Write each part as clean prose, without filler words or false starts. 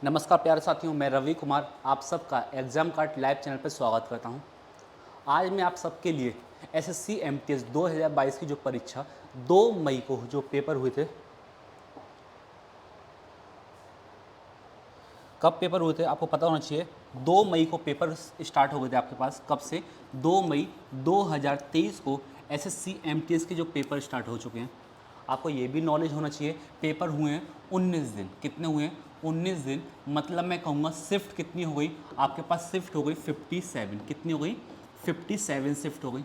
नमस्कार प्यारे साथियों, मैं रवि कुमार आप सबका एग्ज़ाम कार्ड लाइव चैनल पर स्वागत करता हूं। आज मैं आप सबके लिए एसएससी एमटीएस 2022 की जो परीक्षा 2 मई को जो पेपर हुए थे, कब पेपर हुए थे आपको पता होना चाहिए। 2 मई को पेपर स्टार्ट हो गए थे आपके पास। कब से? 2 मई 2023 को एसएससी एमटीएस के जो पेपर स्टार्ट हो चुके हैं। आपको ये भी नॉलेज होना चाहिए, पेपर हुए हैं 19 दिन। कितने हुए हैं? 19 दिन। मतलब मैं कहूँगा शिफ्ट कितनी हो गई आपके पास? शिफ्ट हो गई 57। कितनी हो गई? 57 शिफ्ट हो गई।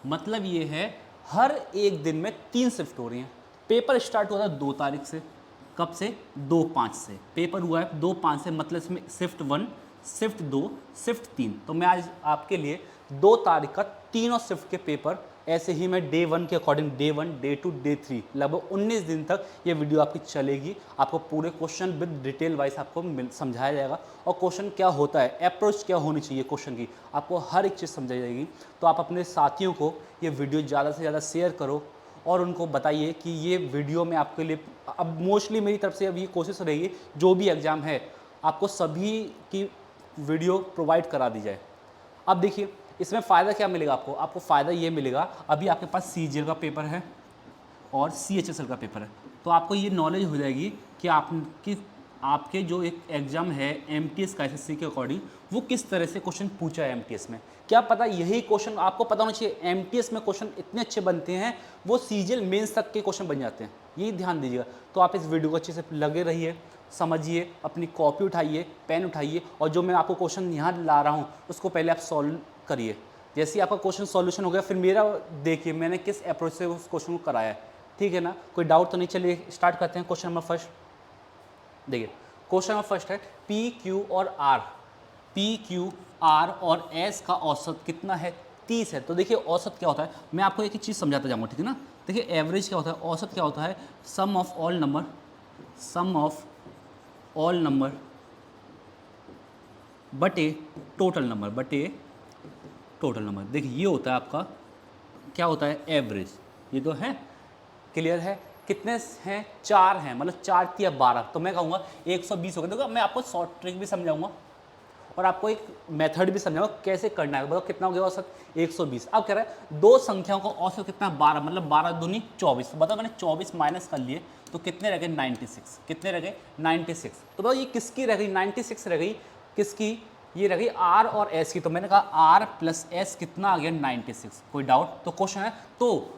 मतलब ये है हर एक दिन में 3 शिफ्ट हो रही हैं। पेपर स्टार्ट हुआ था 2 तारीख से। कब से? 2/5 से पेपर हुआ है। 2/5 से मतलब इसमें शिफ्ट 1, शिफ्ट 2, शिफ्ट 3। तो मैं आज आपके लिए 2 तारीख का तीनों शिफ्ट के पेपर ऐसे ही मैं डे 1 के अकॉर्डिंग, डे 1, डे 2, डे 3 लगभग 19 दिन तक ये वीडियो आपकी चलेगी। आपको पूरे क्वेश्चन विद डिटेल वाइज आपको समझाया जाएगा और क्वेश्चन क्या होता है, अप्रोच क्या होनी चाहिए क्वेश्चन की, आपको हर एक चीज़ समझाई जाएगी। तो आप अपने साथियों को ये वीडियो ज़्यादा से ज़्यादा शेयर करो और उनको बताइए कि ये वीडियो में आपके लिए, अब मोस्टली मेरी तरफ से अब ये कोशिश रहेगी जो भी एग्ज़ाम है आपको सभी की वीडियो प्रोवाइड करा दी जाए। अब देखिए इसमें फ़ायदा क्या मिलेगा आपको? आपको फ़ायदा ये मिलेगा, अभी आपके पास सीजीएल का पेपर है और सीएचएसएल का पेपर है, तो आपको ये नॉलेज हो जाएगी कि आपके जो एक एग्ज़ाम है एमटीएस का एसएससी के अकॉर्डिंग, वो किस तरह से क्वेश्चन पूछा है एमटीएस में। क्या पता यही क्वेश्चन आपको पता होना चाहिए, एमटीएस में क्वेश्चन इतने अच्छे बनते हैं वो सीजीएल मेंस तक के क्वेश्चन बन जाते हैं। ये ध्यान दीजिएगा। तो आप इस वीडियो को अच्छे से लगे रहिए, समझिए, अपनी कॉपी उठाइए, पेन उठाइए और जो मैं आपको क्वेश्चन यहाँ ला रहा हूँ उसको पहले आप सॉल्व करिए। जैसे ही आपका क्वेश्चन सॉल्यूशन हो गया फिर मेरा देखिए मैंने किस अप्रोच से उस क्वेश्चन को कराया है। ठीक है ना? कोई डाउट तो नहीं? चलिए स्टार्ट करते हैं। क्वेश्चन नंबर फर्स्ट देखिए, क्वेश्चन नंबर फर्स्ट है पी क्यू और आर। पी क्यू आर और एस का औसत कितना है? 30 है। तो देखिए औसत क्या होता है, मैं आपको एक ही चीज़ समझाता जाऊँगा, ठीक है ना। देखिए एवरेज क्या होता है, औसत क्या होता है, sum of all number, sum of all number बटे टोटल नंबर, बटे टोटल नंबर। देखिए ये होता है आपका, क्या होता है, एवरेज। ये तो है, क्लियर है। कितने हैं? 4 हैं, मतलब 4 या 12। तो मैं कहूँगा 120 हो गया। देखो मैं आपको शॉर्ट ट्रिक भी समझाऊंगा और आपको एक मेथड भी समझाऊंगा कैसे करना है। बताओ कितना हो गया औसत? 120। अब कह रहा है दो संख्याओं का औसत कितना? 12, मतलब 12 दूनी 24। तो बताओ मैंने 24 माइनस कर लिए तो कितने रह गए? 96। कितने रह गए? 96। तो बताओ ये किसकी रह गई? 96 रह गई। किसकी? ये रह गई आर और एस की। तो मैंने कहा आर प्लस एस कितना आ गया? 96। कोई डाउट? तो क्वेश्चन है तो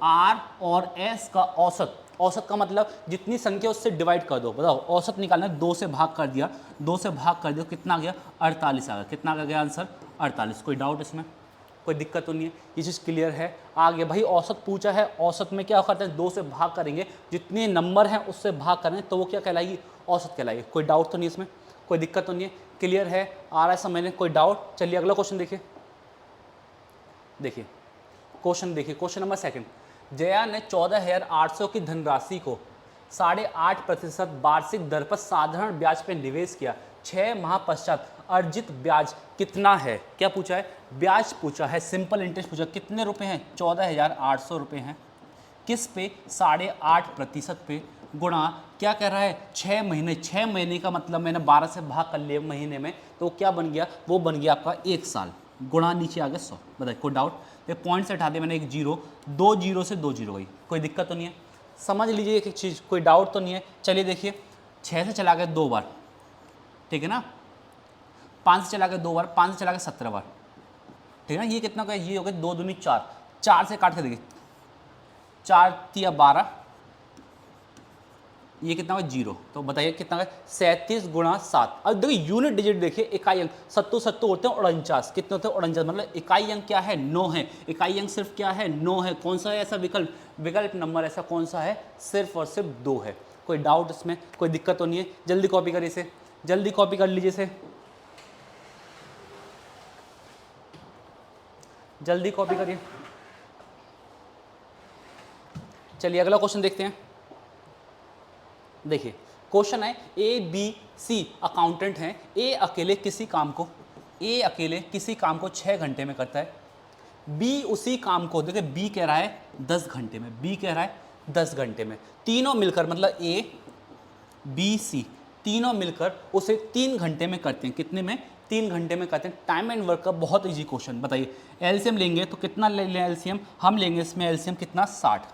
आर और एस का औसत, औसत का मतलब जितनी संख्या उससे डिवाइड कर दो। बताओ औसत निकालना है, 2 से भाग कर दिया, 2 से भाग कर दिया, कितना आ गया? 48 आ गया। कितना आ गया आंसर? 48। कोई डाउट इसमें? कोई दिक्कत तो नहीं है? ये चीज़ क्लियर है? आगे भाई औसत पूछा है, औसत में क्या करते हैं? 2 से भाग करेंगे, जितने नंबर हैं उससे भाग करेंगे तो वो क्या कहलाएगी? औसत कहलाएगी। कोई डाउट तो नहीं इसमें? कोई दिक्कत तो नहीं है? क्लियर है? आ रहा है समझ में? कोई डाउट? चलिए अगला क्वेश्चन देखिए। देखिए क्वेश्चन देखिए, क्वेश्चन नंबर सेकंड। जया ने 14,800 की धनराशि को 8.5% वार्षिक दर पर साधारण ब्याज पर निवेश किया। 6 माह पश्चात अर्जित ब्याज कितना है? क्या पूछा है? ब्याज पूछा है, सिंपल इंटरेस्ट पूछा। कितने रुपए हैं? 14,800 रुपये हैं। किस पे? 8.5% पे, गुणा क्या कह रहा है? 6 महीने। 6 महीने का मतलब मैंने 12 से भाग कर लिया महीने में, तो क्या बन गया? वो बन गया आपका 1 साल। गुणा नीचे आ गया 100। बताइए कोई डाउट? तो पॉइंट से हटा दिया मैंने एक जीरो, 2 जीरो से 2 जीरो गई। कोई दिक्कत तो नहीं है? समझ लीजिए एक चीज़, कोई डाउट तो नहीं है? चलिए देखिए, 6 से चला गया 2 बार, ठीक है ना। 5 से चला गया 2 बार, 5 से चला गया 17 बार, ठीक है ना। ये कितना का? ये हो गया 2 दूनी 4, 4 से काट के देखिए, 4 तिया 12, ये कितना हुआ? 0। तो बताइए कितना है? 37 गुणा 7। अब देखिए यूनिट डिजिट देखिए, इकाई अंक, सत्तू सत्तू होते हैं 49। कितने होते हैं? 49। मतलब इकाई अंक क्या है? 9 है। इकाई अंक सिर्फ क्या है? 9 है। कौन सा है ऐसा विकल्प? विकल्प नंबर ऐसा कौन सा है? सिर्फ और सिर्फ 2 है। कोई डाउट इसमें? कोई दिक्कत तो नहीं है? जल्दी कॉपी करिए इसे, जल्दी कॉपी कर लीजिए इसे, जल्दी कॉपी करिए। चलिए अगला क्वेश्चन देखते हैं। देखिए क्वेश्चन है, ए बी सी अकाउंटेंट हैं। ए अकेले किसी काम को 6 घंटे में करता है। बी उसी काम को, देखिए बी कह रहा है 10 घंटे में, बी कह रहा है 10 घंटे में। तीनों मिलकर मतलब ए बी सी, तीनों मिलकर उसे 3 घंटे में करते हैं। कितने में? 3 घंटे में करते हैं। टाइम एंड वर्क का बहुत इजी क्वेश्चन। बताइए एलसीएम लेंगे तो कितना ले लें एलसीएम? हम लेंगे इसमें एलसीएम कितना? 60।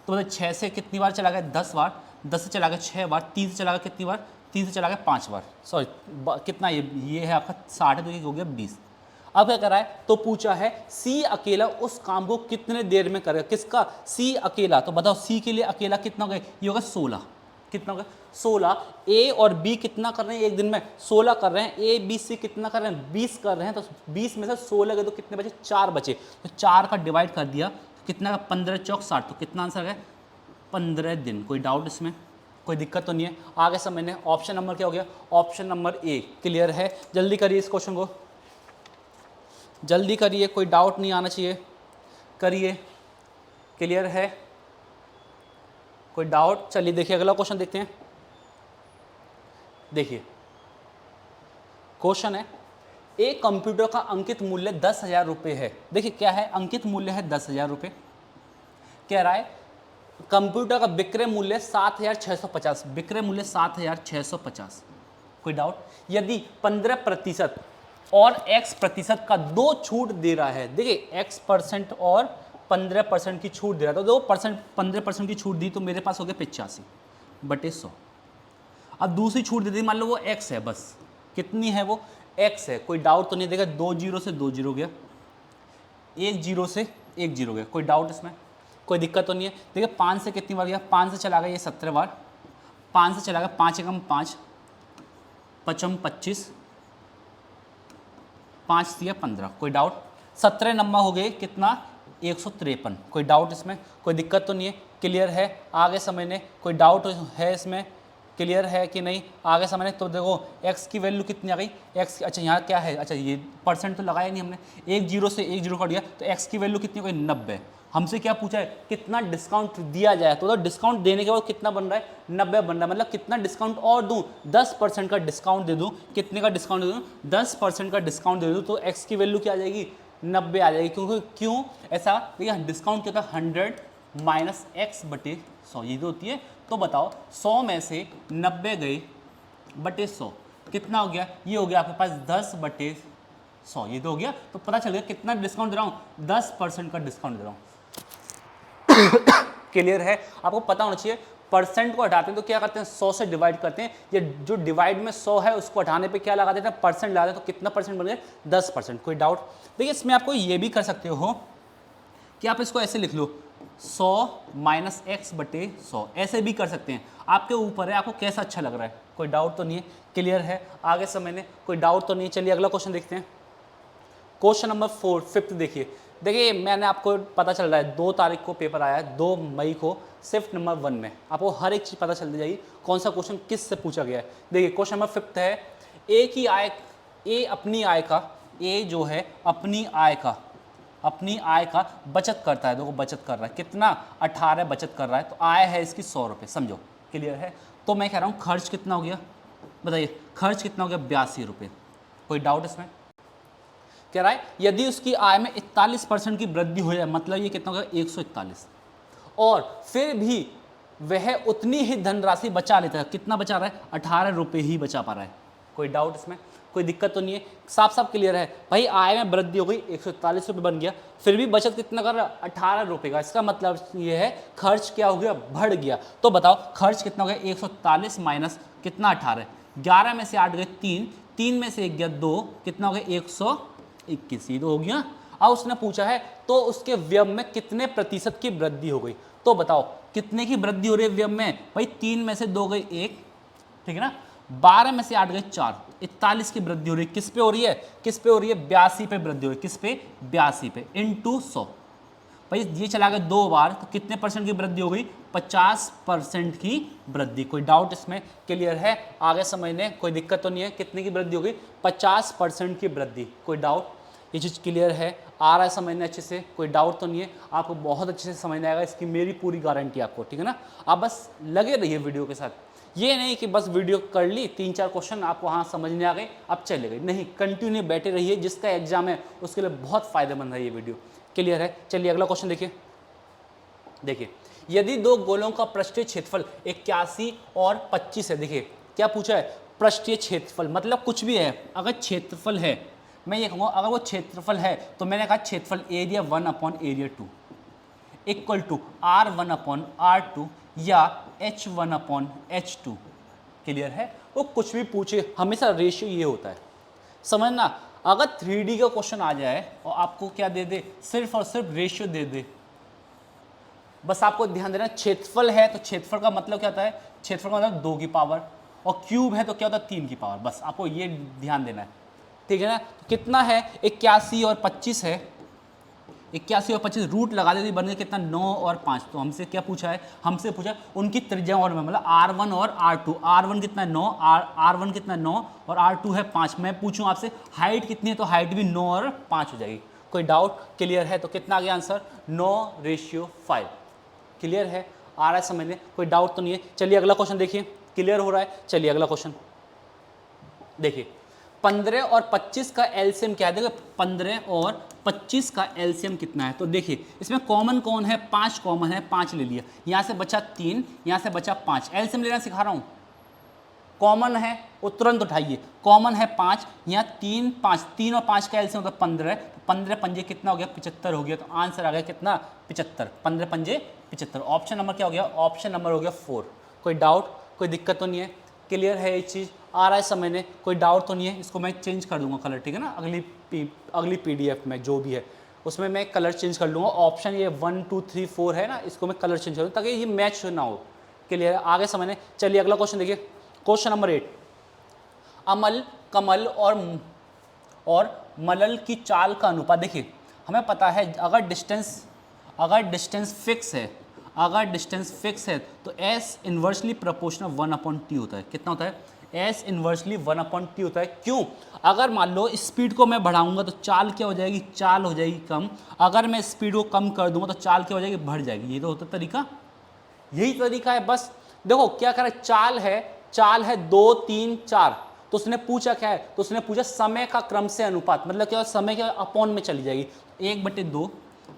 तो बताइए 6 से कितनी बार चला गया? 10 बार। 10 से चला गया 6 बार। 3 से चला गया कितनी बार? 3 से चला गया 5 बार। सॉरी कितना ये है आपका 60 है, तो ये हो गया 20। अब क्या करा है? तो पूछा है सी अकेला उस काम को कितने देर में करेगा? किसका? सी अकेला। तो बताओ सी के लिए अकेला कितना हो गया? ये होगा 16। कितना हो गया? 16। ए और बी कितना कर रहे हैं एक दिन में? 16 कर रहे हैं। ए बी सी कितना कर रहे हैं? 20 कर रहे हैं। तो 20 में से 16 गए तो कितने बचे? 4 बचे। तो 4 का डिवाइड कर दिया तो कितना का? 15 चौक 60। तो कितना आंसर है? 15 दिन। कोई डाउट इसमें? कोई दिक्कत तो नहीं है? आगे समझने। ऑप्शन नंबर क्या हो गया? ऑप्शन नंबर ए क्लियर है। जल्दी करिए इस क्वेश्चन को, जल्दी करिए, कोई डाउट नहीं आना चाहिए, करिए। क्लियर है? कोई डाउट? चलिए देखिए अगला क्वेश्चन देखते हैं। देखिए क्वेश्चन है एक कंप्यूटर का अंकित मूल्य 10,000 रुपये है। देखिए क्या है? अंकित मूल्य है 10,000 रुपये। कह रहा है कंप्यूटर का विक्रय मूल्य 7,650। विक्रय मूल्य 7,650। कोई डाउट? यदि 15% और x% का 2 छूट दे रहा है। देखिए x% और 15% की छूट दे रहा है, तो 2% 15% की छूट दी तो मेरे पास हो गया 85/100। अब दूसरी छूट दे दी, मान लो वो x है, बस कितनी है वो? x है। कोई डाउट तो नहीं? देखा 2 जीरो से 2 जीरो गया, 1 जीरो से 1 जीरो गया। कोई डाउट इसमें? कोई दिक्कत तो नहीं है? देखिए 5 से कितनी बार गया? 5 से चला गया ये 17 बार। 5 से चला गया 5 एकम 5, 5 25, 5 दिया 15। कोई डाउट? 17 नंबर हो गए कितना? 153। कोई डाउट इसमें? कोई दिक्कत तो नहीं है? क्लियर है? आगे समझने। कोई डाउट है इसमें? क्लियर है कि नहीं? आगे समझने। तो देखो x की वैल्यू कितनी आ गई? x अच्छा यहाँ क्या है? अच्छा ये परसेंट तो लगाया नहीं हमने, 1 जीरो से 1 जीरो कट गया, तो x की वैल्यू कितनी हो गई? 90। हमसे क्या पूछा है? कितना डिस्काउंट दिया जाए? तो डिस्काउंट देने के बाद कितना बन रहा है? 90 बन रहा है। मतलब कितना डिस्काउंट और दूं? 10% का डिस्काउंट दे दूं। कितने का डिस्काउंट दे दूं? 10% का डिस्काउंट दे दूं तो x की वैल्यू क्या आ जाएगी? 90 आ जाएगी। क्योंकि क्यों ऐसा? देखिए डिस्काउंट क्या था? 100 माइनस x/100 ये तो होती है। तो बताओ 100 में से 90 गए बटे 100 कितना हो गया? ये हो गया आपके पास 10/100। ये तो हो गया। तो पता चल गया कितना डिस्काउंट दे रहा हूँ? 10% का डिस्काउंट दे रहा हूँ। क्लियर है? आपको पता होना चाहिए परसेंट को हटाते हैं तो क्या करते हैं? 100 से डिवाइड करते हैं। ये जो डिवाइड में 100 है उसको हटाने पे क्या लगा देते हैं? परसेंट लगा देते हैं। तो कितना परसेंट बन गया? 10%। कोई डाउट? देखिए इसमें आपको ये भी कर सकते हो कि आप इसको ऐसे लिख लो 100 माइनस x/100, ऐसे भी कर सकते हैं। आपके ऊपर है, आपको कैसा अच्छा लग रहा है। कोई डाउट तो नहीं है? क्लियर है? आगे समझने। कोई डाउट तो नहीं? चलिए अगला क्वेश्चन देखते हैं। क्वेश्चन नंबर 4 5th देखिए मैंने आपको पता चल रहा है 2 तारीख को पेपर आया है, 2 मई को शिफ्ट नंबर 1 में। आपको हर एक चीज़ पता चल जाएगी कौन सा क्वेश्चन किस से पूछा गया है। देखिए क्वेश्चन नंबर 5th है ए अपनी आय का, ए जो है अपनी आय का बचत करता है। देखो बचत कर रहा है कितना? 18 बचत कर रहा है। तो आय है इसकी 100 रुपये। समझो क्लियर है? तो मैं कह रहा हूँ खर्च कितना हो गया? बताइए खर्च कितना हो गया? 82 रुपये। कोई डाउट इसमें? कह रहा है यदि उसकी आय में 41% की वृद्धि हो जाए, मतलब ये कितना होगा? 141, और फिर भी वह उतनी ही धनराशि बचा लेता है। कितना बचा रहा है? 18 रुपये ही बचा पा रहा है। कोई डाउट इसमें? कोई दिक्कत तो नहीं है? साफ साफ क्लियर है भाई। आय में वृद्धि हो गई, 141 रुपये बन गया, फिर भी बचत कितना कर रहा है? 18 रुपये का। इसका मतलब ये है खर्च क्या हो गया? बढ़ गया। तो बताओ खर्च कितना हो गया? 141 माइनस कितना? 18। 11 में से 8 गए 3, 3 में से 1 गया 2, कितना हो गया? 121। ये तो हो गया। अब उसने पूछा है तो उसके व्यय में कितने प्रतिशत की वृद्धि हो गई? तो बताओ कितने की वृद्धि हो रही है व्यय में? भाई 3 में से 2 गई 1, ठीक है ना। 12 में से 8 गए 4, 41 की वृद्धि हो रही है। किस पे हो रही है? किस पे हो रही है? 82 पे वृद्धि हो रही है। किस पे? 82 पे इंटू 100। भाई ये चला गया 2 बार, तो कितने परसेंट की वृद्धि हो गई? 50% की वृद्धि। कोई डाउट इसमें? क्लियर है? आगे समझने। कोई दिक्कत तो नहीं है? कितने की वृद्धि हो गई? 50% की वृद्धि। कोई डाउट? ये चीज़ क्लियर है? आ रहा है समझने अच्छे से? कोई डाउट तो नहीं है? आपको बहुत अच्छे से समझ आएगा, इसकी मेरी पूरी गारंटी आपको, ठीक है ना। आप बस लगे रहिए वीडियो के साथ। ये नहीं कि बस वीडियो कर ली, 3-4 क्वेश्चन आपको हाँ समझने आ गए अब चले गए, नहीं, कंटिन्यू बैठे रहिए। जिसका एग्जाम है उसके लिए बहुत फायदेमंद है ये वीडियो। क्लियर है? चलिए अगला क्वेश्चन देखिए। देखिए यदि 2 गोलों का पृष्ठीय क्षेत्रफल 81 और 25 है, देखिए क्या पूछा है, पृष्ठीय क्षेत्रफल, मतलब कुछ भी है, अगर क्षेत्रफल है, मैं ये कहूँगा अगर वो क्षेत्रफल है तो मैंने कहा क्षेत्रफल area 1 upon area 2 equal to R1 upon R2 या H1 अपॉन H2। क्लियर है, वो कुछ भी पूछे हमेशा रेशियो ये होता है, समझना। अगर 3D का क्वेश्चन आ जाए और आपको क्या दे दे, सिर्फ और सिर्फ रेशियो दे दे, बस आपको ध्यान देना क्षेत्रफल है तो क्षेत्रफल का मतलब क्या होता है, क्षेत्रफल का मतलब 2 की पावर, और क्यूब है तो क्या होता है 3 की पावर, बस आपको ये ध्यान देना है, ठीक है ना। तो कितना है 81 और 25 है, 81 और 25 रूट लगा देते बन गया कितना 9 और 5। तो हमसे क्या पूछा है, हमसे पूछा है उनकी त्रिज्या और में, मतलब R1 और R2, R1 कितना है 9, R1 कितना है 9 और R2 है 5। मैं पूछूं आपसे हाइट कितनी है, तो हाइट भी 9 और 5 हो जाएगी। कोई डाउट, क्लियर है, तो कितना आ गया आंसर 9:5। क्लियर है, आ रहा है समझ में, कोई डाउट तो नहीं है। चलिए अगला क्वेश्चन देखिए, क्लियर हो रहा है। चलिए अगला क्वेश्चन देखिए, 15 और 25 का एलसीएम क्या है, देखो 15 और 25 का एलसीएम कितना है, तो देखिए इसमें कॉमन कौन है, 5 कॉमन है, 5 ले लिया, यहाँ से बचा 3, यहाँ से बचा 5, एलसीएम लेना सिखा रहा हूँ। कॉमन है वो तुरंत उठाइए, कॉमन है 5, यहाँ 3 5, 3 और 5 का एलसीएम होता है 15, 15 पंजे कितना हो गया 75 हो गया, तो आंसर आ गया कितना 75, 15 पंजे 75। ऑप्शन नंबर क्या हो गया, ऑप्शन नंबर हो गया 4। कोई डाउट, कोई दिक्कत तो नहीं है, क्लियर है ये चीज़, आ रहा है समझने, कोई डाउट तो नहीं है। इसको मैं चेंज कर दूंगा कलर, ठीक है ना, अगली PDF में जो भी है उसमें मैं कलर चेंज कर लूँगा। ऑप्शन ये 1 2 3 4 है ना, इसको मैं कलर चेंज कर दूँ ताकि ये मैच ना हो, क्लियर है, आगे समझने। चलिए अगला क्वेश्चन देखिए, क्वेश्चन नंबर 8, अमल कमल और मलल की चाल का अनुपात। देखिए हमें पता है अगर डिस्टेंस फिक्स है, अगर डिस्टेंस फिक्स है तो S इन्वर्सली प्रोपोर्शनल 1/t होता है। कितना होता है, S इन्वर्सली 1/t होता है। क्यों, अगर मान लो स्पीड को मैं बढ़ाऊंगा तो चाल क्या हो जाएगी, चाल हो जाएगी कम, अगर मैं स्पीड को कम कर दूंगा तो चाल क्या हो जाएगी, बढ़ जाएगी। ये तो होता तरीका, यही तरीका है। बस देखो क्या करे, चाल है 2 3 4, तो उसने पूछा क्या है, तो उसने पूछा समय का क्रम से अनुपात, मतलब क्या समय के अपॉन में चली जाएगी, 1/2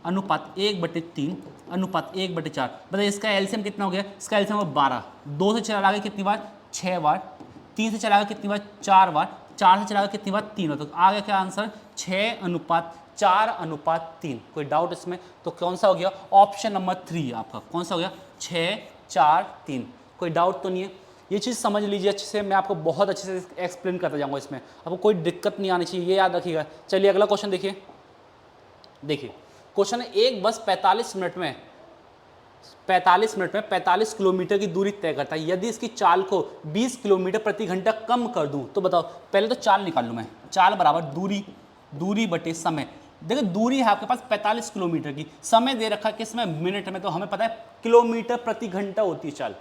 अनुपात 1/3 अनुपात 1/4। बताइए इसका एलसीएम कितना हो गया, इसका एलसीएम 12, 2 से चला गया कितनी बार 6 बार, 3 से चला गया कितनी बार 4 बार, 4 से चला गया कितनी बार 3 बार, तो आ गया क्या आंसर 6:4:3। कोई डाउट इसमें, तो कौन सा हो गया, ऑप्शन नंबर 3 आपका कौन सा हो गया 6:4:3। कोई डाउट तो नहीं है, ये चीज़ समझ लीजिए अच्छे से, मैं आपको बहुत अच्छे से एक्सप्लेन करता जाऊँगा, इसमें आपको कोई दिक्कत नहीं आनी चाहिए, ये याद रखिएगा। चलिए अगला क्वेश्चन देखिए, क्वेश्चन है एक बस 45 मिनट में 45 किलोमीटर की दूरी तय करता है, यदि इसकी चाल को 20 किलोमीटर प्रति घंटा कम कर दूं तो बताओ। पहले तो चाल निकाल लूँ मैं, चाल बराबर दूरी बटे समय। देखो दूरी है आपके पास 45 किलोमीटर की, समय दे रखा है किसमें, मिनट में, तो हमें पता है किलोमीटर प्रति घंटा होती है चाल।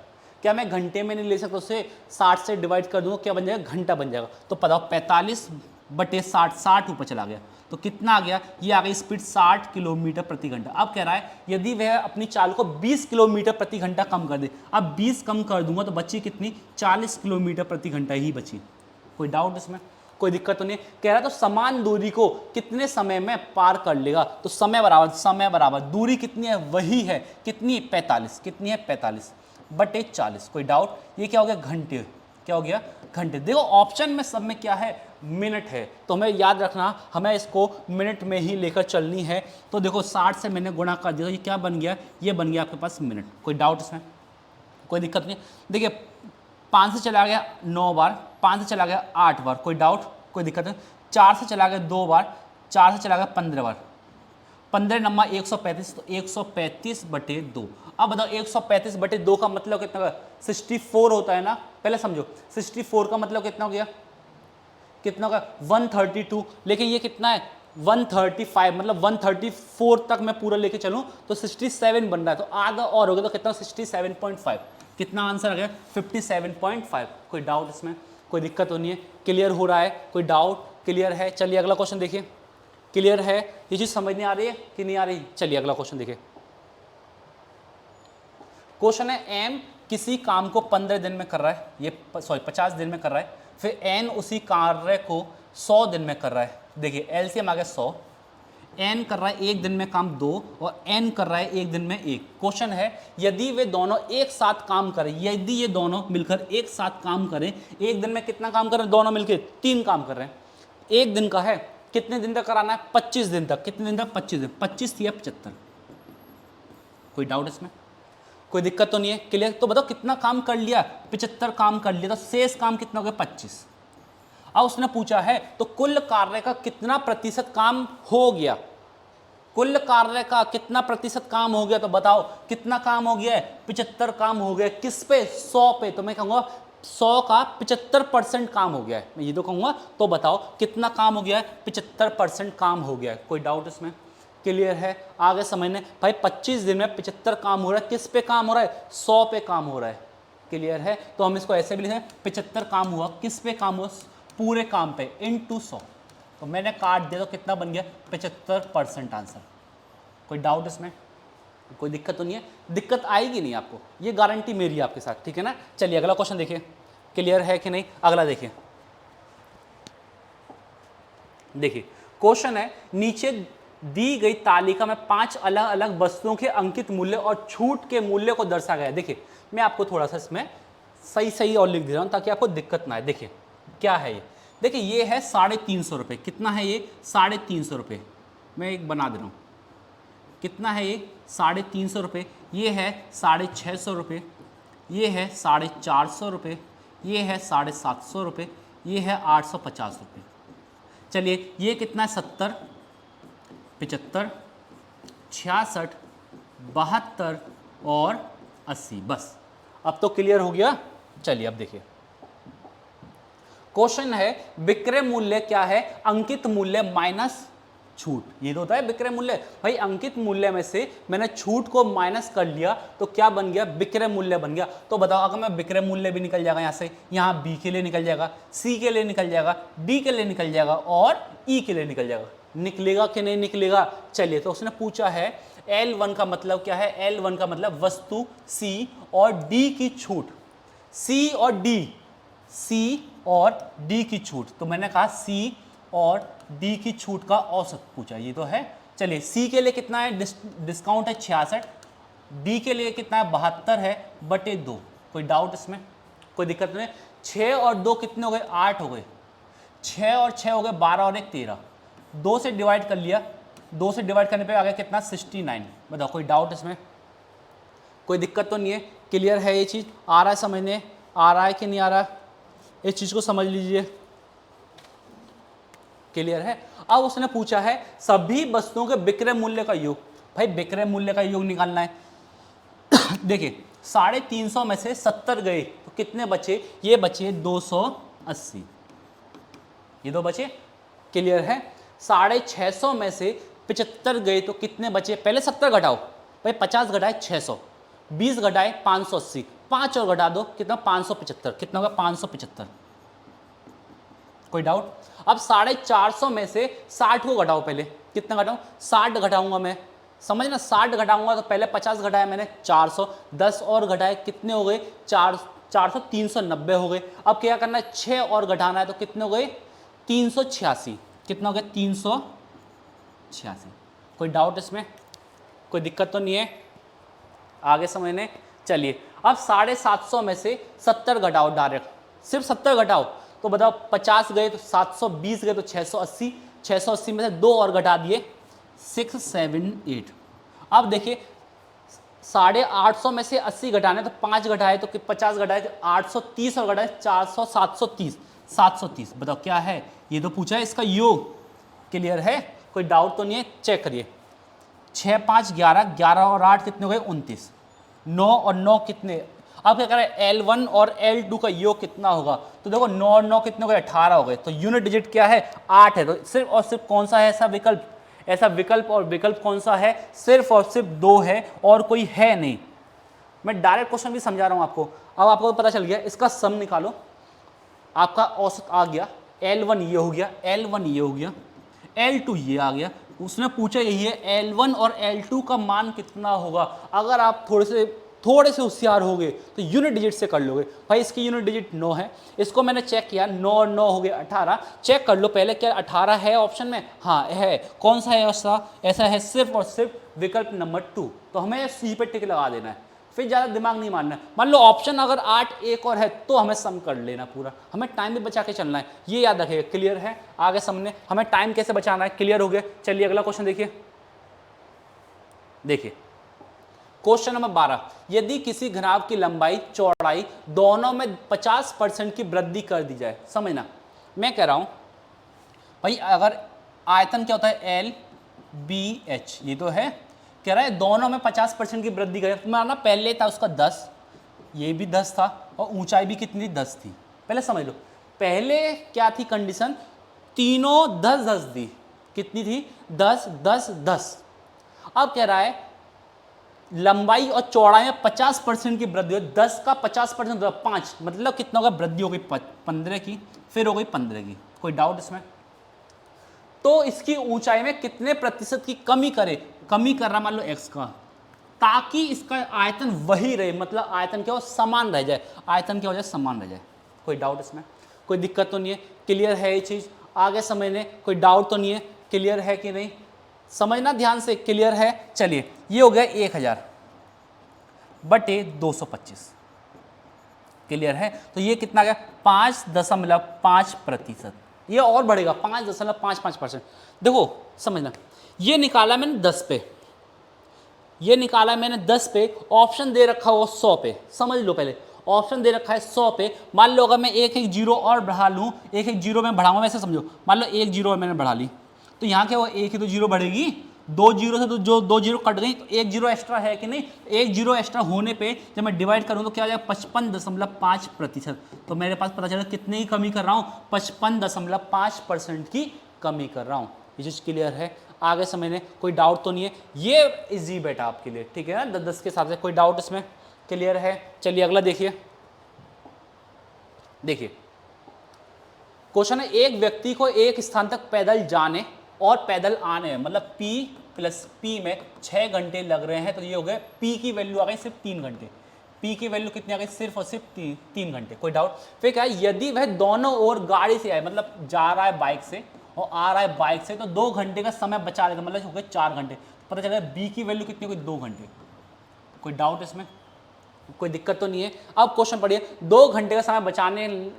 क्या मैं घंटे में नहीं ले सकता, उसे 60 से डिवाइड कर दूंगा, क्या बन जाएगा, घंटा बन जाएगा। तो बताओ 45/60, 60 ऊपर चला गया तो कितना आ गया, ये आ गई स्पीड 60 किलोमीटर प्रति घंटा। अब कह रहा है यदि वह अपनी चाल को 20 किलोमीटर प्रति घंटा कम कर दे, अब 20 कम कर दूंगा तो बची कितनी, 40 किलोमीटर प्रति घंटा ही बची। कोई डाउट इसमें, कोई दिक्कत तो नहीं। कह रहा है तो समान दूरी को कितने समय में पार कर लेगा, तो समय बराबर दूरी कितनी है, वही है कितनी 45, कितनी है 45/40। कोई डाउट, ये क्या हो गया घंटे, क्या हो गया घंटे। देखो ऑप्शन में सब में क्या है, मिनट है, तो हमें याद रखना, हमें इसको मिनट में ही लेकर चलनी है। तो देखो 60 से मैंने गुणा कर दिया, ये क्या बन गया, ये बन गया आपके पास मिनट। कोई डाउट इसमें, कोई दिक्कत नहीं। देखिए 5 से चला गया 9 बार, 5 से चला गया 8 बार, कोई डाउट, कोई दिक्कत नहीं। 4 से चला गया 2 बार, 4 से चला गया 15 बार, 15 नंबर 135, तो 135/2। अब बताओ 135/2 का मतलब कितना, 64 होता है ना, पहले समझो 64 का मतलब कितना हो गया, कितना होगा 132, लेकिन ये कितना है 135, मतलब 134 तक मैं पूरा लेके चलूं तो 67 बन रहा है, तो आधा और हो गया, तो कितना 67.5। कितना आंसर आ गया 57.5। कोई डाउट इसमें, कोई दिक्कत तो नहीं है, क्लियर हो रहा है, कोई डाउट, क्लियर है। चलिए अगला क्वेश्चन देखिए, क्लियर है, ये चीज समझ नहीं आ रही है कि नहीं आ रही। चलिए अगला क्वेश्चन देखिए, क्वेश्चन है एम किसी काम को 15 दिन में कर रहा है, ये 50 दिन में कर रहा है, फिर एन उसी कार्य को 100 दिन में कर रहा है। देखिए एलसीएम आ गया 100, n कर रहा है एक दिन में काम 2 और n कर रहा है एक दिन में 1। क्वेश्चन है यदि वे दोनों एक साथ काम करें, यदि ये दोनों मिलकर एक साथ काम करें, एक दिन में कितना काम कर रहे हैं दोनों मिलकर? 3 काम कर रहे हैं। एक दिन का है, कितने दिन तक कराना है? 25 दिन तक। कितने दिन तक? 25 दिन। 25 या 75? कोई डाउट इसमें? कोई दिक्कत तो नहीं है? क्लियर? तो बताओ कितना काम कर लिया? 75 काम कर लिया, तो शेष काम कितना हो गया? 25। अब उसने पूछा है तो कुल कार्य का कितना प्रतिशत काम हो गया? कुल कार्य का कितना प्रतिशत काम हो गया? तो बताओ कितना काम हो गया है? 75 काम हो गया। किस पे? 100 पे। तो मैं कहूँगा 100 का 75% काम हो गया है, मैं ये तो कहूँगा। तो बताओ कितना काम हो गया है? 75% काम हो गया है। कोई डाउट इसमें? क्लियर है? आगे समझने भाई 25 दिन में 75 काम हो रहा है, किस पे काम हो रहा है? 100 पे काम हो रहा है। क्लियर है? तो हम इसको ऐसे भी लिखें 75 काम हुआ, किस पे काम हुआ? पूरे काम पे, इनटू 100। तो मैंने काट दिया तो कितना बन गया? 75% आंसर। कोई डाउट इसमें? कोई दिक्कत तो नहीं है? दिक्कत आएगी नहीं आपको, ये गारंटी मेरी है आपके साथ, ठीक है ना। चलिए अगला क्वेश्चन देखिए, क्लियर है कि नहीं? अगला देखिए, देखिए क्वेश्चन है नीचे दी गई तालिका में 5 अलग अलग वस्तुओं के अंकित मूल्य और छूट के मूल्य को दर्शाया गया है। देखिए मैं आपको थोड़ा सा इसमें सही और लिख दे रहा हूं ताकि आपको दिक्कत ना आए। देखिए क्या है ये? देखिए ये है 350 रुपये। कितना है ये? 350 रुपये। मैं एक बना दे रहा हूँ। कितना है ये? 350 रुपये। ये है 650 रुपये, ये है 450 रुपये, ये है 750 रुपये, ये है 850 रुपये। चलिए ये कितना है? 70, 75, 66, 72 और 80। बस अब तो क्लियर हो गया। चलिए अब देखिए क्वेश्चन है विक्रय मूल्य क्या है? अंकित मूल्य माइनस छूट। ये तो होता है विक्रय मूल्य। भाई अंकित मूल्य में से मैंने छूट को माइनस कर लिया तो क्या बन गया? विक्रय मूल्य बन गया। तो बताओ अगर मैं विक्रय मूल्य भी निकल जाएगा यहाँ से, यहाँ बी के लिए निकल जाएगा, सी के लिए निकल जाएगा, डी के लिए निकल जाएगा और ई के लिए निकल जाएगा। निकलेगा कि नहीं निकलेगा? चलिए तो उसने पूछा है L1 का मतलब क्या है? L1 का मतलब वस्तु C और D की छूट। C और D की छूट। तो मैंने कहा C और D की छूट का औसत पूछा, ये तो है। चलिए C के लिए कितना है? डिस्काउंट है 66, D के लिए कितना है? 72 है बटे 2। कोई डाउट इसमें? कोई दिक्कत नहीं? 6 और 2 कितने हो गए? 8 हो गए। 6 और 6 हो गए 12 और 1 13। 2 से डिवाइड कर लिया, 2 से डिवाइड करने पे आ गया कितना? 69। बताओ कोई डाउट इसमें? कोई दिक्कत तो नहीं है? क्लियर है? ये चीज़ आ रहा है समझने? आ रहा है कि नहीं आ रहा? इस चीज़ को समझ लीजिए। क्लियर है? अब उसने पूछा है सभी वस्तुओं के विक्रय मूल्य का योग। भाई विक्रय मूल्य का योग निकालना है। देखिए 350 में से 70 गए तो कितने बचे? ये बचे 280। ये दो बचे। क्लियर है? 650 में से 75 गए तो कितने बचे? पहले 70 घटाओ भाई, 50 घटाए 600, 20 घटाए 580, 5 और घटा दो कितना? 575। कितना होगा? 575। कोई डाउट? अब 450 में से 60 को घटाओ। पहले कितना घटाऊं? 60 घटाऊंगा मैं, समझ ना। 60 घटाऊंगा तो पहले 50 घटाया मैंने 400, 10 और घटाए कितने हो गए? 400, 390 हो गए। अब क्या करना है? 6 और घटाना है तो कितने हो गए? 386। कितना हो गया? 386। कोई डाउट इसमें? कोई दिक्कत तो नहीं है? आगे समझने। चलिए अब 750 में से 70 घटाओ, डायरेक्ट सिर्फ 70 घटाओ तो बताओ 50 गए तो 720 गए तो 680, 680 में से 2 और घटा दिए 678। अब देखिए 850 में से 80 घटाने तो 5 घटाए तो 50 घटाए तो 830 और घटाए 400, 730, 730। बताओ क्या है? ये तो पूछा है इसका योग। क्लियर है? कोई डाउट तो नहीं है? चेक करिए। 6 5 11, 11 और 8 कितने हो गए? 29। 9 और 9 कितने? अब क्या करें? L1 और L2 का योग कितना होगा? तो देखो 9 और 9 कितने हो गए? 18 हो गए। तो यूनिट डिजिट क्या है? 8 है। तो सिर्फ और सिर्फ कौन सा है ऐसा विकल्प? ऐसा विकल्प और विकल्प कौन सा है? सिर्फ और सिर्फ 2 है और कोई है नहीं। मैं डायरेक्ट क्वेश्चन भी समझा रहा हूं आपको। अब आपको पता चल गया, इसका सम निकालो। आपका औसत आ गया। L1 ये हो गया, L1 ये हो गया, L2 ये आ गया। उसने पूछा यही है L1 और L2 का मान कितना होगा। अगर आप थोड़े से होशियार हो गए तो यूनिट डिजिट से कर लोगे। भाई इसकी यूनिट डिजिट 9 है, इसको मैंने चेक किया, 9 और 9 हो गए 18। चेक कर लो पहले क्या 18 है ऑप्शन में, हाँ है। कौन सा है ऐसा है सिर्फ और सिर्फ विकल्प नंबर 2, तो हमें सी पे टिक लगा देना है, फिर ज़्यादा दिमाग नहीं मानना है। मान लो ऑप्शन अगर 8 एक और है तो हमें सम कर लेना पूरा, हमें टाइम भी बचा के चलना है, ये याद रखिएगा। क्लियर है आगे समझने, हमें टाइम कैसे बचाना है क्लियर हो गया। चलिए अगला क्वेश्चन देखिए। देखिए क्वेश्चन नंबर 12, यदि किसी घनाभ की लंबाई चौड़ाई दोनों में 50% की वृद्धि कर दी जाए। समझना, मैं कह रहा हूं भाई अगर आयतन क्या होता है एल बी एच, ये तो है, कह रहा है दोनों में 50% की वृद्धि करें। तो माना पहले था उसका 10, ये भी 10 था और ऊंचाई भी कितनी 10 थी। पहले समझ लो, पहले क्या थी कंडीशन, तीनों 10-10 थी, कितनी थी 10 10 10। अब कह रहा है लंबाई और चौड़ाई में 50% की वृद्धि हो, 10 का 50% 5, मतलब कितना होगा वृद्धि हो गई 15 की, फिर हो गई 15 की। कोई डाउट इसमें? तो इसकी ऊंचाई में कितने प्रतिशत की कमी करे, कमी कर रहा मान लो x का, ताकि इसका आयतन वही रहे, मतलब आयतन क्या हो समान रह जाए, आयतन क्या हो जाए समान रह जाए। कोई डाउट इसमें? कोई दिक्कत तो नहीं है? क्लियर है ये चीज़ आगे समझने, कोई डाउट तो नहीं है? क्लियर है कि नहीं? समझना ध्यान से, क्लियर है? चलिए ये हो गया 1000 बटे 225, क्लियर है? तो ये कितना गया 5.5%, ये और बढ़ेगा 5.55%। देखो समझना, ये निकाला मैंने 10 पे, ये निकाला मैंने 10 पे, ऑप्शन दे रखा हो 100 पे। समझ लो पहले ऑप्शन दे रखा है 100 पे। मान लो अगर मैं एक एक जीरो और बढ़ा लूँ, एक एक जीरो में बढ़ाऊंगा, वैसे समझो मान लो एक जीरो और मैंने बढ़ा ली, तो यहाँ क्या वो एक ही तो जीरो बढ़ेगी, 2 जीरो से तो जो 2 जीरो कट गई, तो एक जीरो एक्स्ट्रा है कि नहीं। एक जीरो एक्स्ट्रा होने पे जब मैं डिवाइड करूँ तो क्या आ जाएगा 55.5%। तो मेरे पास पता चला कितने की कमी कर रहा हूँ, 55.5% की कमी कर रहा हूँ। ये चीज़ क्लियर है आगे समझने, कोई डाउट तो नहीं है? ये इजी बेटा आपके लिए, ठीक है ना, 10 के हिसाब से। कोई डाउट इसमें? क्लियर है? चलिए अगला देखिए। देखिए क्वेश्चन है, एक व्यक्ति को एक स्थान तक पैदल जाने और पैदल आने, मतलब P + P में 6 घंटे लग रहे हैं, तो ये हो गए P की वैल्यू आ गई सिर्फ 3 घंटे। P की वैल्यू कितनी आ गई सिर्फ और सिर्फ 3 घंटे। कोई डाउट? फिर क्या है, यदि वह दोनों ओर गाड़ी से आए, मतलब जा रहा है बाइक से और आ रहा है बाइक से, तो 2 घंटे का समय बचा लेगा, मतलब हो गए 4 घंटे। पता चला B की वैल्यू कितनी हो गई 2 घंटे। कोई डाउट इसमें? कोई दिक्कत तो नहीं है? अब क्वेश्चन पढ़िए, 2 घंटे का समय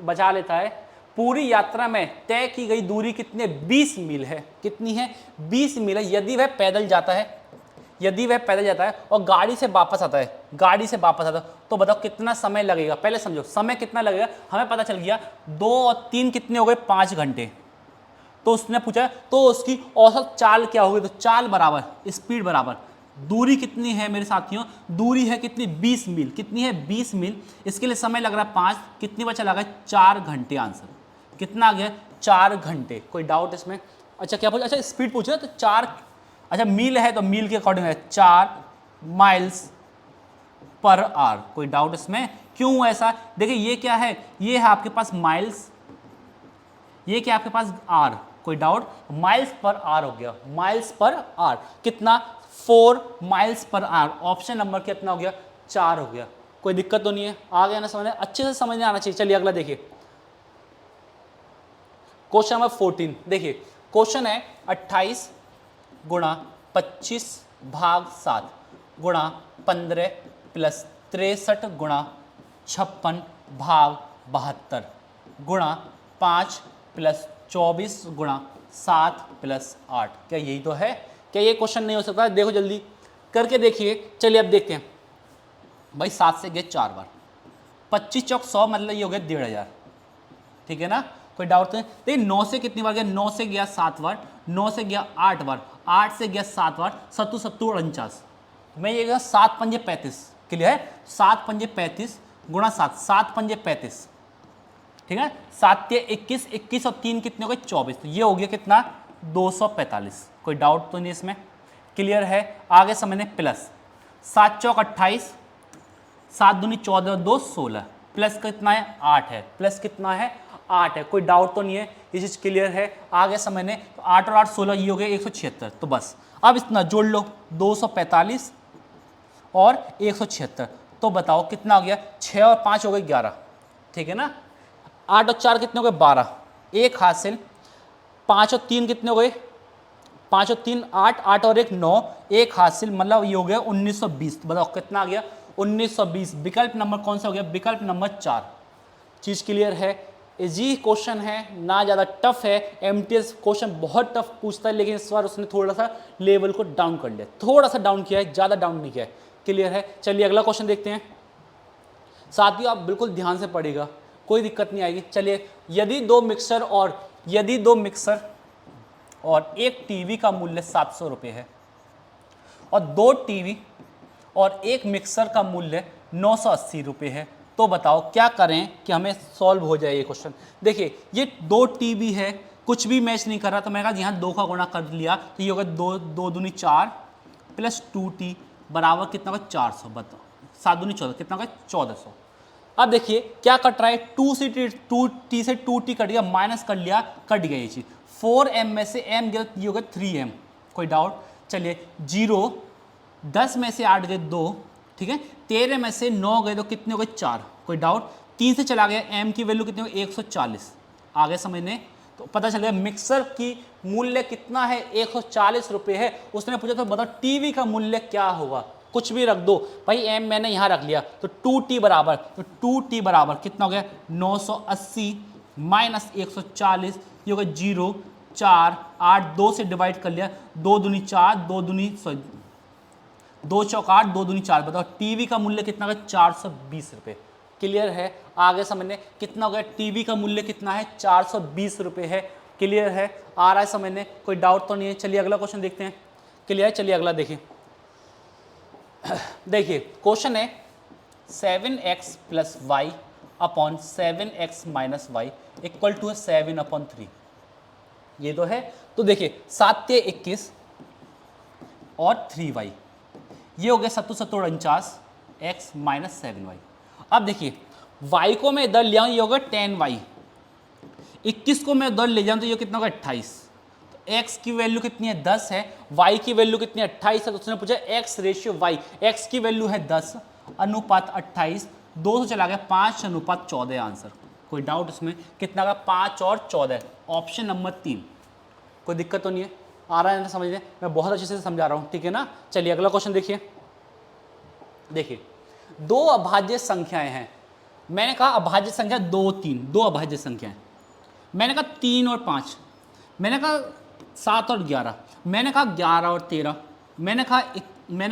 बचा लेता है, पूरी यात्रा में तय की गई दूरी कितनी है 20 मील है। कितनी है 20 मील है। यदि वह पैदल जाता है, यदि वह पैदल जाता है और गाड़ी से वापस आता है, गाड़ी से वापस आता है, तो बताओ कितना समय लगेगा। पहले समझो समय कितना लगेगा, हमें पता चल गया 2 और 3 कितने हो गए 5 घंटे। तो उसने पूछा तो उसकी औसत चाल क्या होगी, तो चाल बराबर स्पीड बराबर दूरी कितनी है मेरे साथियों, दूरी है कितनी 20 मील। कितनी है 20 मील। इसके लिए समय लग रहा है 5, कितनी बचा लगा 4 घंटे। आंसर कितना आ गया 4 घंटे। कोई डाउट इसमें? अच्छा क्या पूछा, अच्छा स्पीड पूछा तो 4, अच्छा मील है तो मील के अकॉर्डिंग है 4 माइल्स पर आवर। कोई डाउट इसमें? क्यों ऐसा? देखिए ये क्या है, ये है आपके पास माइल्स, ये क्या आपके पास आर। कोई डाउट? माइल्स पर आर हो गया, माइल्स पर आर कितना 4 miles per hour. Option number कितना हो गया 4 हो गया। कोई दिक्कत तो नहीं है? आ गया ना समझने? अच्छे से समझने आना चाहिए। चलिए अगला देखिए क्वेश्चन नंबर 14। देखिए क्वेश्चन है 28 गुणा 25 भाग 7 गुणा 15 प्लस 63 गुणा 56 भाग 72 गुणा 5 प्लस 24 गुणा 7 प्लस 8। क्या यही तो है? क्या ये क्वेश्चन नहीं हो सकता? देखो जल्दी करके देखिए। चलिए अब देखते हैं। भाई 7 से गए 4 बार, 25 चौक 100, मतलब ये हो गया 1500। ठीक है ना? कोई डाउट नहीं? देखिए 9 से कितनी बार गया, 9 से गया 7 बार, 9 से गया 8 बार, 8 से गया 7 बार, 7 7 49, मैं ये गया 7 पंजे 35। क्लियर है? 7 पंजे 35 गुणा 7, 7 पंजे 35, ठीक है। 7 के 21, 21 और 3 कितने हो गए 24, तो ये हो गया कितना 245। कोई डाउट तो नहीं इसमें? क्लियर है? आगे समझने प्लस 7 चौक 28, 7 दूनी 14 और 2 16, प्लस कितना है 8 है, प्लस कितना है 8 है। कोई डाउट तो नहीं है? ये चीज़ क्लियर है? आगे समझने तो 8 और 8 16, ये हो गया 176। तो बस अब इतना जोड़ लो 245 और 176, तो बताओ कितना हो गया, 6 और 5 हो गए 11, ठीक है ना, 8 और 4 कितने हो गए 12, एक हासिल, 5 और 3 कितने हो गए, 5 और 3 8, 8 और 1 9, एक हासिल, मतलब ये हो गया 1920। बताओ कितना आ गया 1920। विकल्प नंबर कौन सा हो गया, विकल्प नंबर 4। चीज़ क्लियर है, इजी क्वेश्चन है, ना ज़्यादा टफ है। एमटीएस क्वेश्चन बहुत टफ पूछता है, लेकिन इस बार उसने थोड़ा सा लेवल को डाउन कर लिया, थोड़ा सा डाउन किया है, ज़्यादा डाउन नहीं किया है। क्लियर है, चलिए अगला क्वेश्चन देखते हैं। साथियों आप बिल्कुल ध्यान से पढ़िएगा, कोई दिक्कत नहीं आएगी। चलिए, यदि दो मिक्सर और एक टीवी का मूल्य 700 रुपये है और 2 टीवी और एक मिक्सर का मूल्य 980 रुपये है, तो बताओ क्या करें कि हमें सॉल्व हो जाए ये क्वेश्चन। देखिए ये 2 टीवी है, कुछ भी मैच नहीं कर रहा, तो मैंने कहा यहाँ 2 का गुणा कर लिया तो ये होगा 2 दूनी 4 प्लस 2t बराबर कितना होगा 400। बताओ 7 दूनी 14 कितना होगा 1400। अब देखिए क्या कट रहा है, 2t से 2t कट गया, माइनस कर लिया, कट गया ये चीज़। 4m में से m गया, ये होगा 3m। कोई डाउट? चलिए 0, 10 में से 8 गए 2, ठीक है, 13 में से 9 गए तो कितने हो गए 4। कोई डाउट? 3 से चला गया, m की वैल्यू कितनी हो 140। आगे समझने तो पता चल गया मिक्सर की मूल्य कितना है 140 रुपये है। उसने पूछा तो बताओ टीवी का मूल्य क्या होगा, कुछ भी रख दो भाई, m मैंने यहाँ रख लिया तो 2t बराबर, तो 2t बराबर कितना हो गया 980 माइनस 140, ये होगा 0 4 8, 2 से डिवाइड कर लिया, 2 दूनी 4, 2 चौक 8, 2 दूनी 4। बताओ टीवी का मूल्य कितना होगा 420 रुपये। क्लियर है, आगे समझने कितना हो गया, टीवी का मूल्य कितना है 420 रुपये है। क्लियर है, आ रहा है समझने, कोई डाउट तो नहीं है। चलिए अगला क्वेश्चन देखते हैं। क्लियर है, चलिए अगला देखिए। देखिए क्वेश्चन है 7x plus Y upon 7x minus Y equal to है 7/3। ये तो है, तो देखिए 7 × 21 और 3y, ये हो गया 7 × 7 = 49 x माइनस 7y। अब देखिए y को मैं इधर ले आऊँ, ये होगा 10y, 21 को मैं उधर ले जाऊँ तो ये कितना होगा 28। तो x की वैल्यू कितनी है 10 है, y की वैल्यू कितनी है 28 है। तो उसने पूछा x रेशियो y, x की वैल्यू है 10 अनुपात 28, 2 से चला गया 5 अनुपात 14 आंसर। कोई डाउट इसमें कितना का 5 और 14, ऑप्शन नंबर 3। कोई दिक्कत तो नहीं है, आ रहा है ना समझने, मैं बहुत अच्छे से समझा रहा हूँ, ठीक है ना। चलिए अगला क्वेश्चन देखिए। देखिए 2 अभाज्य संख्याएं हैं, मैंने कहा अभाज्य संख्या 2 3, 2 अभाज्य संख्याएं, मैंने कहा 3 और 5, मैंने कहा 7 और 11, मैंने कहा 11 और 13, मैंने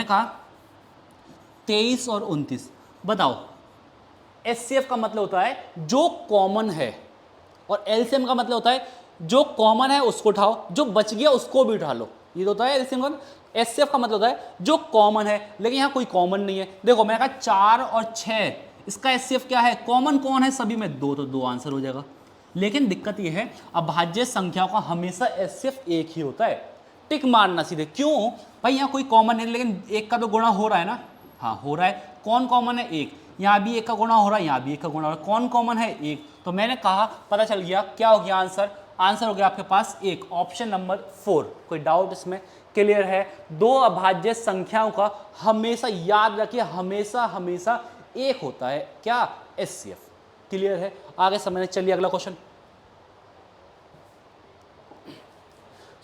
कहा 23 और 29। बताओ एचसीएफ का मतलब होता है जो कॉमन है, और एलसीएम का मतलब होता है जो कॉमन है उसको उठाओ, जो बच गया उसको भी उठा लो। ये तो होता है एलसीएम का। एचसीएफ का मतलब होता है जो कॉमन है, लेकिन यहाँ कोई कॉमन नहीं है। देखो मैंने कहा 4 और 6, इसका एचसीएफ क्या है, कॉमन कौन है सभी में 2, तो 2 आंसर हो जाएगा। लेकिन दिक्कत ये है अभाज्य संख्याओं का हमेशा एचसीएफ एक ही होता है। टिक मारना सीधे, क्यों भाई यहाँ कोई कॉमन है, लेकिन एक का तो गुणा हो रहा है ना। हाँ हो रहा है, कौन कॉमन है 1, यहाँ भी 1 का गुणा हो रहा है, यहाँ भी 1 का गुणा हो रहा है, कौन कॉमन है 1। तो मैंने कहा पता चल गया क्या हो गया आंसर, आंसर हो गया आपके पास 1, ऑप्शन नंबर 4। कोई डाउट इसमें? क्लियर है, 2 अभाज्य संख्याओं का हमेशा याद रखिए, हमेशा हमेशा एक होता है क्या, एचसीएफ। क्लियर है, आगे समझने। चलिए अगला क्वेश्चन।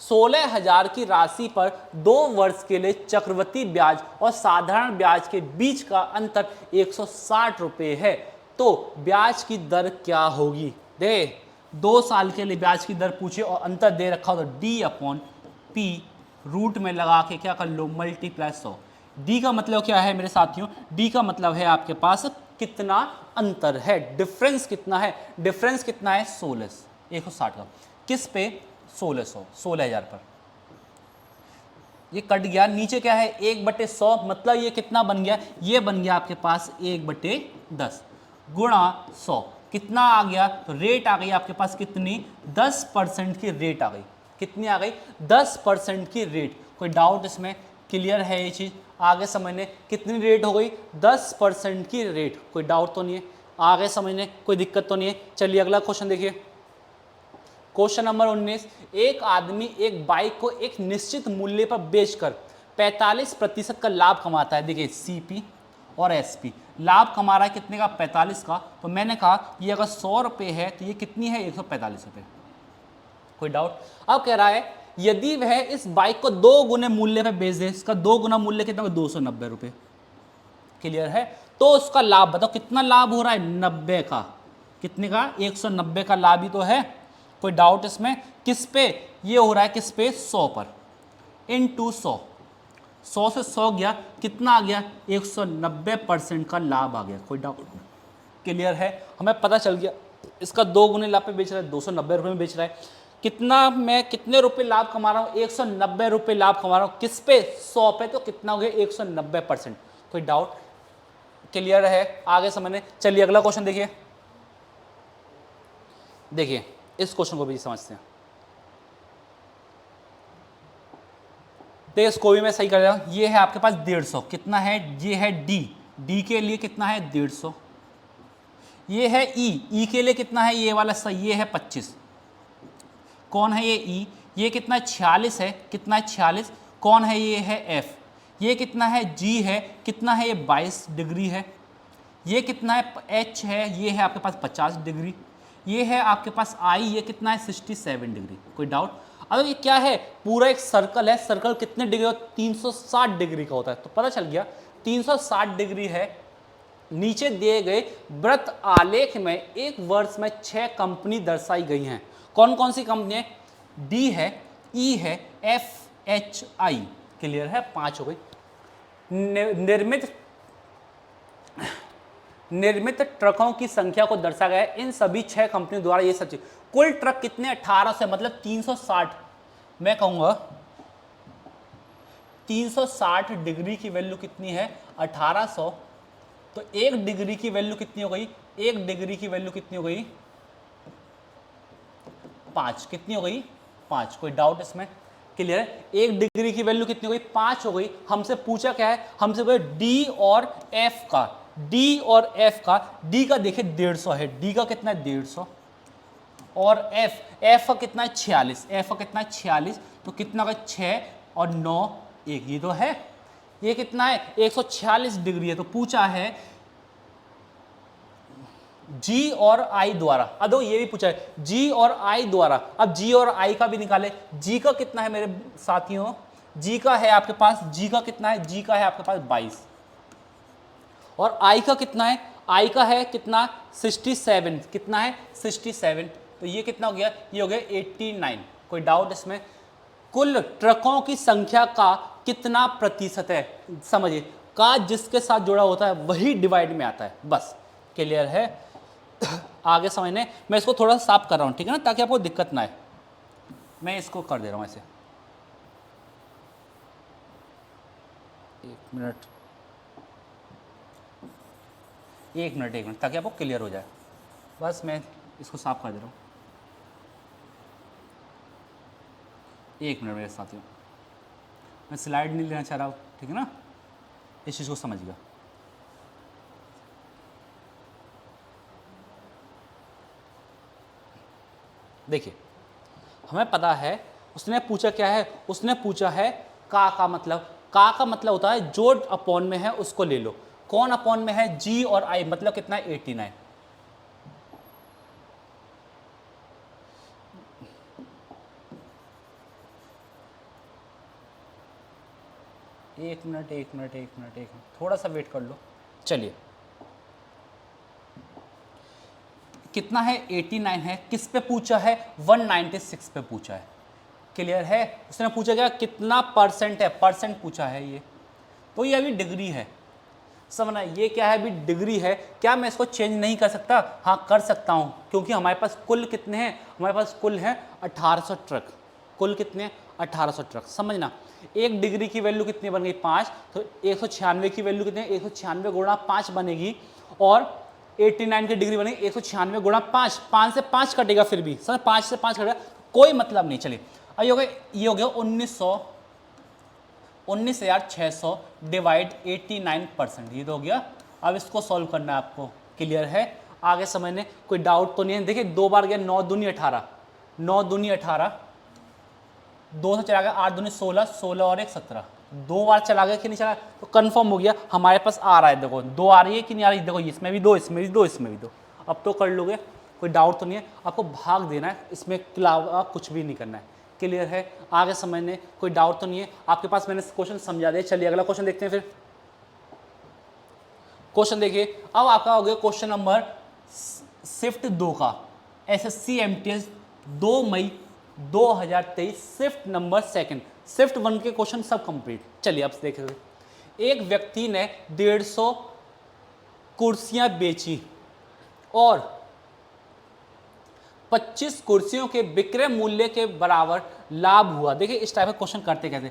16,000 की राशि पर 2 वर्ष के लिए चक्रवृद्धि ब्याज और साधारण ब्याज के बीच का अंतर 160 रुपये है, तो ब्याज की दर क्या होगी। दे 2 साल के लिए ब्याज की दर पूछे और अंतर दे रखा हो तो D/P रूट में लगा के क्या कर लो, मल्टीप्लाई 100। D का मतलब क्या है मेरे साथियों, D का मतलब है आपके पास कितना अंतर है, डिफरेंस कितना है, डिफरेंस कितना है 160 का, किस पे 16,000 पर। ये कट गया, नीचे क्या है 1/100, मतलब ये कितना बन गया, ये बन गया आपके पास 1/10 गुणा 100, कितना आ गया, तो रेट आ गई आपके पास कितनी, 10% की रेट आ गई। कितनी आ गई, 10% की रेट। कोई डाउट इसमें? क्लियर है ये चीज़, आगे समझने कितनी रेट हो गई, 10% की रेट। कोई डाउट तो नहीं है, आगे समझने कोई दिक्कत तो नहीं है। चलिए अगला क्वेश्चन देखिए। क्वेश्चन नंबर 19, एक आदमी एक बाइक को एक निश्चित मूल्य पर बेचकर 45% का लाभ कमाता है। देखिए सीपी और एसपी, लाभ कमा रहा है कितने का, 45 का। तो मैंने कहा ये अगर 100 रुपये है तो ये कितनी है, 145 रुपये। कोई डाउट? अब कह रहा है यदि वह इस बाइक को 2 गुने मूल्य पे बेच दे, इसका 2 गुना मूल्य कितना, 290 रुपये। क्लियर है? तो उसका लाभ बताओ कितना लाभ हो रहा है, 90 का। कितने का, 190 का लाभ ही तो है। कोई डाउट इसमें? किस पे ये हो रहा है, किस पे, 100 पर, इनटू 100। 100 से 100 गया, कितना आ गया, 190% का लाभ आ गया। कोई डाउट? क्लियर है? हमें पता चल गया इसका 2 गुने लाभ पे बेच रहा है, 290 रुपये में बेच रहा है। कितना, मैं कितने रुपए लाभ कमा रहा हूँ, 190 रुपये लाभ कमा रहा हूँ। किस पे, 100 पे। तो कितना हो गया, 190%। कोई डाउट? क्लियर है? आगे समझने। चलिए अगला क्वेश्चन देखिए। देखिए इस क्वेश्चन को भी समझते हैं। देखिए इसको भी मैं सही कर रहा हूं। ये है आपके पास 150, कितना है, ये है डी के लिए कितना है, 150। ये है ई के लिए कितना है, ये वाला सही, ये है 25। कौन है ये ई, ये कितना है, 46 है। कितना है, 46। कौन है, ये है एफ। ये कितना है, जी है। कितना है, ये 22 डिग्री है। ये कितना है, एच है। ये है आपके पास 50 डिग्री। ये है आपके पास आई, ये कितना है, 67 डिग्री। कोई डाउट? अब ये क्या है, पूरा एक सर्कल है। सर्कल कितने डिग्री होता है, 360 डिग्री का होता है। तो पता चल गया 360 डिग्री है। नीचे दिए गए वृत्त आलेख में एक वर्ष में 6 कंपनी दर्शाई गई हैं। कौन कौन सी कंपनी है, डी है, ई है, एफ, एच, आई। क्लियर है? 5 हो गई। निर्मित ट्रकों की संख्या को दर्शाया गया है इन सभी 6 कंपनियों द्वारा। ये सब चीज, कुल ट्रक कितने, 1800, मतलब 360। मैं कहूंगा 360 डिग्री की वैल्यू कितनी है, 1800। तो 1 डिग्री की वैल्यू कितनी हो गई, 1 डिग्री की वैल्यू कितनी हो गई, 5। कितनी हो गई, 5। कोई डाउट इसमें? क्लियर है? 1 डिग्री की वैल्यू कितनी हो गई, 5 हो गई। हमसे पूछा क्या है, हमसे कोई डी और एफ का, डी और एफ का, डी का देखिए 150 है, डी का कितना है, 150। और एफ का कितना है, 46। एफ का कितना है, 46। तो कितना का, 6 और 9 1, ये तो है। ये कितना है, 146 डिग्री है। तो पूछा है जी और आई द्वारा। अब ये भी पूछा है जी और आई द्वारा। अब जी और आई का भी निकाले। जी का कितना है मेरे साथियों, जी का है आपके पास, जी का कितना है, जी का है आपके पास 22। और आई का कितना है, आई का है कितना, 67। कितना है, 67। तो ये कितना हो गया, ये हो गया 89। कोई डाउट इसमें? कुल ट्रकों की संख्या का कितना प्रतिशत है, समझिए, का जिसके साथ जुड़ा होता है वही डिवाइड में आता है, बस। क्लियर है? आगे समझने। मैं इसको थोड़ा सा साफ कर रहा हूं, ठीक है ना, ताकि आपको दिक्कत ना आए। मैं इसको कर दे रहा हूं ऐसे, 1 मिनट, 1 मिनट, 1 मिनट, ताकि आपको क्लियर हो जाए। बस मैं इसको साफ कर दे रहा हूँ। 1 मिनट मेरे साथियों, मैं स्लाइड नहीं लेना चाह रहा हूँ, ठीक है ना, इस चीज़ को समझिएगा। देखिए हमें पता है, उसने पूछा क्या है, उसने पूछा है का मतलब, का मतलब होता है जो अपॉन में है उसको ले लो। कौन अपॉन में है, जी और आई, मतलब कितना है, 89। एक मिनट, थोड़ा सा वेट कर लो। चलिए कितना है, 89 है। किस पे पूछा है, 196 पे पूछा है। क्लियर है? उसने पूछा क्या, कितना परसेंट है, परसेंट पूछा है ये। तो ये अभी डिग्री है, समझना, ये क्या है, अभी डिग्री है। क्या मैं इसको चेंज नहीं कर सकता? हाँ कर सकता हूँ, क्योंकि हमारे पास कुल कितने हैं, हमारे पास कुल है 1800 ट्रक। कुल कितने, 1800 ट्रक। समझना, 1 डिग्री की वैल्यू कितनी बन गई, 5। तो 196 की वैल्यू कितनी है, 196 गुणा 5 बनेगी। और 89 की डिग्री बनेगी 196 गुणा 5। 5 से 5 कटेगा, फिर भी सर 5 से 5 कटेगा, कोई मतलब नहीं। चलिए अब ये हो गया 19,600 डिवाइड 89%, ये तो हो गया। अब इसको सॉल्व करना है आपको। क्लियर है? आगे समझने, कोई डाउट तो नहीं है? देखिए 2 बार गया, 9 दूनी 18, 9 दूनी 18, 2 से चला गया, 8 दूनी 16, 16 और 1 17। 2 बार चला गया कि नहीं चला, तो कंफर्म हो गया हमारे पास आ रहा है। देखो 2 आ रही है कि नहीं आ रही, देखो इसमें भी 2, इसमें भी 2, इसमें भी 2। अब तो कर लोगे, कोई डाउट तो नहीं है। आपको भाग देना है, इसमें अलावा कुछ भी नहीं करना है। क्लियर है, आगे समझने कोई डाउट तो नहीं है आपके पास, मैंने क्वेश्चन समझा दिया। चलिए अगला क्वेश्चन देखते हैं। फिर क्वेश्चन देखिए, अब आपका हो गया क्वेश्चन नंबर शिफ्ट 2 का, एसएससी एमटीएस 2 मई 2023, शिफ्ट नंबर सेकंड। शिफ्ट 1 के क्वेश्चन सब कंप्लीट। चलिए अब देखिए, एक व्यक्ति ने 150 कुर्सियां बेची और 25 कुर्सियों के विक्रय मूल्य के बराबर लाभ हुआ। देखिए इस टाइप का क्वेश्चन करते कैसे,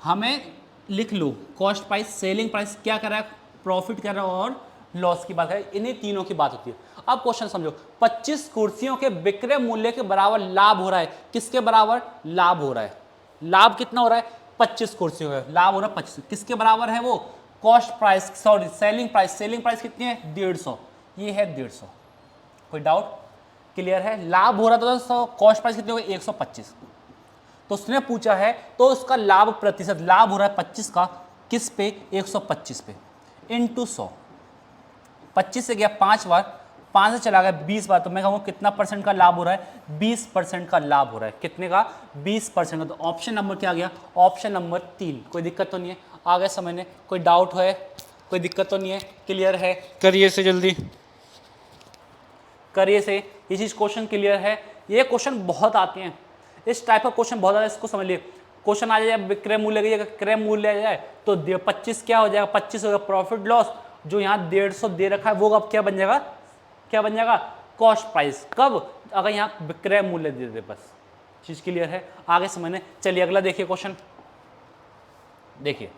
हमें लिख low cost price, selling price क्या कर रहा है, प्रॉफिट कर रहा है और लॉस की बात है, इन्हीं तीनों की बात होती है। अब क्वेश्चन समझो, 25 कुर्सियों के विक्रय मूल्य के बराबर लाभ हो रहा है। किसके बराबर लाभ हो रहा है, लाभ कितना हो रहा है, 25 कुर्सियों का लाभ हो रहा है 25, किसके बराबर है वो, cost price, sorry selling price. Selling price कितनी है, 150, ये है 150। कोई डाउट, क्लियर है। लाभ हो रहा था, कॉस्ट प्राइस कितनी हो गई, 125। तो उसने पूछा है तो उसका लाभ प्रतिशत, लाभ हो रहा है 25 का, किस पे, 125 पे, इंटू 100। 25 से गया 5 बार, 5 से चला गया 20 बार, तो मैं कहूँगा कितना परसेंट का लाभ हो रहा है, 20% का लाभ हो रहा है। कितने का, 20% का। तो ऑप्शन नंबर क्या आ गया, ऑप्शन नंबर 3। कोई दिक्कत तो नहीं है, आगे समझने कोई डाउट है, कोई दिक्कत तो नहीं है, क्लियर है। करिए से जल्दी, करिए से, ये चीज़ क्वेश्चन क्लियर है। ये क्वेश्चन बहुत आते हैं, इस टाइप का क्वेश्चन बहुत ज़्यादा, इसको समझ लिए। क्वेश्चन आ जाए विक्रय मूल्य की जगह क्रय मूल्य आ जाए तो 25 क्या हो जाएगा, 25 होगा प्रॉफिट लॉस, जो यहाँ 150 दे रखा है वो अब क्या बन जाएगा, क्या बन जाएगा, कॉस्ट प्राइस। कब, अगर यहाँ विक्रय मूल्य दे दे, बस चीज़ क्लियर है, आगे समझने। चलिए अगला देखिए क्वेश्चन। देखिए,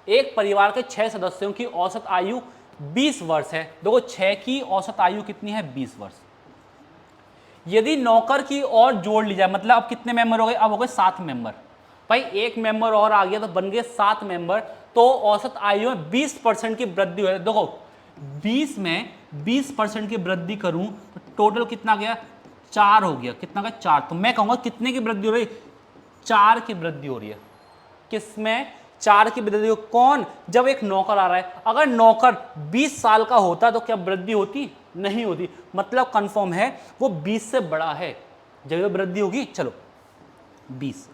एक परिवार के 6 सदस्यों की औसत आयु 20 वर्ष है। देखो 6 की औसत आयु कितनी है, 20 वर्ष। यदि नौकर की और जोड़ ली जाए, मतलब अब कितने मेंबर हो गए, अब हो गए 7 मेंबर। भाई एक मेंबर और आ गया तो बन गए 7 मेंबर, तो औसत आयु में 20% की वृद्धि हो रही है। देखो 20 में 20% की वृद्धि करूं तो टोटल कितना गया, 4 हो गया, कितना गया, 4। तो मैं कहूंगा कितने की वृद्धि हो रही, 4 की वृद्धि हो रही है। किसमें, 4 की वृद्धि हो, कौन, जब एक नौकर आ रहा है। अगर नौकर 20 साल का होता तो क्या वृद्धि होती, नहीं होती। मतलब कंफर्म है वो 20 से बड़ा है, जब वृद्धि होगी। चलो 20,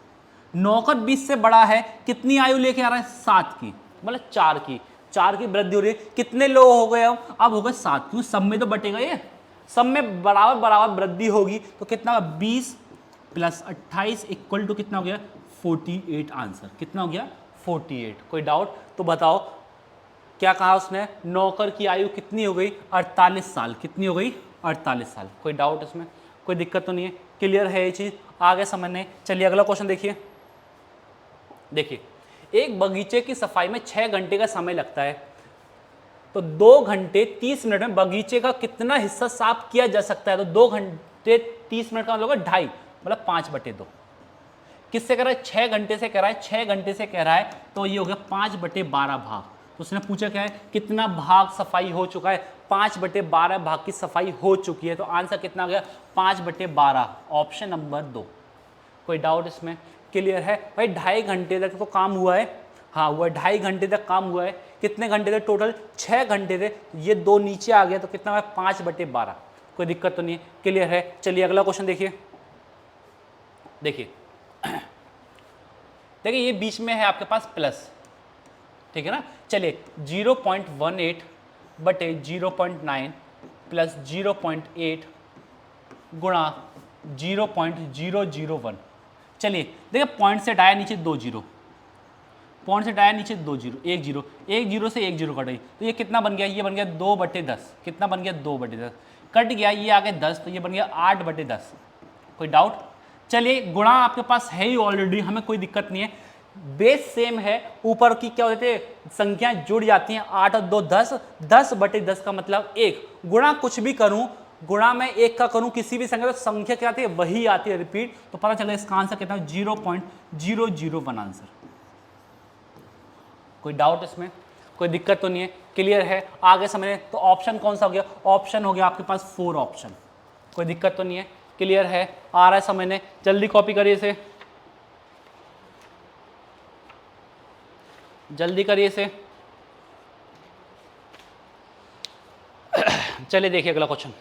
नौकर 20 से बड़ा है, कितनी आयु लेके आ रहा है, 7 की, मतलब 4 की, 4 की वृद्धि हो रही है। कितने लोग हो गए, अब हो गए 7, क्यों सब में तो बटेगा ये, सब में बराबर बराबर वृद्धि होगी। तो कितना, 20 + 28 इक्वल टू कितना हो गया, 48। आंसर कितना हो गया, 48। कोई डाउट तो बताओ, क्या कहा उसने, नौकर की आयु कितनी हो गई, 48 साल। कितनी हो गई, 48 साल। कोई डाउट इसमें, कोई दिक्कत तो नहीं है, क्लियर है ये चीज़, आगे समझने। चलिए अगला क्वेश्चन देखिए। देखिए, एक बगीचे की सफाई में 6 घंटे का समय लगता है, तो 2 घंटे 30 मिनट में बगीचे का कितना हिस्सा साफ किया जा सकता है। तो 2 घंटे 30 मिनट का मतलब 2.5, मतलब 5/2। किससे कह रहा है, 6 घंटे से कह रहा है, 6 घंटे से कह रहा है, तो ये हो गया 5/12 भाग। तो उसने पूछा क्या है, कितना भाग सफाई हो चुका है, 5/12 भाग की सफाई हो चुकी है। तो आंसर कितना आ गया, 5/12, ऑप्शन नंबर 2। कोई डाउट इसमें, क्लियर है। भाई 2.5 घंटे तक तो काम हुआ है, हाँ हुआ है, 2.5 घंटे तक काम हुआ है। कितने घंटे थे टोटल, 6 घंटे थे, ये 2 नीचे आ गया तो कितना है, 5/12। कोई दिक्कत तो नहीं है, क्लियर है। चलिए अगला क्वेश्चन देखिए। देखिए देखिए ये बीच में है आपके पास प्लस, ठीक है ना। चलिए 0.18 बटे 0.9 प्लस 0.8 गुणा 0.001। चलिए देखिए, पॉइंट से हटाया नीचे 2 जीरो, पॉइंट से हटाया नीचे 2 जीरो, 1 जीरो, 1 जीरो से 1 जीरो कट गई, तो ये कितना बन गया, ये बन गया 2/10। कितना बन गया, 2/10 कट गया, ये आ गया 10, तो ये बन गया 8/10। कोई डाउट। चलिए गुणा आपके पास है ही ऑलरेडी, हमें कोई दिक्कत नहीं है, बेस सेम है, ऊपर की क्या होते थे, संख्याएं जुड़ जाती हैं, 8 और 2 10, 10/10 का मतलब 1। गुणा कुछ भी करूं, गुणा में 1 का करूं किसी भी संख्या, तो संख्या क्या आती है, वही आती है, रिपीट। तो पता चला इसका आंसर कितना, 0.001 आंसर। कोई डाउट इसमें, कोई दिक्कत तो नहीं है, क्लियर है, आगे समझे। तो ऑप्शन कौन सा हो गया, ऑप्शन हो गया आपके पास 4 ऑप्शन। कोई दिक्कत तो नहीं है, क्लियर है, आ रहा है समझने, जल्दी कॉपी करिए इसे। जल्दी करिए इसे। चलिए देखिए अगला क्वेश्चन।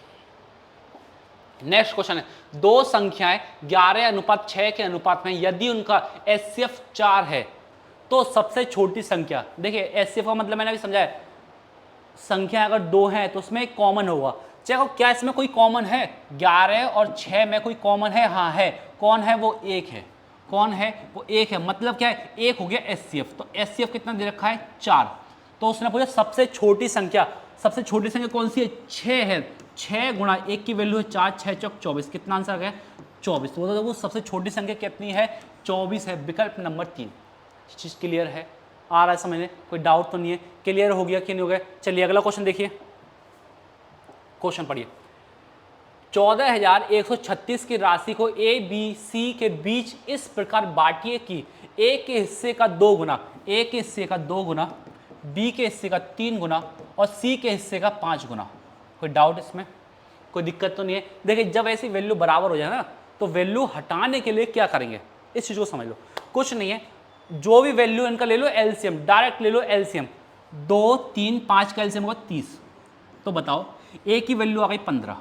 नेक्स्ट क्वेश्चन है, दो संख्याएं 11:6 के अनुपात में यदि उनका एचसीएफ 4 है तो सबसे छोटी संख्या, देखिए एचसीएफ का मतलब मैंने अभी समझाया, संख्या अगर दो है तो उसमें एक कॉमन होगा। चलो क्या इसमें कोई कॉमन है? 11 और 6 में कोई कॉमन है? हाँ है। कौन है? वो एक है। कौन है? वो एक है। मतलब क्या है? एक हो गया एचसीएफ। तो एचसीएफ कितना दे रखा है? 4। तो उसने पूछा सबसे छोटी संख्या, सबसे छोटी संख्या कौन सी है? 6 है। 6 गुणा 1 की वैल्यू है 4, 6 चौक 24। कितना आंसर आ गया? 24। तो वो सबसे छोटी संख्या कितनी है? 24 है। विकल्प नंबर 3। चीज क्लियर है? आ रहा है समझने? कोई डाउट तो नहीं है? क्लियर हो गया कि नहीं हो गया? चलिए अगला क्वेश्चन देखिए। क्वेश्चन पढ़िए। 14,136 की राशि को ए बी सी के बीच इस प्रकार बांटिए कि ए के हिस्से का 2 गुना, ए के हिस्से का 2 गुना, बी के हिस्से का 3 गुना और सी के हिस्से का 5 गुना। कोई डाउट इसमें? कोई दिक्कत तो नहीं है? देखिए जब ऐसी वैल्यू बराबर हो जाए ना तो वैल्यू हटाने के लिए क्या करेंगे, इस चीज को समझ लो। कुछ नहीं है, जो भी वैल्यू इनका ले लो एलसीएम, डायरेक्ट ले लो एलसीएम। 2, 3, 5 का एलसीएम होगा 30। तो बताओ ए की वैल्यू आ गई 15,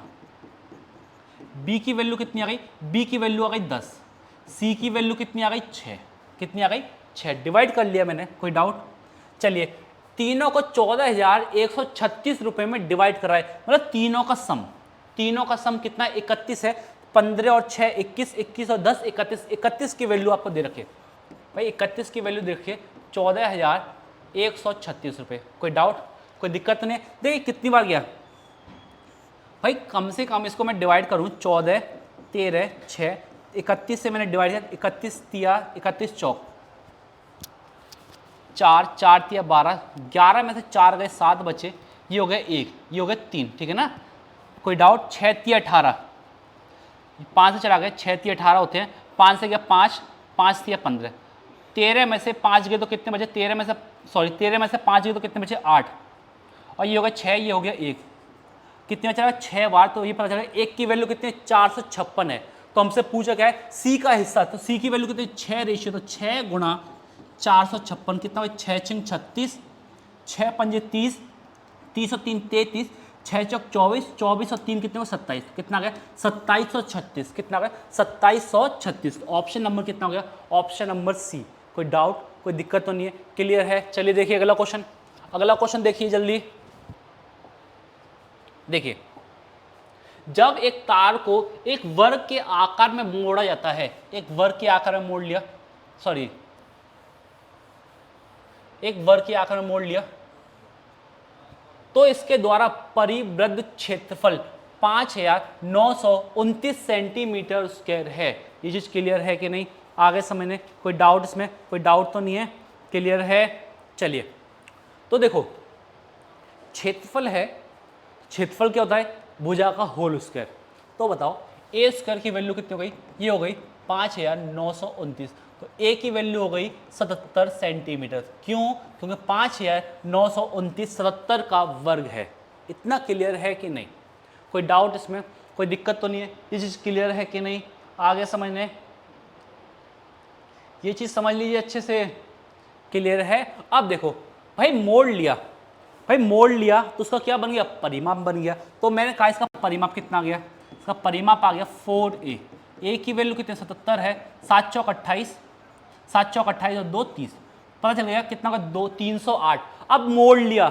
बी की वैल्यू कितनी आ गई? बी की वैल्यू आ गई 10, सी की वैल्यू कितनी आ गई? 6। कितनी आ गई? 6। डिवाइड कर लिया मैंने। कोई डाउट? चलिए तीनों को 14,136 रुपए में डिवाइड कराए, मतलब तीनों का सम, तीनों का सम कितना? 31 है। 15 और 6 21, 21 और 10 31। 31 की वैल्यू आपको दे रखिए भाई, 31 की वैल्यू देखिए 14,136 रुपये। कोई डाउट? कोई दिक्कत नहीं है? देखिए कितनी बार गया भाई, कम से कम इसको मैं डिवाइड करूं 14, 13, 6, 31 से मैंने डिवाइड किया। 31 तिया 31 चौक 4, 4 तिया 12, 11 में से 4 गए 7 बचे, ये हो गए 1, ये हो गए 3। ठीक है ना? कोई डाउट? 6 तिया 18, 5 से चला गए, 6 तिया 18 होते हैं। 5 से गया 5, 5 तिया 15, 13 में से 5 गए तो कितने बचे? 13 में से 5 गए तो कितने बचे? 8। और ये हो गया 6, ये हो गया 1। कितने बचा? 6 बार। तो ये पता चला 1 की वैल्यू कितनी है? 456 है। तो हमसे पूछा क्या है? सी का हिस्सा। तो सी की वैल्यू कितनी? 6 रेशियो, तो 6 गुणा 456 कितना हुआ? 6 छिंग 36, 6 पंजे 30, 30 और 3 33, 6 चौक 24, 24 और 3 कितने हुआ? 27। कितना आ गया? 2736। कितना आ गया? 2736। ऑप्शन नंबर कितना हो गया? Option number C. कोई डाउट? कोई दिक्कत तो नहीं है? क्लियर है? चलिए देखिए अगला क्वेश्चन। अगला क्वेश्चन देखिए जल्दी। देखिए जब एक तार को एक वर्ग के आकार में मोड़ा जाता है, एक वर्ग के आकार में मोड़ लिया, सॉरी एक वर्ग के आकार में मोड़ लिया, तो इसके द्वारा परिवृद्ध क्षेत्रफल 5,929 सेंटीमीटर स्क्वायर है। ये चीज क्लियर है कि नहीं? आगे समझने? कोई डाउट इसमें? कोई डाउट तो नहीं है? क्लियर है? चलिए तो देखो क्षेत्रफल है, क्षेत्रफल क्या होता है? भुजा का होल स्क्वायर। तो बताओ ए स्क्वायर की वैल्यू कितनी हो गई? ये हो गई 5,929। तो ए की वैल्यू हो गई 77 सेंटीमीटर। क्यों? क्योंकि 5,929 77 का वर्ग है। इतना क्लियर है कि नहीं? कोई डाउट इसमें? कोई दिक्कत तो नहीं है? ये चीज़ क्लियर है कि नहीं? आगे समझने? ये चीज़ समझ लीजिए अच्छे से। क्लियर है? अब देखो भाई मोड़ लिया, भाई मोड़ लिया तो उसका क्या बन गया? परिमाप बन गया। तो मैंने कहा इसका परिमाप कितना आ गया? इसका परिमाप आ गया 4a। ए की वैल्यू कितने? 77 है। 7 चौक 28, 7 चौक 28 और 2 30। पता चल गया कितना का? 2 308। अब मोड़ लिया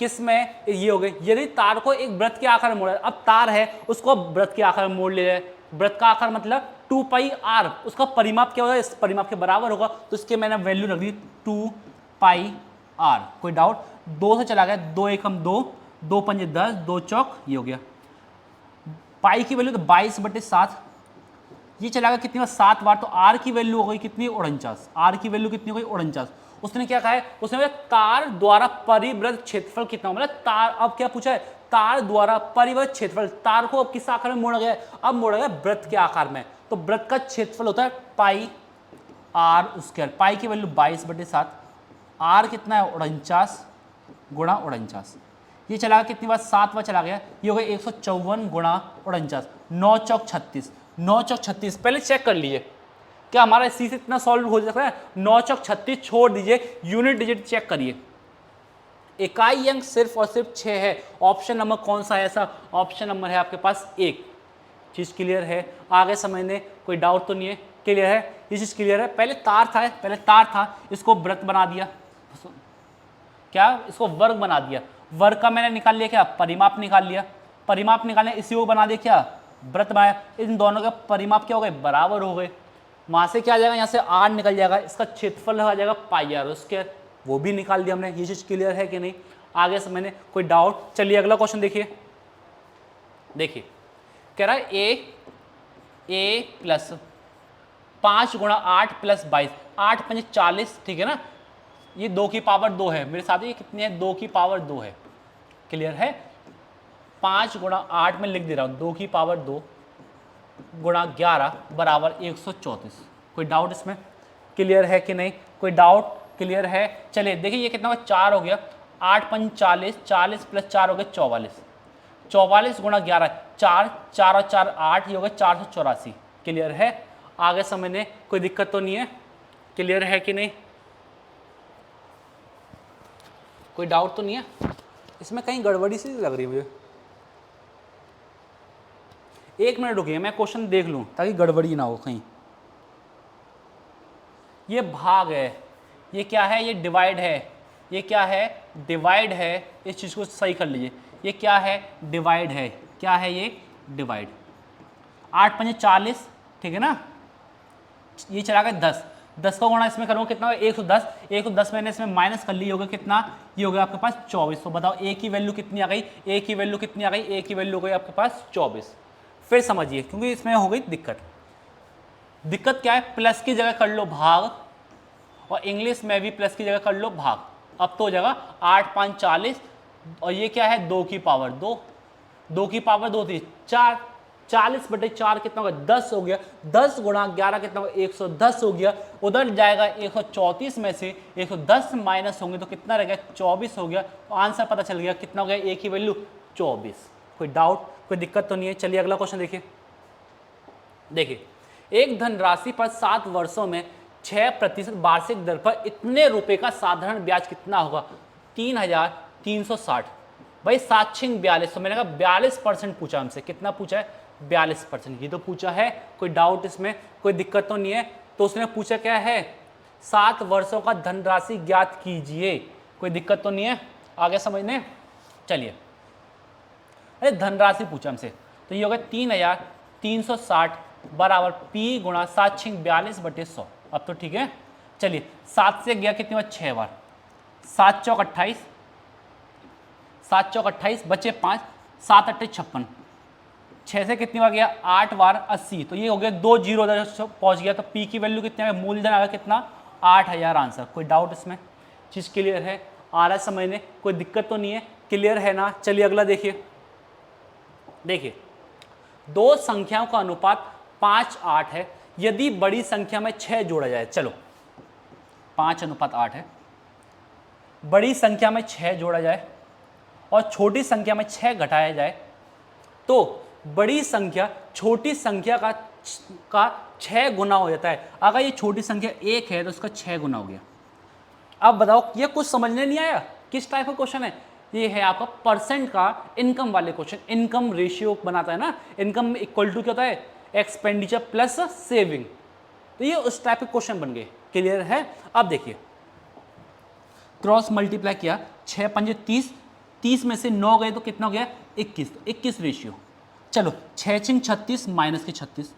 किस में? ये हो गई। यदि तार को एक वृत्त के आकार में मोड़ा, अब तार है उसको वृत्त के आकार में मोड़ लिया है। वृत्त का आकार मतलब 2πr, उसका परिमाप क्या होगा? इस परिमाप के बराबर होगा। तो इसके मैंने वैल्यू रख दी 2πr। कोई डाउट? 2 से चला गया, 2 एकम 2, 2 पंजे 10, 2 चौक, ये हो गया। पाई की वैल्यू तो 22/7, ये चला गया कितनी बार? 7 बार। तो आर की वैल्यू हो गई कितनी? 49। आर की वैल्यू कितनी हो गई? 49। उसने क्या कहा है? उसने बोला तार द्वारा परिवृत्त क्षेत्रफल कितना? मतलब तार, अब क्या पूछा है? तार द्वारा परिवृत्त क्षेत्रफल। तार को अब किस आकार में मोड़ा गया है? अब मोड़ा गया वृत्त के आकार में। तो वृत्त का क्षेत्रफल होता है पाई आर स्क्वायर। पाई की वैल्यू 22/7, आर कितना है? 49 गुणा 49। ये चला गया कितनी बार? 7 बार चला गया। ये हो गया 154 गुणा 49। 9 चौक 36, 9 चौक 36। पहले चेक कर लीजिए क्या हमारा सी से इतना सॉल्व हो सकता है? 9 चौक 36 छोड़ दीजिए, यूनिट डिजिट चेक करिए, इकाई अंक सिर्फ और सिर्फ 6 है। ऑप्शन नंबर कौन सा है ऐसा? ऑप्शन नंबर है आपके पास 1। चीज़ क्लियर है? आगे समझने कोई डाउट तो नहीं है? क्लियर है? ये चीज़ क्लियर है? पहले तार था, इसको वृत्त बना दिया, क्या इसको वर्ग बना दिया, वर्ग का मैंने निकाल लिया क्या? परिमाप निकाल लिया, परिमाप निकालने इसी को बना दिया क्या? वृत्त बनाया। इन दोनों का परिमाप क्या हो गए? बराबर हो गए। वहाँ से क्या आ जाएगा? यहाँ से r निकल जाएगा, इसका क्षेत्रफल आ जाएगा पाई आर स्क्वायर, वो भी निकाल दिया हमने। ये चीज़ क्लियर है कि नहीं? आगे समझने कोई डाउट? चलिए अगला क्वेश्चन देखिए। देखिए कह रहा है a प्लस 5 गुणा 8 प्लस 22, 8 5 40, ठीक है ना? ये 2 की पावर 2 है मेरे साथ, ये कितनी है? 2 की पावर 2 है। क्लियर है? 5 गुणा 8 में लिख दे रहा हूँ, 2 की पावर 2 गुणा 11 बराबर 134। कोई डाउट इसमें? क्लियर है कि नहीं? कोई डाउट? क्लियर है? चलिए देखिए ये कितना हुआ? 4 हो गया, 8 5 40, 40 प्लस 4 हो गया 44, 44 गुणा 11, 4 4 और 4 8, ये हो गया 484। क्लियर है? आगे समझने कोई दिक्कत तो नहीं है? क्लियर है कि नहीं? कोई डाउट तो नहीं है? इसमें कहीं गड़बड़ी सी लग रही है मुझे। 1 मिनट रुकिए, मैं क्वेश्चन देख लूं ताकि गड़बड़ी ना हो कहीं। ये भाग है, ये क्या है? ये डिवाइड है। ये क्या है? डिवाइड है। इस चीज़ को सही कर लीजिए। ये क्या है? डिवाइड है। क्या है ये? डिवाइड। 8 5 40, ठीक है ना? ये चला गया 10, 10 का गुणा इसमें करूँगा कितना? 110, 110 मैंने इसमें माइनस कर ली, होगा कितना? ये हो गया आपके पास 24। तो बताओ ए की वैल्यू कितनी आ गई? ए की वैल्यू कितनी आ गई? ए की वैल्यू हो गई आपके पास 24। फिर समझिए, क्योंकि इसमें हो गई दिक्कत। दिक्कत क्या है? प्लस की जगह कर लो भाग, और इंग्लिश में भी प्लस की जगह कर लो भाग। अब तो हो जाएगा 8 5 40, और ये क्या है? 2 की पावर 2, 2 की पावर 2 थी 4, 40/4 कितना होगा? 10 हो गया। 10 गुणा 11 कितना होगा? 110 हो गया। उधर जाएगा 134 में से 110 माइनस होंगे तो कितना रह गया? 24 हो गया। तो आंसर पता चल गया कितना हो गया? ए की वैल्यू 24। कोई डाउट? कोई दिक्कत तो नहीं है? चलिए अगला क्वेश्चन देखिए। देखिए एक धनराशि पर 7 वर्षों में 6% वार्षिक दर पर इतने रुपए का साधारण ब्याज कितना होगा? 3360। भाई 7×42, तो मैंने कहा 42% पूछा हमसे। कितना पूछा है? 42%। ये तो पूछा है। कोई डाउट इसमें? कोई दिक्कत तो नहीं है? तो उसने पूछा क्या है? 7 वर्षों का धनराशि ज्ञात कीजिए। कोई दिक्कत तो नहीं है? आगे समझने चलिए। अरे धनराशि पूछा हमसे, तो ये होगा 3360 बराबर P गुणा 7×42/100। अब तो ठीक है। चलिए 7 से गया कितनी बार? 6 बार, 7 चौक 28, 7 चौक 28 बचे 5, 7 8 56, 6 से कितनी बार गया? 8 बार 80। तो ये हो गया 2 जीरो पहुंच गया। तो P की वैल्यू कितनी है? मूलधन आ गया कितना? 8000 आंसर। कोई डाउट इसमें? चीज़ क्लियर है? आ रहा है समझने? कोई दिक्कत तो नहीं है? क्लियर है ना? चलिए अगला देखिए। देखिए दो संख्याओं का अनुपात 5:8 है यदि बड़ी संख्या में 6 जोड़ा जाए। चलो 5:8 है, बड़ी संख्या में 6 जोड़ा जाए और छोटी संख्या में 6 घटाया जाए तो बड़ी संख्या छोटी संख्या का 6 गुना हो जाता है। अगर ये छोटी संख्या 1 है तो उसका 6 गुना हो गया। अब बताओ ये कुछ समझने नहीं आया? किस टाइप का क्वेश्चन है ये? है आपका परसेंट का इनकम वाले क्वेश्चन। इनकम रेशियो बनाता है ना, इनकम इक्वल टू क्या होता है? Expenditure plus saving. तो ये उस टाइप के क्वेश्चन बन गए। क्लियर है? अब देखिए क्रॉस मल्टीप्लाई किया, 6 5 30, 30 में से 9 गए तो कितना हो गया? 21। तो 21 रेशियो। चलो 6 6 36 माइनस के 36,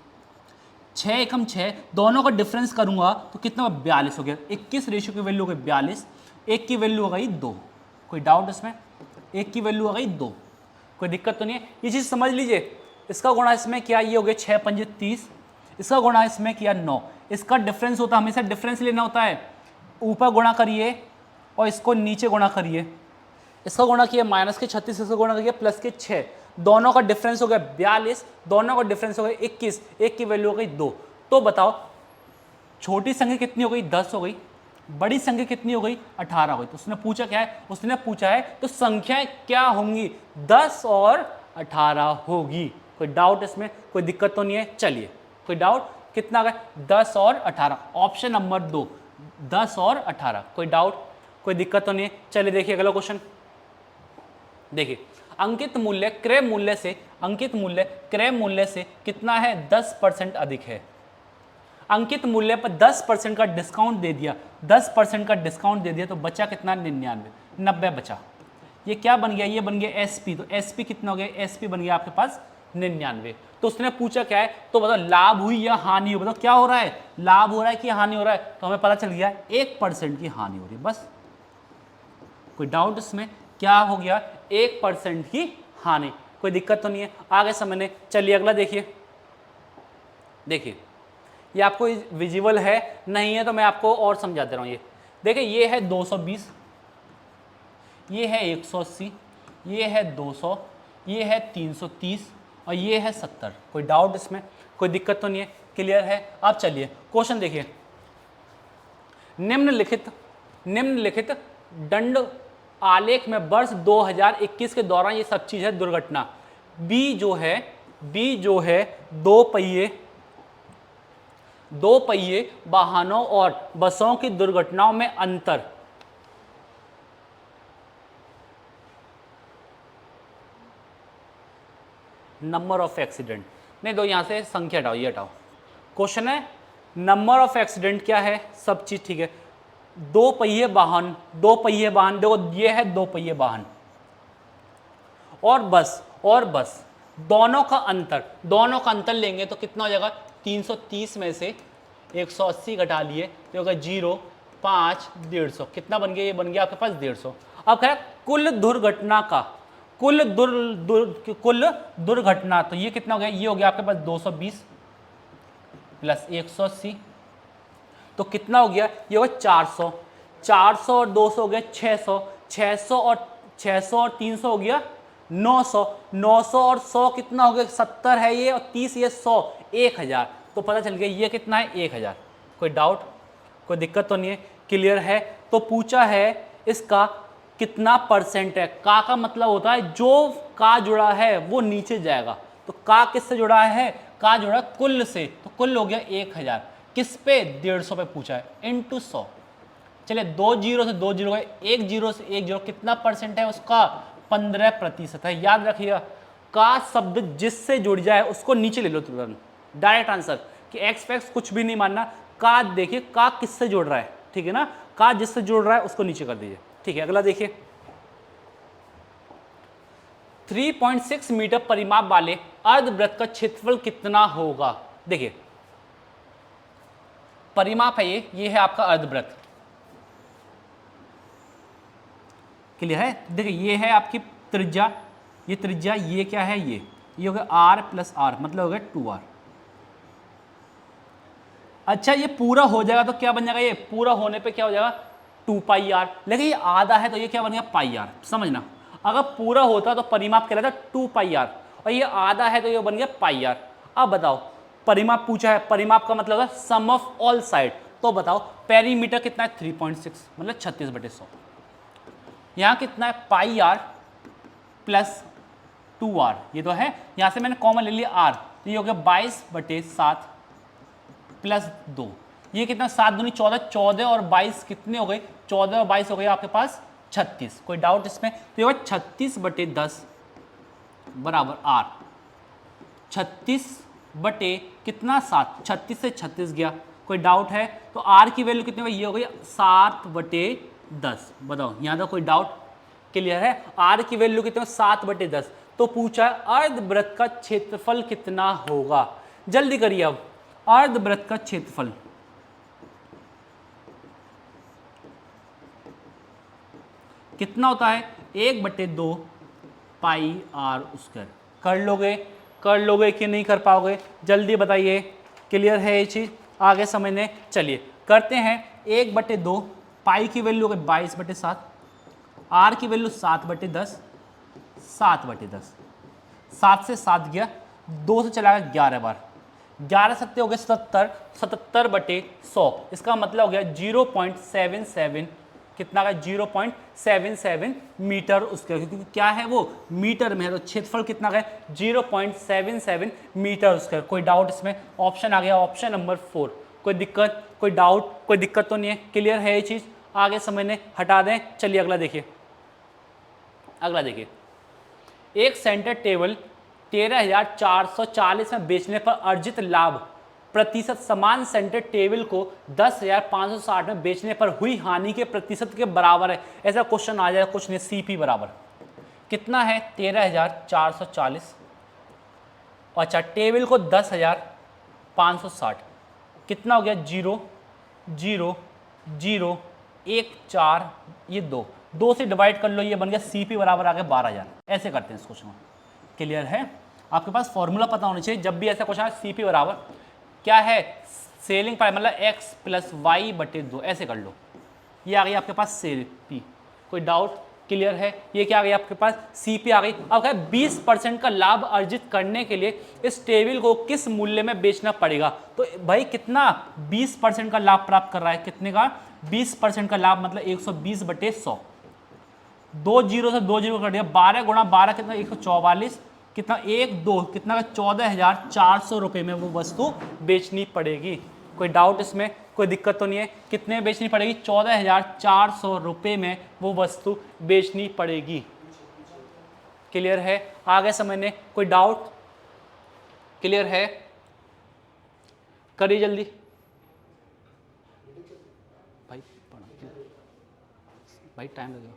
6 एकम 6, दोनों का डिफरेंस करूंगा तो कितना? 42 हो गया। 21 रेशियो की वैल्यू हो गई 42, एक की वैल्यू हो गई 2। कोई डाउट इसमें? एक की वैल्यू हो गई 2। कोई दिक्कत तो नहीं है? ये चीज़ समझ लीजिए। इसका गुणा इसमें किया, ये हो गया 6 5 30, इसका गुणा इसमें किया 9। इसका डिफरेंस होता है, हमेशा डिफरेंस लेना होता है। ऊपर गुणा करिए और इसको नीचे गुणा करिए। इसका गुणा किया माइनस के 36, इसका गुणा किया प्लस के 6, दोनों का डिफरेंस हो गया 42, दोनों का डिफरेंस हो गया 21, एक की वैल्यू हो गई 2। तो बताओ छोटी संख्या कितनी हो गई? 10 हो गई। बड़ी संख्या कितनी हो गई? 18 हो गई। तो उसने पूछा क्या है? उसने पूछा है तो संख्याएं क्या होंगी? 10 और 18 होगी। कोई डाउट इसमें? कोई दिक्कत तो नहीं है? चलिए कोई डाउट? कितना आ गया 10 और 18, ऑप्शन नंबर 2 10 और 18। कोई डाउट, कोई दिक्कत तो नहीं है। चलिए देखिए अगला क्वेश्चन। देखिए अंकित मूल्य क्रय मूल्य से, अंकित मूल्य क्रय मूल्य से कितना है 10% अधिक है। अंकित मूल्य पर 10% का डिस्काउंट दे दिया, 10% का डिस्काउंट दे दिया तो बचा कितना 99, 90 बचा। ये क्या बन गया, ये बन गया एसपी, तो एसपी कितना हो गया, एसपी बन गया आपके पास 99। तो उसने पूछा क्या है, तो बताओ लाभ हुई या हानि हुई, बताओ क्या हो रहा है, लाभ हो रहा है कि हानि हो रहा है, तो हमें पता चल गया 1% की हानि हो रही है बस। कोई डाउट इसमें, क्या हो गया 1% की हानि, कोई दिक्कत तो नहीं है, आगे समझने। चलिए अगला देखिए। देखिए ये आपको विजिबल है नहीं है तो मैं आपको और समझा दे रहा हूँ। ये देखिए ये है 220, ये है 180, ये है 200, ये है 330 और ये है 70। कोई डाउट इसमें, कोई दिक्कत तो नहीं है, क्लियर है। अब चलिए क्वेश्चन देखिए। निम्नलिखित दंड आलेख में वर्ष 2021 के दौरान ये सब चीज है दुर्घटना। बी जो है दो पहिए वाहनों और बसों की दुर्घटनाओं में अंतर। नंबर ऑफ एक्सीडेंट, नहीं दो यहां से संख्या हटाओ, ये हटाओ। क्वेश्चन है नंबर ऑफ एक्सीडेंट क्या है, सब चीज ठीक है। दो पहिए वाहन देखो ये है दो पहिए वाहन और बस दोनों का अंतर लेंगे तो कितना हो जाएगा 330 में से 180 घटा लिए तो होगा 0, 5, 150, कितना बन गया, ये बन गया आपके पास 150। अब क्या कुल दुर्घटना, तो ये कितना हो गया, ये हो गया आपके पास 220 प्लस 180, तो कितना हो गया, ये हो गया 400, 400 और 200 हो गया 600, 600 और 300 हो गया 900, 900 और 100 कितना हो गया 70 है ये, और 30 ये 100, 1000, तो पता चल गया ये कितना है 1000। कोई डाउट, कोई दिक्कत तो नहीं है, क्लियर है। तो पूछा है इसका कितना परसेंट है, का मतलब होता है जो का जुड़ा है वो नीचे जाएगा, तो का किससे जुड़ा है, का जुड़ा कुल से, तो कुल हो गया 1000, किस पे 150 पे पूछा है इंटू 100। चलिए 2 जीरो से 2 जीरो, 1 जीरो से 1 जीरो, कितना परसेंट है उसका 15% है। याद रखिएगा का शब्द जिससे जुड़ जाए उसको नीचे ले लो तुरंत, डायरेक्ट आंसर कि एक्स फैक्स कुछ भी नहीं मानना। का देखिए का किससे जुड़ रहा है, ठीक है ना, का जिससे जुड़ रहा है उसको नीचे कर दीजिए, ठीक है। अगला देखिए 3.6 मीटर परिमाप वाले अर्धवृत्त का क्षेत्रफल कितना होगा। देखिए परिमाप है ये है आपका अर्धवृत्त, क्लियर है। देखिए ये है आपकी त्रिज्या, ये त्रिज्या, ये क्या है, ये हो गया r प्लस r, मतलब हो गया 2r। अच्छा ये पूरा हो जाएगा तो क्या बन जाएगा, ये पूरा होने पे क्या हो जाएगा 2 पाई r, लेकिन ये आधा है तो ये क्या बन गया पाई r, समझना। अगर पूरा होता तो परिमाप क्या रहता 2 पाई r, और ये आधा है तो ये बन गया पाई r। अब बताओ परिमाप पूछा है, परिमाप का मतलब है सम ऑफ ऑल साइड, तो बताओ पेरीमीटर कितना है 3.6 मतलब 36/100। यहाँ कितना है पाई r प्लस 2r, ये तो है, यहाँ से मैंने कॉमन ले लिया r, तो ये हो गया 22/7 प्लस 2, ये कितना 7 दूनी 14, 14 और 22 कितने हो गए, 14 और 22 हो गए आपके पास 36। कोई डाउट इसमें, तो ये होगा 36/10 बराबर r, 36 बटे कितना 7, 36 से 36 गया, कोई डाउट है। तो r की वैल्यू कितनी हुई, ये हो गई 7/10, बताओ यहाँ तो कोई डाउट, क्लियर है। r की वैल्यू कितनी 7/10, तो पूछा अर्धवृत्त का क्षेत्रफल कितना होगा, जल्दी करिए। अब अर्धवृत्त का क्षेत्रफल कितना होता है 1/2 पाई r स्क्वायर। कर लोगे कि नहीं कर पाओगे, जल्दी बताइए, क्लियर है ये चीज, आगे समझने। चलिए करते हैं 1/2 पाई की वैल्यू हो गई 22/7, r की वैल्यू 7/10, 7/10, 7 से 7 गया, 2 से चला गया 11 बार, 11 सत्ते हो गए 77, 77/100, इसका मतलब हो गया 0.77 कितना का 0.77 मीटर उसका, क्योंकि क्या है वो मीटर में है, तो क्षेत्रफल कितना का 0.77 मीटर उसका। कोई डाउट इसमें? ऑप्शन आ गया ऑप्शन नंबर 4। कोई दिक्कत, कोई डाउट, कोई दिक्कत तो नहीं है? क्लियर है ये चीज? आगे समझने, हटा दें। चलिए अगला देखिए, अगला देखिए। एक सेंटर टेबल 13,440 में बेचने पर अर्जित लाभ प्रतिशत समान सेंटर टेबल को 10,560 में बेचने पर हुई हानि के प्रतिशत के बराबर है। ऐसा क्वेश्चन आ जाए, कुछ नहीं, सीपी बराबर कितना है 13,440, अच्छा टेबल को 10,560, कितना हो गया 0 0 0 1 4, ये 2 से डिवाइड कर लो, ये बन गया सीपी बराबर आ गया 12,000। ऐसे करते हैं इस क्वेश्चन को। क्लियर है? आपके पास फॉर्मूला पता होना चाहिए जब भी ऐसा क्वेश्चन है। सीपी बराबर क्या है, सेलिंग प्राइस मतलब x प्लस वाई बटे 2, ऐसे कर लो। ये आ गई आपके पास सीपी। कोई डाउट? क्लियर है? ये क्या आ गई आपके पास सीपी आ गई। अब है 20% का लाभ अर्जित करने के लिए इस टेबल को किस मूल्य में बेचना पड़ेगा। तो भाई कितना 20% का लाभ प्राप्त कर रहा है, कितने का 20% का लाभ, मतलब 120 बटे 100, 2 जीरो से 2 जीरो कर दिया, 12 गुणा 12 कितना 144, कितना 1 2 कितना 14,400 रुपये में वो वस्तु बेचनी पड़ेगी। कोई डाउट इसमें? कोई दिक्कत तो नहीं है? कितने में बेचनी पड़ेगी? 14,400 रुपये में वो वस्तु बेचनी पड़ेगी। क्लियर है? आगे समझने, कोई डाउट? क्लियर है? करिए जल्दी भाई, भाई टाइम लगेगा।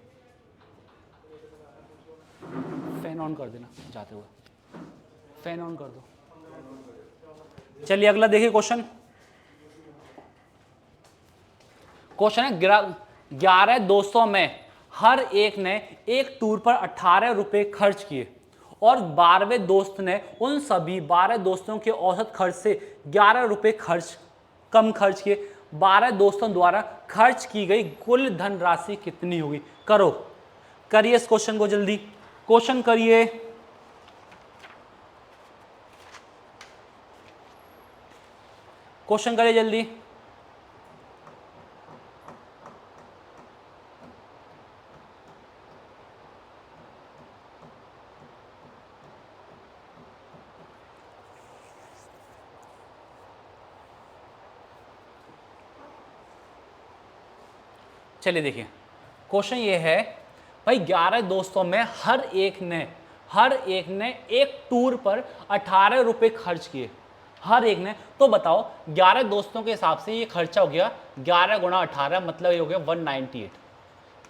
फैन ऑन कर देना जाते हुए, फैन ऑन कर दो। चलिए अगला देखिए क्वेश्चन। क्वेश्चन है 11 दोस्तों में हर एक ने एक टूर पर 18 रुपए खर्च किए और 12वें दोस्त ने उन सभी 12 दोस्तों के औसत खर्च से 11 रुपए कम खर्च किए। 12 दोस्तों द्वारा खर्च की गई कुल धनराशि कितनी होगी? करो, करिए इस क्वेश्चन को जल्दी, क्वेश्चन करिए। क्वेश्चन करिए जल्दी। चलिए देखिए, क्वेश्चन ये है भाई 11 दोस्तों में हर एक ने एक टूर पर 18 रुपए खर्च किए, हर एक ने। तो बताओ 11 दोस्तों के हिसाब से ये खर्चा हो गया 11 गुणा 18, मतलब ये हो गया 198।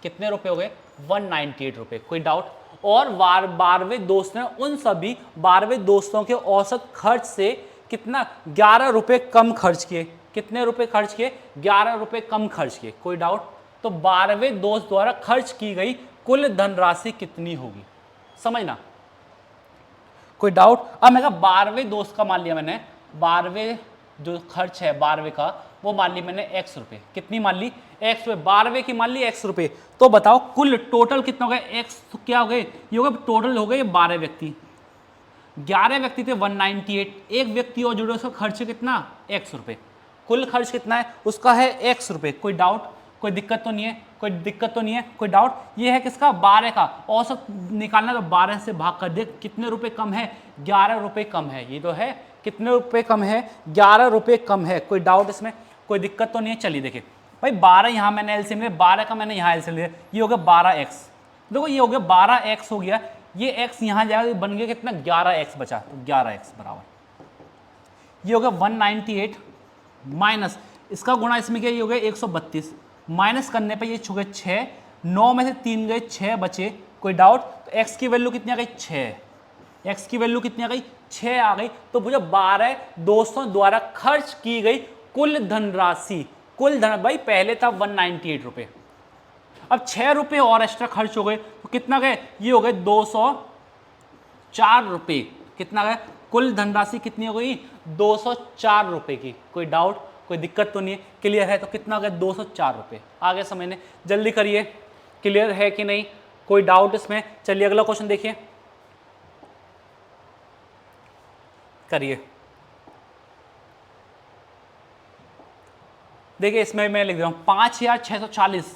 कितने रुपए हो गए? 198 रुपए। कोई डाउट? और 12वें दोस्त ने उन सभी 12वें दोस्तों के औसत खर्च से कितना 11 रुपए कम खर्च किए। कितने रुपए खर्च किए? 11 रुपए कम खर्च किए। कोई डाउट? तो 12वें दोस्त द्वारा खर्च की गई कुल धनराशि कितनी होगी, समझना। कोई डाउट? अब मैं 12वें दोस्त का मान लिया मैंने, 12वें जो खर्च है 12वें का वो मान ली मैंने x रुपए। कितनी मान ली? x रुपए। 12वें की मान ली x रुपए। तो बताओ कुल टोटल कितना हो गया? x तो क्या हो गए? ये हो गया टोटल हो गए 12 व्यक्ति, 11 व्यक्ति थे 198, एक व्यक्ति और जुड़े, उसका खर्च कितना? x रुपए। कुल खर्च कितना है? उसका है x रुपए। कोई डाउट? कोई दिक्कत तो नहीं है? कोई दिक्कत तो नहीं है? कोई डाउट? ये है किसका? 12 का औसत निकालना, तो 12 से भाग कर देख कितने रुपए कम है? 11 रुपए कम है। ये तो है, कितने रुपए कम है? 11 रुपए कम है। कोई डाउट इसमें? कोई दिक्कत तो नहीं है? चलिए देखिए भाई 12 यहाँ मैंने एलसीएम लिया, 12 का मैंने यहाँ एलसीएम लिया, ये हो गया 12x। देखो ये हो गया 12x हो गया, ये x यहाँ जाएगा, बन गया कितना? 11x बचा, तो 11x बराबर ये हो गया 198 माइनस इसका गुणा इसमें क्या, ये हो गया 132, माइनस करने पे ये छुके 6, 9 में से 3 गए, 6 बचे। कोई डाउट? तो x की वैल्यू कितनी आ गई? 6। x की वैल्यू कितनी आ गई? 6 आ गई। तो मुझे 12 दोस्तों द्वारा खर्च की गई कुल धनराशि, कुल धन भाई पहले था 198 रुपये, अब 6 रुपये और एक्स्ट्रा खर्च हो गए, तो कितना गए? ये हो गए 204 रुपये। कितना गए? कुल धनराशि कितनी हो गई? 204 रुपये की। कोई डाउट? कोई दिक्कत तो नहीं है? क्लियर है? तो कितना हो गया? 204 रुपये। आगे समझने, जल्दी करिए। क्लियर है कि नहीं? कोई डाउट इसमें? चलिए अगला क्वेश्चन देखिए, करिए। देखिए इसमें मैं लिख रहा हूँ 5,640,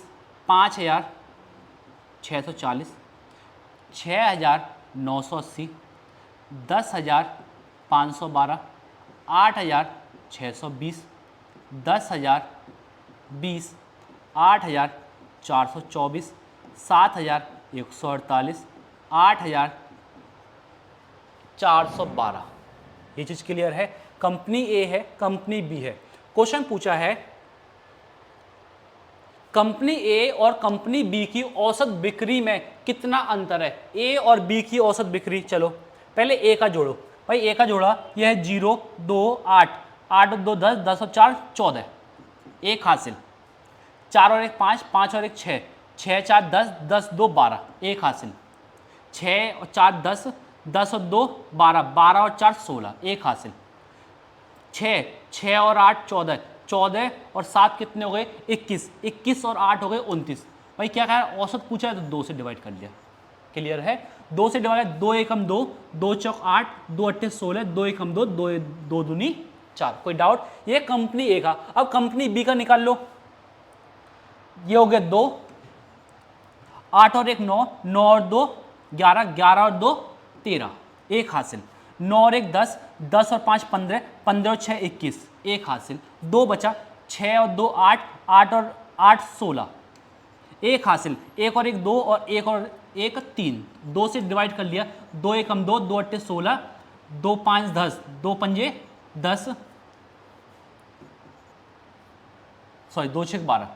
5,640, 6,980, 10,512, 8,620, 10,020, 8,424, 7,148, 8,412। ये चीज़ क्लियर है। कंपनी ए है, कंपनी बी है। क्वेश्चन पूछा है कंपनी ए और कंपनी बी की औसत बिक्री में कितना अंतर है। ए और बी की औसत बिक्री, चलो पहले ए का जोड़ो भाई। ए का जोड़ा यह है 0, 2, 8, 8 और 2 10, 10 और 4 14, एक हासिल। 4 और 1 5, 5 और 1 6, 6 4 10, 10 2 12, एक हासिल। 6 और 4 10, 10 और 2 12, 12 और 4 16, एक हासिल। 6, 6 और 8 14, 14 और 7 कितने हो गए 21, 21 और 8 हो गए 29। भाई क्या कहा है, औसत पूछा है तो 2 से डिवाइड कर दिया। क्लियर है। 2 से डिवाइड, 2 एकम 2, 2 चौक 8, 2 अट्ठे 16, 2 एकम 2, 2 दूनी 4। कोई डाउट। ये कंपनी ए का। अब कंपनी बी का निकाल लो। ये हो गया 2, 8 और 1 9, 9 और 2 11, 11 और 2 13, एक हासिल। 9 और 1 10, 10 और 5 15, 15 और 6 21, एक हासिल। 2 बचा, 6 और 2 8, 8 और 8 16, एक हासिल। 1 और 1 2 और 1 और 1 3, 2 से डिवाइड कर लिया। 2 एकम 2, 2 अट्ठे 16, 2 5 10, 2 पंजे 10, सॉरी 2 6 12,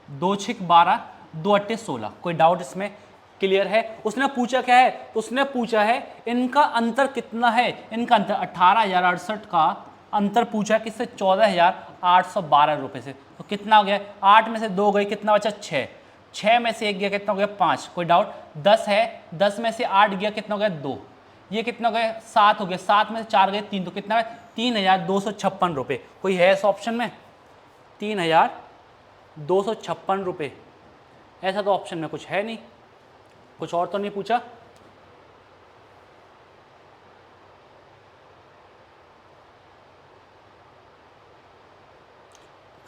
2 6 12, 2 अट्ठे 16। कोई डाउट इसमें। क्लियर है। उसने पूछा क्या है, तो उसने पूछा है इनका अंतर कितना है। इनका अंतर 18,068 का अंतर पूछा है किससे, 14,812 रुपये से। तो कितना हो गया, 8 में से 2 गए, कितना बचा 6, 6 में से 1 गया, कितना हो गया 5। कोई डाउट। 10 है, 10 में से 8 गया, कितना हो गया 2, ये कितना हो गया 7 हो गया, 7 में से 4 गए 3, तो कितना है 3,256 रुपये। कोई है इस ऑप्शन में 3,256 रुपये। ऐसा तो ऑप्शन में कुछ है नहीं। कुछ और तो नहीं पूछा।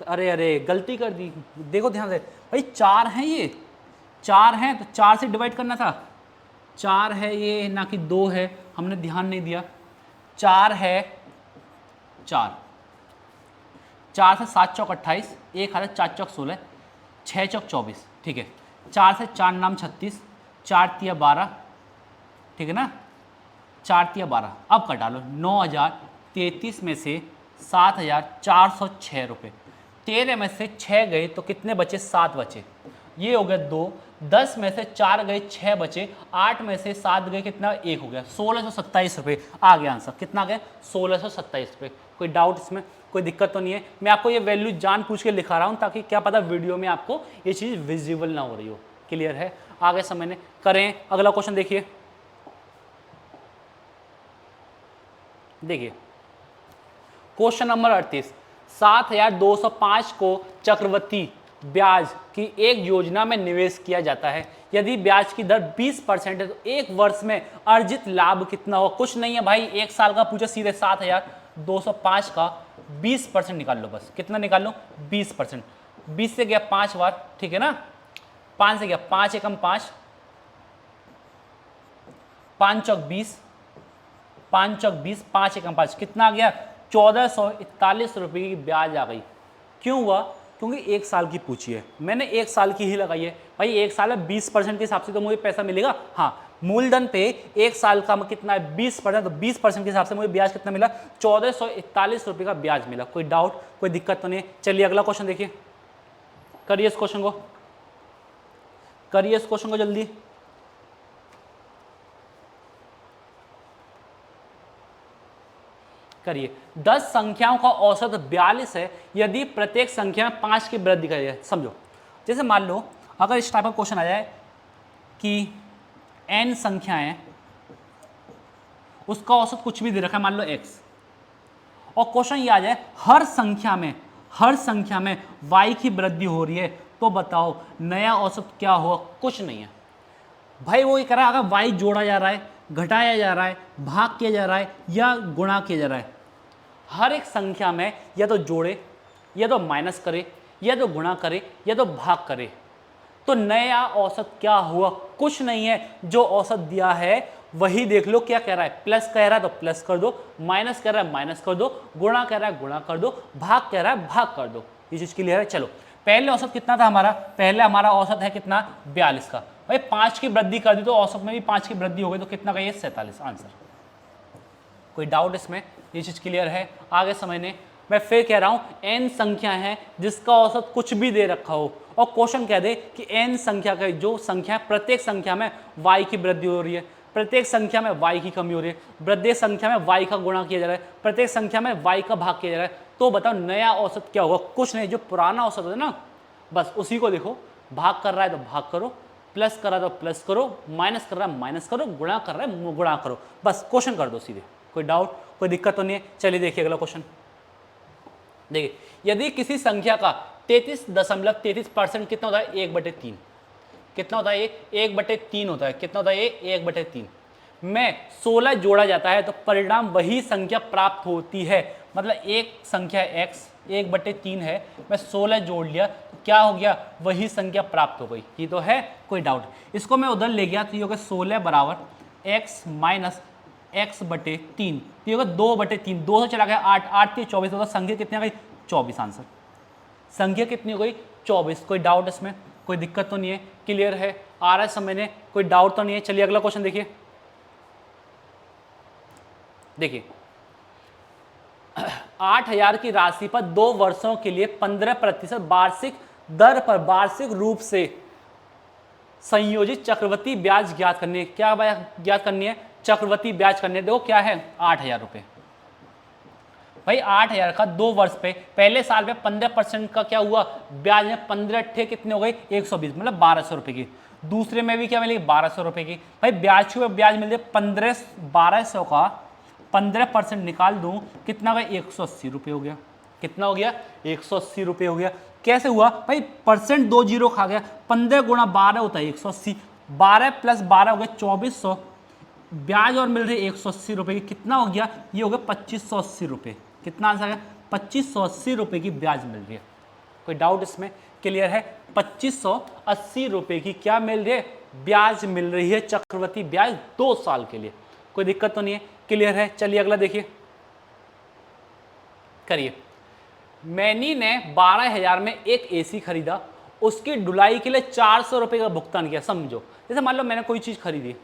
अरे अरे गलती कर दी। देखो ध्यान से भाई, 4 हैं, ये 4 हैं तो 4 से डिवाइड करना था। 4 है ये, ना कि 2 है, हमने ध्यान नहीं दिया। 4 है, 4 से 7 चौक 28, एक हाथ 4 चौक 16, 6 चौक 24, ठीक है। 4 से 4 नाम 36, 4 तिया 12, ठीक है ना। 4 तिया 12। अब कटा लो। 9,033 में से 7,406 रुपये। 13 में से 6 गए तो कितने बचे, 7 बचे। ये हो गया 2। 10 में से 4 गए, 6 बचे। 8 में से 7 गए, कितना 1 हो गया। 1,627 रुपये आ गया आंसर। कितना आ गया 1,627 रुपये। कोई डाउट इसमें, कोई दिक्कत तो नहीं है। मैं आपको ये वैल्यू जान पूछ के लिखा रहा हूँ ताकि क्या पता वीडियो में आपको ये चीज़ विजिबल ना हो रही हो। क्लियर है। आगे समझने करें। अगला क्वेश्चन देखिए। देखिए क्वेश्चन नंबर 38। 7,205 को चक्रवृद्धि ब्याज की एक योजना में निवेश किया जाता है। यदि ब्याज की दर 20% है तो एक वर्ष में अर्जित लाभ कितना हो। कुछ नहीं है भाई, एक साल का पूछा, सीधे 7,205 का 20% निकाल लो। बस कितना निकाल लो, 20%। 20 से गया 5 बार, ठीक है ना। 5 से गया 5 एकम 5, 5 चौक 20, 5 चौक 20, 5 एकम 5, कितना आ गया 1,441 रुपये की ब्याज आ गई। क्यों हुआ, क्योंकि एक साल की पूछी है, मैंने एक साल की ही लगाई है। भाई एक साल में 20% के हिसाब से तो मुझे पैसा मिलेगा। हाँ, मूलधन पे एक साल का कितना है 20%, तो 20% के हिसाब से मुझे ब्याज कितना मिला, 1,441 रुपये का ब्याज मिला। कोई डाउट, कोई दिक्कत तो नहीं है। चलिए अगला क्वेश्चन देखिए। करिए इस क्वेश्चन को, करिए इस क्वेश्चन को जल्दी। करिए। 10 संख्याओं का औसत 42 है यदि प्रत्येक संख्या में 5 की वृद्धि करी जाए। समझो, जैसे मान लो अगर इस टाइप का क्वेश्चन आ जाए कि n संख्याएं, उसका औसत कुछ भी दे रखा है, मान लो x, और क्वेश्चन ये आ जाए हर संख्या में y की वृद्धि हो रही है, तो बताओ नया औसत क्या होगा। कुछ नहीं है भाई, वो ये कह रहा है अगर y जोड़ा जा रहा है, घटाया जा रहा है, भाग किया जा रहा है या गुणा किया जा रहा है, हर एक संख्या में या तो जोड़े, या तो माइनस करे, या तो गुणा करे या तो भाग करे। तो नया औसत क्या हुआ, कुछ नहीं है, जो औसत दिया है वही देख लो क्या कह रहा है, प्लस कह रहा है तो प्लस कर दो, माइनस कह रहा है माइनस कर दो, गुणा कह रहा है गुणा कर दो, भाग कह रहा है भाग कर दो। ये चीज क्लियर है। चलो पहले औसत कितना था हमारा, पहले हमारा औसत है कितना 42 का, भाई 5 की वृद्धि कर दी तो औसत में भी 5 की वृद्धि हो गई तो कितना का ये 47 आंसर। कोई डाउट इसमें, ये चीज क्लियर है। आगे समझने, मैं फिर कह रहा हूं n संख्या है जिसका औसत कुछ भी दे रखा हो और क्वेश्चन कह दे कि n संख्या का जो संख्या है प्रत्येक संख्या में y की वृद्धि हो रही है, प्रत्येक संख्या में y की कमी हो रही है, प्रत्येक संख्या में y का गुणा किया जा रहा है, प्रत्येक संख्या में y का भाग किया जा रहा है, तो बताओ नया औसत क्या होगा, कुछ नहीं, जो पुराना औसत है ना बस उसी को देखो, भाग कर रहा है तो भाग करो, प्लस कर रहा है तो प्लस करो, माइनस कर रहा है माइनस करो, गुणा कर रहा है गुणा करो, बस क्वेश्चन कर दो सीधे। कोई डाउट, कोई दिक्कत तो नहीं है। चलिए देखिए अगला क्वेश्चन। देखिए यदि किसी संख्या का 33.33% कितना होता है 1/3, कितना होता है ये 1/3 होता है, कितना होता है ये 1/3 में 16 जोड़ा जाता है तो परिणाम वही संख्या प्राप्त होती है। मतलब एक संख्या x 1/3 है, मैं 16 जोड़ लिया तो क्या हो गया, वही संख्या प्राप्त हो गई। ये तो है, कोई डाउट। इसको मैं उधर ले गया तो ये होगा 16 बराबर x माइनस x/3, ये होगा 2/3, 2 से चला गया 8, 8 के 24 होगा, संख्या कितनी आ गई 24 आंसर। संख्या कितनी हो गई 24। कोई डाउट इसमें, कोई दिक्कत तो नहीं है, क्लियर है, आ रहा है समझने, कोई डाउट तो नहीं है। चलिए अगला क्वेश्चन देखिए। देखिए 8000 की राशि पर 2 वर्षों के लिए 15% वार्षिक दर पर वार्षिक रूप से संयोजित चक्रवृद्धि ब्याज ज्ञात करनी है। क्या ज्ञात करनी है, चक्रवृद्धि ब्याज करनी है। देखो क्या है 8000 रुपये, भाई 8000 का 2 वर्ष पे, पहले साल में 15% का क्या हुआ ब्याज में 15 अट्ठे कितने हो गई 120, मतलब 1200 रुपये की। दूसरे में भी क्या मिलेगी 1200 रुपये की। भाई ब्याज पे ब्याज मिल जाए 1200 का 15% निकाल दूं कितना हो गया 180 रुपये हो गया। कितना हो गया 180 रुपये हो गया। कैसे हुआ भाई, परसेंट 2 जीरो खा गया, 15 गुणा 12 होता है 180, 12 प्लस 12 हो गया 2400, ब्याज और मिल रही 180 रुपये की, कितना हो गया ये हो गया 2580 रुपये। कितना आंसर है 2580 रुपये की ब्याज मिल रही है। कोई डाउट इसमें, क्लियर है। 2580 रुपये की क्या मिल रही है, ब्याज मिल रही है, चक्रवृद्धि ब्याज 2 साल के लिए। कोई दिक्कत तो नहीं है, क्लियर है। चलिए अगला देखिए, करिए। मैनी ने 12000 में एक एसी खरीदा, उसकी ढुलाई के लिए 400 रुपये का भुगतान किया। समझो जैसे मान लो मैंने कोई चीज खरीदी,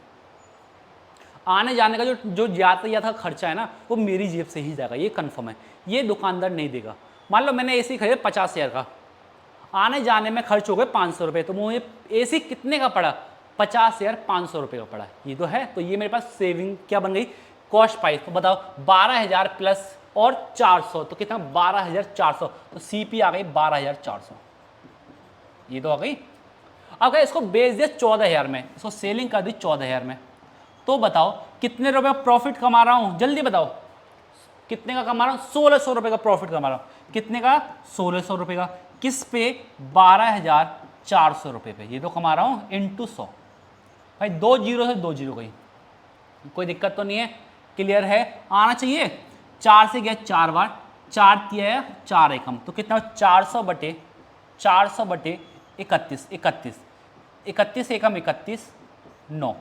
आने जाने का जो यातायात का खर्चा है ना वो मेरी जेब से ही जाएगा, ये कंफर्म है, ये दुकानदार नहीं देगा। मान लो मैंने एसी खरीदा 50,000 का, आने जाने में खर्च हो गए 500 रुपये, तो मुझे एसी कितने का पड़ा 50,500 रुपये का पड़ा। ये तो है, तो ये मेरे पास सेविंग क्या बन गई, कॉस्ट प्राइस। तो बताओ 12000 प्लस और 400 तो कितना 12400, तो सीपी आ गई 12400, ये तो आ गई। अब इसको बेच दिया 14000 में, इसको सेलिंग कर दी 14000 में, तो बताओ कितने रुपए प्रॉफिट कमा रहा हूं, जल्दी बताओ कितने का कमा रहा हूं, 1600 रुपए का प्रॉफिट कमा रहा हूं। कितने का 1600 रुपए का, किस पे 12400 रुपए पे, ये तो कमा रहा हूं इंटू 100। भाई 2 जीरो से 2 जीरो गई, कोई दिक्कत तो नहीं है, क्लियर है, आना चाहिए। 4 से गया 4 बार, 4 दिया 4 एकम, तो कितना 400 बटे 31, 31 एकम 31, 9,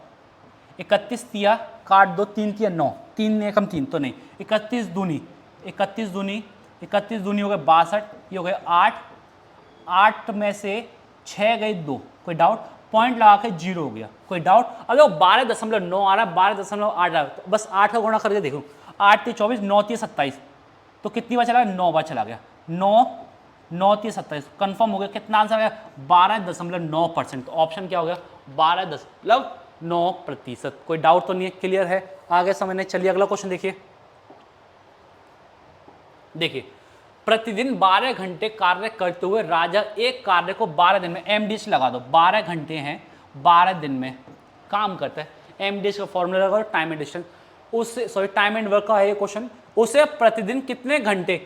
31 दिया काट दो, 3 दिया 9, 3 एकम 3 तो नहीं, 31 दूनी 31 दूनी हो गए 62, ये हो गए 8, 8 में से 6 गए 2, कोई डाउट, पॉइंट लगा के 0 हो गया, कोई डाउट। अब देखो 12.9 आ रहा है, 12.8 आ रहा है, तो बस 8 का गुणा करके देखो, 8 3 24, 9 3 27, तो कितनी बार चला गया 9 बार चला गया, 9 3 27, कंफर्म हो गया। कितना आंसर आ गया 12.9%, तो ऑप्शन क्या हो गया 12.9%। कोई डाउट तो नहीं है, क्लियर है, आगे समझने। चलिए अगला क्वेश्चन देखिए। देखिए प्रतिदिन 12 घंटे कार्य करते हुए राजा एक कार्य को 12 दिन में, एमडीएच लगा दो, 12 घंटे हैं 12 दिन में काम करता है, एमडीएच का फॉर्मूला लगा दो, टाइम एंड डिस्टेंस, उससे सॉरी टाइम एंड वर्क का है ये क्वेश्चन। उसे प्रतिदिन कितने घंटे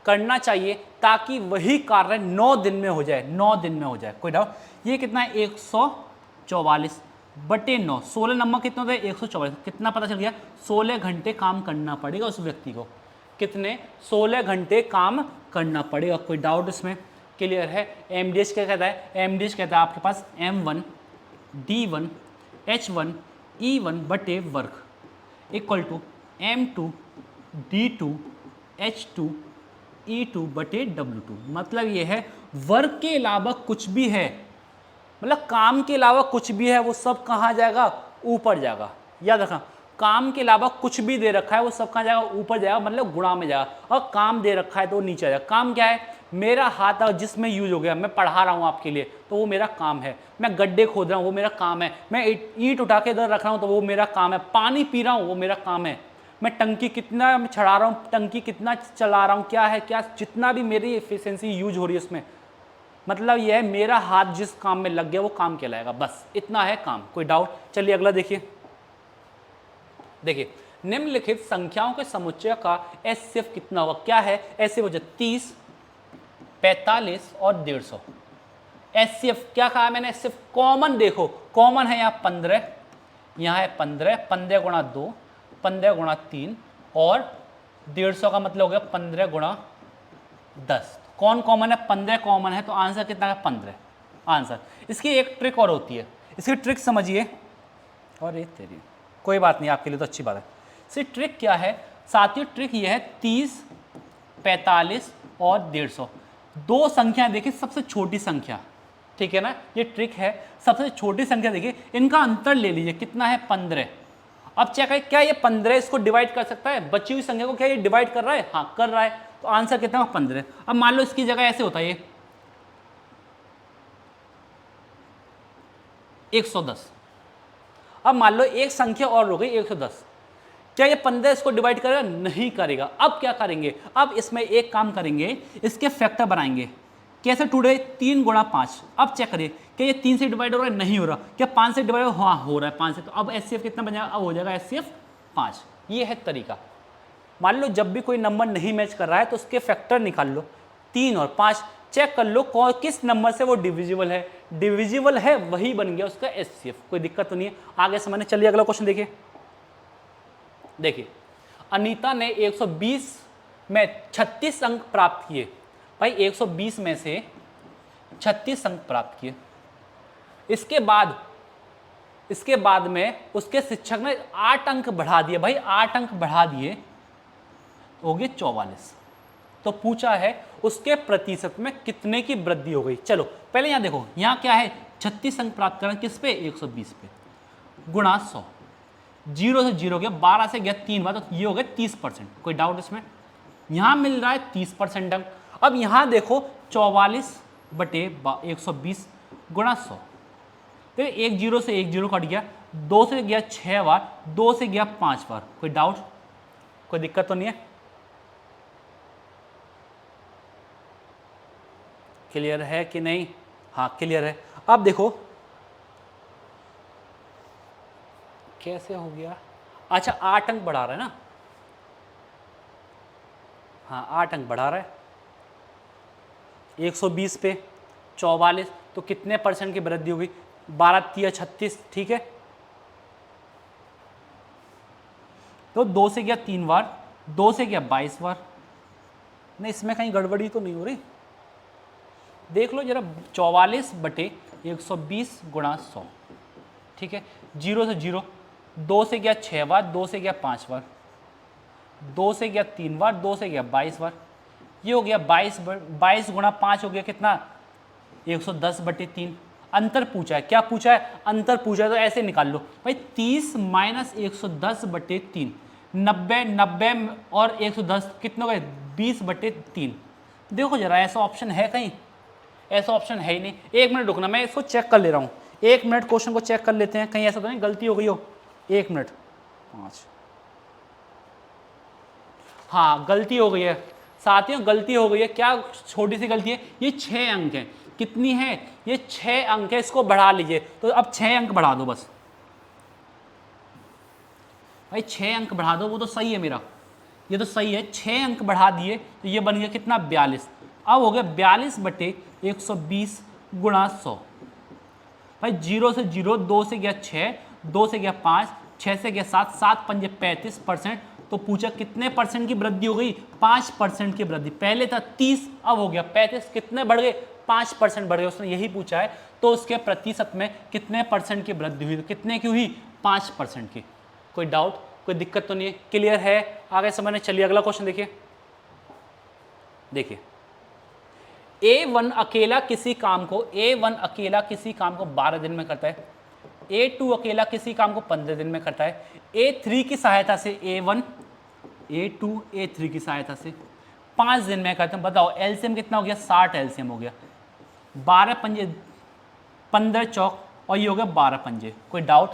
करना चाहिए ताकि वही कार्य 9 दिन में हो जाए, 9 दिन में हो जाए। कोई डाउट, ये कितना है 144 बटे 9, 16 नंबर कितना होता है 144, कितना पता चल गया 16 घंटे काम करना पड़ेगा उस व्यक्ति को, कितने 16 घंटे काम करना पड़ेगा। कोई डाउट इसमें? क्लियर है? एमडीएच क्या कहता है? एमडीएच कहता है आपके पास M1 D1 H1 E1 बटे वर्ग equal to M2 D2 H2 E2 बटे W2। मतलब ये है वर्ग के अलावा कुछ भी है, मतलब काम के अलावा कुछ भी है वो सब कहाँ जाएगा? ऊपर जाएगा। याद रखना, काम के अलावा कुछ भी दे रखा है वो सब कहाँ जाएगा? ऊपर जाएगा, मतलब गुणा में जाएगा। और काम दे रखा है तो नीचे जाएगा। काम क्या है? मेरा हाथ जिसमें यूज हो गया, मैं पढ़ा रहा हूँ आपके लिए तो वो मेरा काम है। मैं गड्ढे खोद रहा हूँ वो मेरा काम है। मैं ईंट उठा के इधर रख रहा हूँ तो वो मेरा काम है। पानी पी रहा हूँ वो मेरा काम है। मैं टंकी कितना चढ़ा रहा हूँ, टंकी कितना चला रहा हूँ, क्या है क्या, जितना भी मेरी एफिशिएंसी यूज हो रही है उसमें, मतलब यह है मेरा हाथ जिस काम में लग गया वो काम कहलाएगा। बस इतना है काम। कोई डाउट? चलिए अगला देखिए। देखिए निम्नलिखित संख्याओं के समुच्चय का एचसीएफ कितना होगा? क्या है एचसीएफ? 30, 45 और 150। एचसीएफ क्या कहा मैंने? सिर्फ कॉमन देखो, कॉमन है यहाँ 15, यहाँ है 15, 15 गुणा 2, 15 गुणा 3 और 150 का मतलब हो गया 15 गुणा 10। कौन कॉमन है? 15 कॉमन है, तो आंसर कितना है? 15 आंसर। इसकी एक ट्रिक और होती है, इसकी ट्रिक समझिए। और ये तेरी कोई बात नहीं, आपके लिए तो अच्छी बात है। इसकी ट्रिक क्या है साथियों? ट्रिक ये है 30, 45 और 150। दो संख्या देखिए, सबसे छोटी संख्या, ठीक है ना, ये ट्रिक है। सबसे छोटी संख्या देखिए, इनका अंतर ले लीजिए, कितना है? 15। अब चेक है क्या ये 15 इसको डिवाइड कर सकता है? बची हुई संख्या को क्या ये डिवाइड कर रहा है? हाँ कर रहा है, तो आंसर कितना है? 15। अब मान लो इसकी जगह ऐसे होता है ये 110। अब मान लो एक संख्या और हो गई 110, क्या ये 15 इसको डिवाइड करेगा? नहीं करेगा। अब क्या करेंगे? अब इसमें एक काम करेंगे, इसके फैक्टर बनाएंगे। कैसे टूटे? 3 गुणा 5। अब चेक करिए, क्या ये 3 से डिवाइड हो रहा है? नहीं हो रहा। क्या 5 से डिवाइड? हाँ हो रहा है 5 से। तो अब एचसीएफ कितना बन जाएगा? अब हो जाएगा एचसीएफ 5। ये है तरीका। मान लो जब भी कोई नंबर नहीं मैच कर रहा है तो उसके फैक्टर निकाल लो, 3 और 5, चेक कर लो किस नंबर से वो डिविजिबल है। डिविजिबल है वही बन गया उसका एचसीएफ। कोई दिक्कत तो नहीं है, आगे समझने। चलिए अगला क्वेश्चन देखिए। देखिए अनीता ने 120 में 36 अंक प्राप्त किए। भाई 120 में से 36 अंक प्राप्त किए। इसके बाद में उसके शिक्षक ने 8 अंक बढ़ा दिए। भाई 8 अंक बढ़ा दिए तो हो गए 44। तो पूछा है उसके प्रतिशत में कितने की वृद्धि हो गई। चलो पहले यहां देखो, यहां क्या है? 36 अंक प्राप्त करना किस पे? 120 पे, गुणा 100। 0 से 0 गया, 12 से गया 3 बार, तो ये हो गया 30%। कोई डाउट इसमें? यहां मिल रहा है 30% अंक। अब यहां देखो 44 बटे 120 गुणा 100। तो एक 0 से एक 0 कट गया, 2 से गया 6 बार, 2 से गया 5 बार। कोई डाउट? कोई दिक्कत तो नहीं है? क्लियर है कि नहीं? हाँ क्लियर है। अब देखो कैसे हो गया। अच्छा 8 अंक बढ़ा रहा है ना? हाँ 8 अंक बढ़ा रहा है। 120 पे 44, तो कितने परसेंट की वृद्धि होगी? 12 या 36, ठीक है। तो 2 से गया 3 बार, 2 से गया 22 बार। नहीं इसमें कहीं गड़बड़ी तो नहीं हो रही? देख लो जरा, 44 बटे 120 गुणा 100, ठीक है। 0 से 0, 2 से गया 6 बार, 2 से गया 5 बार, 2 से गया 3 बार, 2 से गया 22 बार। ये हो गया 22 गुणा 5 हो गया कितना? 110 बटे 3। अंतर पूछा है, क्या पूछा है? अंतर पूछा है, तो ऐसे निकाल लो भाई, 30 माइनस 110 बटे 3, 90 और 110 कितने हो गए? 20 बटे 3। देखो जरा ऐसा ऑप्शन है कहीं? ऐसा ऑप्शन है ही नहीं। 1 मिनट रुकना, मैं इसको चेक कर ले रहा हूँ। 1 मिनट क्वेश्चन को चेक कर लेते हैं, कहीं ऐसा तो नहीं गलती हो गई हो। 1 मिनट। 5, हाँ गलती हो गई है साथियों, गलती हो गई है। क्या छोटी सी गलती है? ये 6 अंक है। कितनी है? ये 6 अंक है, इसको बढ़ा लीजिए। तो अब 6 अंक बढ़ा दो बस भाई, 6 अंक बढ़ा दो, वो तो सही है मेरा, ये तो सही है। 6 अंक बढ़ा दिए तो ये बन गया कितना? 42। अब हो गया 42 बटे 120 गुणा 100। भाई 0 से 0, 2 से गया 6, 2 से गया 5, 6 से गया 7, 7 पंजे 35%, तो पूछा कितने परसेंट की वृद्धि हो गई, 5% की वृद्धि। पहले था 30, अब हो गया 35, कितने बढ़ गए, 5% बढ़ गए। उसने यही पूछा है, तो उसके प्रतिशत में कितने परसेंट की वृद्धि हुई, तो कितने की हुई, 5% की। कोई डाउट, कोई दिक्कत तो नहीं है, क्लियर है, आगे समझने। चलिए अगला क्वेश्चन देखिए। देखिए A1 अकेला किसी काम को, A1 अकेला किसी काम को 12 दिन में करता है, A2 अकेला किसी काम को 15 दिन में करता है, A3 की सहायता से A1, A2, A3 की सहायता से 5 दिन में करते हैं। बताओ एलसीएम कितना हो गया, 60 एलसीएम हो गया, 12 पंजे 15 चौक, और ये हो गया 12 पंजे। कोई डाउट,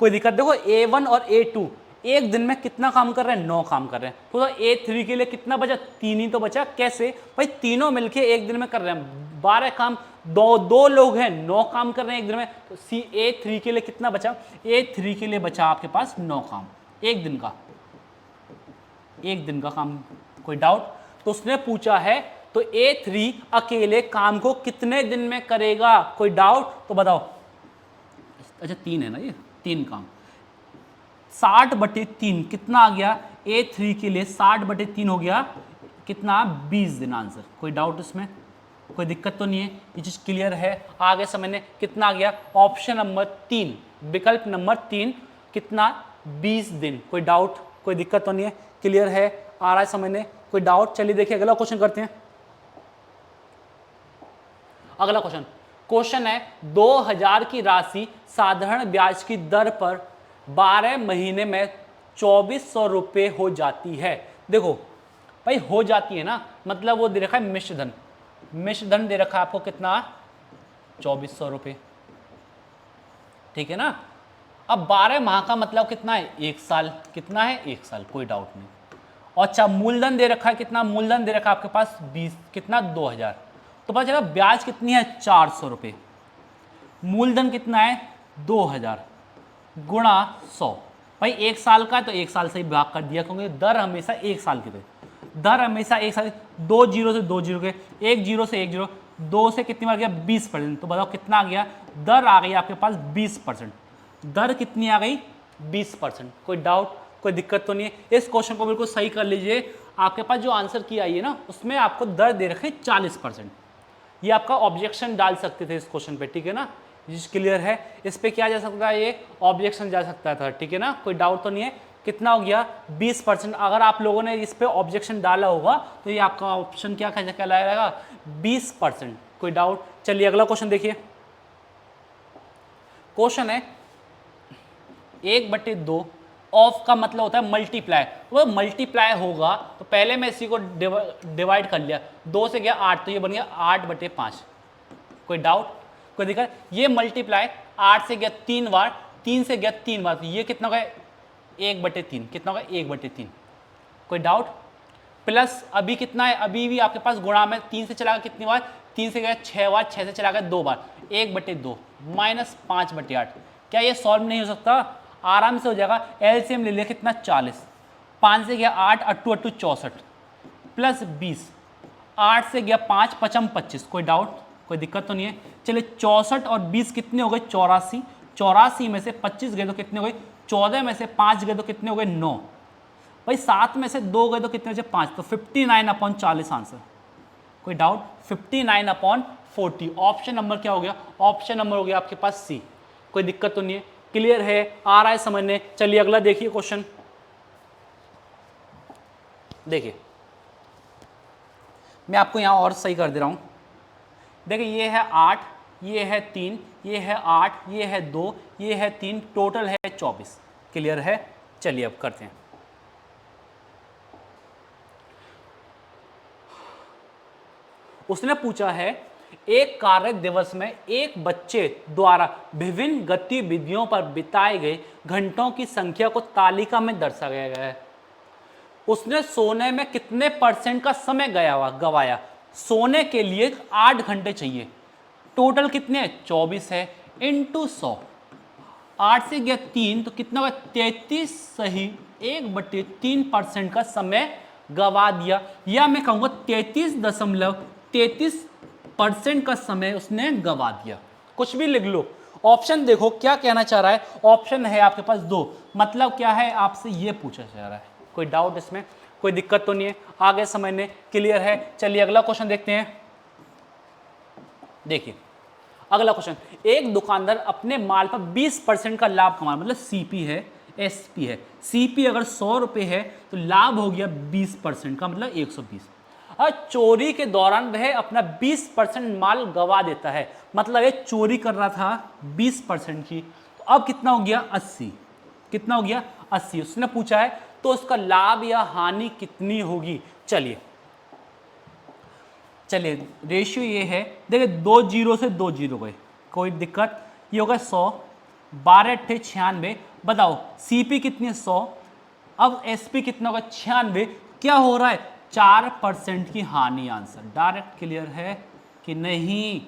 कोई दिक्कत। देखो A1 और A2 एक दिन में कितना काम कर रहे हैं, 9 काम कर रहे हैं। तो A3 के लिए कितना बचा, 3 ही तो बचा। कैसे भाई, तीनों मिलके एक दिन में कर रहे हैं 12 काम, दो लोग हैं 9 काम कर रहे हैं एक दिन में। तो A3 के लिए कितना बचा, A3 के लिए बचा आपके पास 9 काम एक दिन का, एक दिन का काम। कोई डाउट, तो उसने पूछा है तो A3 अकेले काम को कितने दिन में करेगा, कोई डाउट तो बताओ। अच्छा 3 है ना, ये 3 काम, 60/3 कितना आ गया, A3 के लिए 60/3 हो गया कितना, 20 दिन आंसर। कोई डाउट इसमें, कोई दिक्कत तो नहीं है, ये चीज क्लियर है, आगे समझने। कितना आ गया, ऑप्शन नंबर 3, विकल्प नंबर 3 कितना, 20 दिन। कोई डाउट, कोई दिक्कत तो नहीं है, क्लियर है, आ रहा है समझने, कोई डाउट। चलिए देखिए अगला क्वेश्चन करते हैं। अगला क्वेश्चन है 2000 की राशि साधारण ब्याज की दर पर 12 महीने में 2400 रुपये हो जाती है। देखो भाई हो जाती है ना, मतलब वो दे रखा है मिश्र धन, मिश्र धन दे रखा है आपको कितना, 2400 रुपये, ठीक है ना। अब 12 माह का मतलब कितना है, 1 साल, कितना है 1 साल, कोई डाउट नहीं। और अच्छा मूलधन दे रखा है कितना, मूलधन दे रखा है आपके पास 20, कितना 2000, तो पता चला ब्याज कितनी है 400 रुपये, मूलधन कितना है 2000 गुणा 100। भाई 1 साल का है तो 1 साल से ही भाग कर दिया, क्योंकि दर हमेशा 1 साल की थी, दर हमेशा 1 साल, 2 जीरो से 2 जीरो के, 1 जीरो से 1 जीरो, 2 से कितनी बार गया 20%, तो बताओ कितना आ गया, दर आ गई आपके पास 20%, दर कितनी आ गई 20%। कोई डाउट, कोई दिक्कत तो नहीं है। इस क्वेश्चन को बिल्कुल सही कर लीजिए, आपके पास जो आंसर की आई है ना उसमें आपको दर दे रखे 40%, ये आपका ऑब्जेक्शन डाल सकते थे इस क्वेश्चन पे, ठीक है ना, जिस क्लियर है। इस पे क्या जा सकता है, ये ऑब्जेक्शन जा सकता था, ठीक है ना, कोई डाउट तो नहीं है। कितना हो गया 20%। अगर आप लोगों ने इस पे ऑब्जेक्शन डाला होगा तो ये आपका ऑप्शन क्या कहलाएगा, 20%। कोई डाउट। चलिए अगला क्वेश्चन देखिए। क्वेश्चन है 1/2 ऑफ का मतलब होता है मल्टीप्लाई, वो मल्टीप्लाई होगा तो पहले मैं इसी को डिवाइड कर लिया, 2 से गया 8 तो ये बन गया 8/5। कोई डाउट, कोई दिक्कत। ये मल्टीप्लाई 8 से गया 3 बार, 3 से गया 3 बार, तो ये कितना होगा 1/3, कितना होगा 1/3। कोई डाउट। प्लस अभी कितना है, अभी भी आपके पास गुणा में 3 से चला गया कितनी बार, 3 से गया 6 बार, 6 से चला गया 2 बार, 1/2 माइनस 5/8। क्या ये सॉल्व नहीं हो सकता, आराम से हो जाएगा। एलसीएम ले लिया कितना 40, 5 से गया 8, 8 8 64 प्लस 20, 8 से गया 5, 5 25। कोई डाउट, कोई दिक्कत तो नहीं है। चलिए 64 और 20 कितने हो गए 84, 84 में से 25 गए तो कितने हो गए 14, में से 5 गए तो कितने हो गए 9, भाई 7 में से 2 गए तो कितने बचे 5, तो 59/40 आंसर। कोई डाउट, 59/40। ऑप्शन नंबर क्या हो गया, ऑप्शन नंबर हो गया आपके पास सी। कोई दिक्कत तो नहीं है, क्लियर है, आ रहा है समझने। चलिए अगला देखिए क्वेश्चन। देखिए मैं आपको यहां और सही कर दे रहा हूं। देखिए ये है 8, ये है 3, ये है 8, ये है 2, ये है 3, टोटल है 24। क्लियर है। चलिए अब करते हैं। उसने पूछा है एक कार्य दिवस में एक बच्चे द्वारा विभिन्न गतिविधियों पर बिताए गए घंटों की संख्या को तालिका में दर्शाया गया है। उसने सोने में कितने % का समय गवाया। सोने के लिए 8 घंटे चाहिए, टोटल कितने 24 है, इंटू 100, 8 से गया 3 तो कितना हुआ 33, सही 1/3% का समय गवा दिया, या मैं कहूँगा 33.33% का समय उसने गवा दिया। कुछ भी लिख लो। ऑप्शन देखो क्या कहना चाह रहा है, ऑप्शन है आपके पास 2, मतलब क्या है आपसे ये पूछा जा रहा है। कोई डाउट इसमें, कोई दिक्कत तो नहीं है, आगे समझने क्लियर है। चलिए अगला क्वेश्चन देखते हैं। देखिए अगला क्वेश्चन, एक दुकानदार अपने माल पर 20% का लाभ कमा, मतलब सीपी है, एसपी है, सीपी अगर 100 रुपये है तो लाभ हो गया 20% का, मतलब 120। और चोरी के दौरान वह अपना 20% माल गवा देता है, मतलब ये चोरी कर रहा था 20% की, तो अब कितना हो गया 80, कितना हो गया 80। उसने पूछा है तो उसका लाभ या हानि कितनी होगी। चलिए रेशियो ये है, देखिए 2 जीरो से 2 जीरो गए, कोई दिक्कत, ये होगा 100, 12 अट्ठे 96, बताओ सीपी कितनी है 100, अब एसपी कितना होगा 96, क्या हो रहा है 4% की हानि। आंसर डायरेक्ट क्लियर है कि नहीं,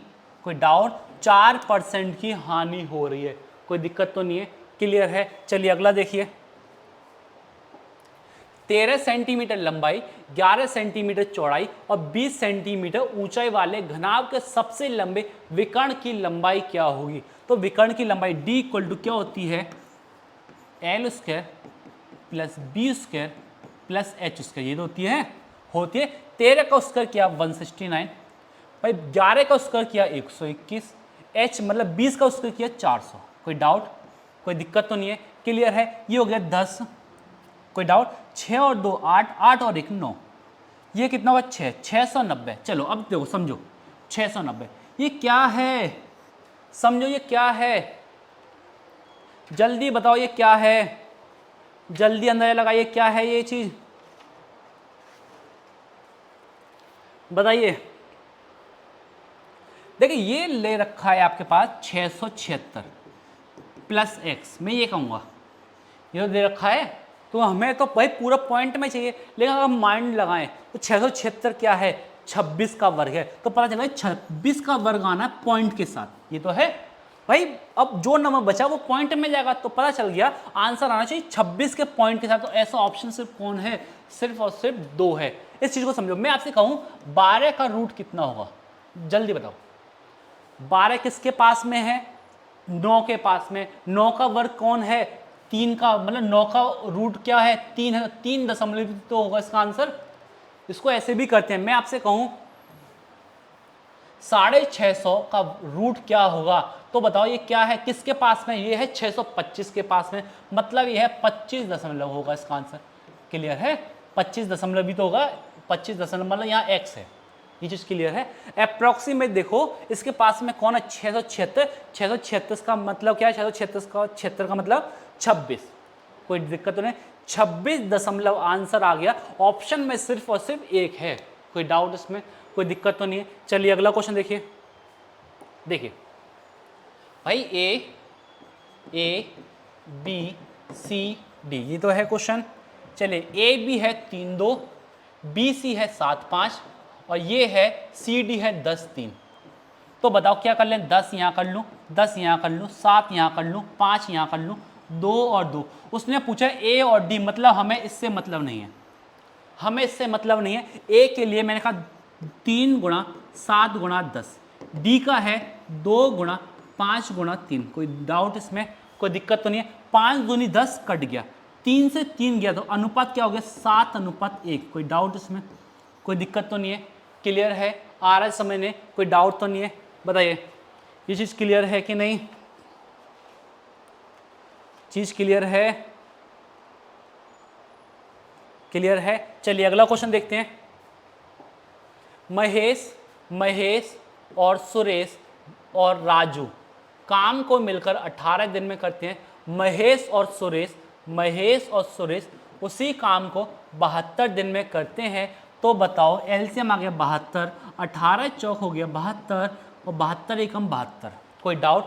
कोई डाउट, 4% की हानि हो रही है, कोई दिक्कत तो नहीं है, क्लियर है। चलिए अगला देखिए, 13 सेंटीमीटर लंबाई, 11 सेंटीमीटर चौड़ाई और 20 सेंटीमीटर ऊंचाई वाले घनाभ के सबसे लंबे विकर्ण की लंबाई क्या होगी। तो विकर्ण की लंबाई D इक्वल टू क्या होती है, L square plus B square plus H square, ये तो होती है 13 का स्क्वायर किया 169, भाई 11 का स्क्वायर किया 121, H मतलब 20 का स्क्वायर किया 400। कोई डाउट, कोई दिक्कत तो नहीं है, क्लियर है। ये हो गया 10, कोई डाउट, 6 और 2 8, 8 और 1 9, ये कितना होगा 6, 690। चलो अब देखो समझो, 690 ये क्या है, समझो ये क्या है, जल्दी बताओ ये क्या है, जल्दी अंदाजा लगाइए क्या है ये चीज, बताइए। देखिए ये ले रखा है आपके पास 676 प्लस x, मैं ये कहूँगा ये तो दे रखा है, तो हमें तो भाई पूरा पॉइंट में चाहिए, लेकिन अगर हम माइंड लगाएं तो 676 क्या है 26 का वर्ग है, तो पता चला 26 का वर्ग आना है पॉइंट के साथ, ये तो है भाई। अब जो नंबर बचा वो पॉइंट में जाएगा, तो पता चल गया आंसर आना चाहिए 26 के पॉइंट के साथ। तो ऐसा ऑप्शन सिर्फ कौन है, सिर्फ और सिर्फ 2 है। इस चीज को समझो, मैं आपसे कहूं 12 का रूट कितना होगा, जल्दी बताओ। 12 किसके पास में है, 9 के पास में, 9 का वर्ग कौन है 3 का, मतलब 9 का रूट क्या है 3 है, 3 दशमलव तो होगा इसका आंसर। इसको ऐसे भी करते हैं, मैं आपसे कहूं 650 का रूट क्या होगा, तो बताओ ये क्या है, किसके पास में, ये है 625 के पास में, मतलब ये है 25 दशमलव होगा इसका आंसर। क्लियर है, 25 दशमलव भी तो होगा, 25 दशमलव मतलब यहाँ x है, ये चीज क्लियर है। अप्रोक्सीमेट देखो इसके पास में कौन है 676, 636 का मतलब क्या है, 636 का 76 का मतलब 26, कोई दिक्कत तो नहीं, 26 दशमलव आंसर आ गया। ऑप्शन में सिर्फ और सिर्फ एक है, कोई डाउट इसमें, कोई दिक्कत तो नहीं है। चलिए अगला क्वेश्चन देखिए, देखिए भाई ए बी सी डी, ये तो है क्वेश्चन। चलिए ए बी है 3 2, बी सी है 7 5 और ये है सी डी है 10 3। तो बताओ क्या कर लें, 10 यहाँ कर लूँ, 10 यहाँ कर लूँ, 7 यहाँ कर लूँ, 5 यहाँ कर लूँ, 2 और 2। उसने पूछा ए और डी, मतलब हमें इससे मतलब नहीं है, हमें इससे मतलब नहीं है। ए के लिए मैंने कहा 3 गुणा 7 गुणा 10, डी का है 2 गुणा 5 गुणा 3, कोई डाउट इसमें, कोई दिक्कत तो नहीं है। 5 दूनी 10 कट गया, 3 से 3 गया तो अनुपात क्या हो गया 7:1, कोई डाउट इसमें, कोई दिक्कत तो नहीं है, क्लियर है, आ रहा है समझने, कोई डाउट तो नहीं है, बताइए ये चीज़ क्लियर है कि नहीं, चीज़ क्लियर है, क्लियर है। चलिए अगला क्वेश्चन देखते हैं। महेश और सुरेश और राजू काम को मिलकर 18 दिन में करते हैं। महेश और सुरेश उसी काम को 72 दिन में करते हैं, तो बताओ एलसीएम आ गया 72, 18 चौक हो गया 72 और 72 एकम 72, कोई डाउट।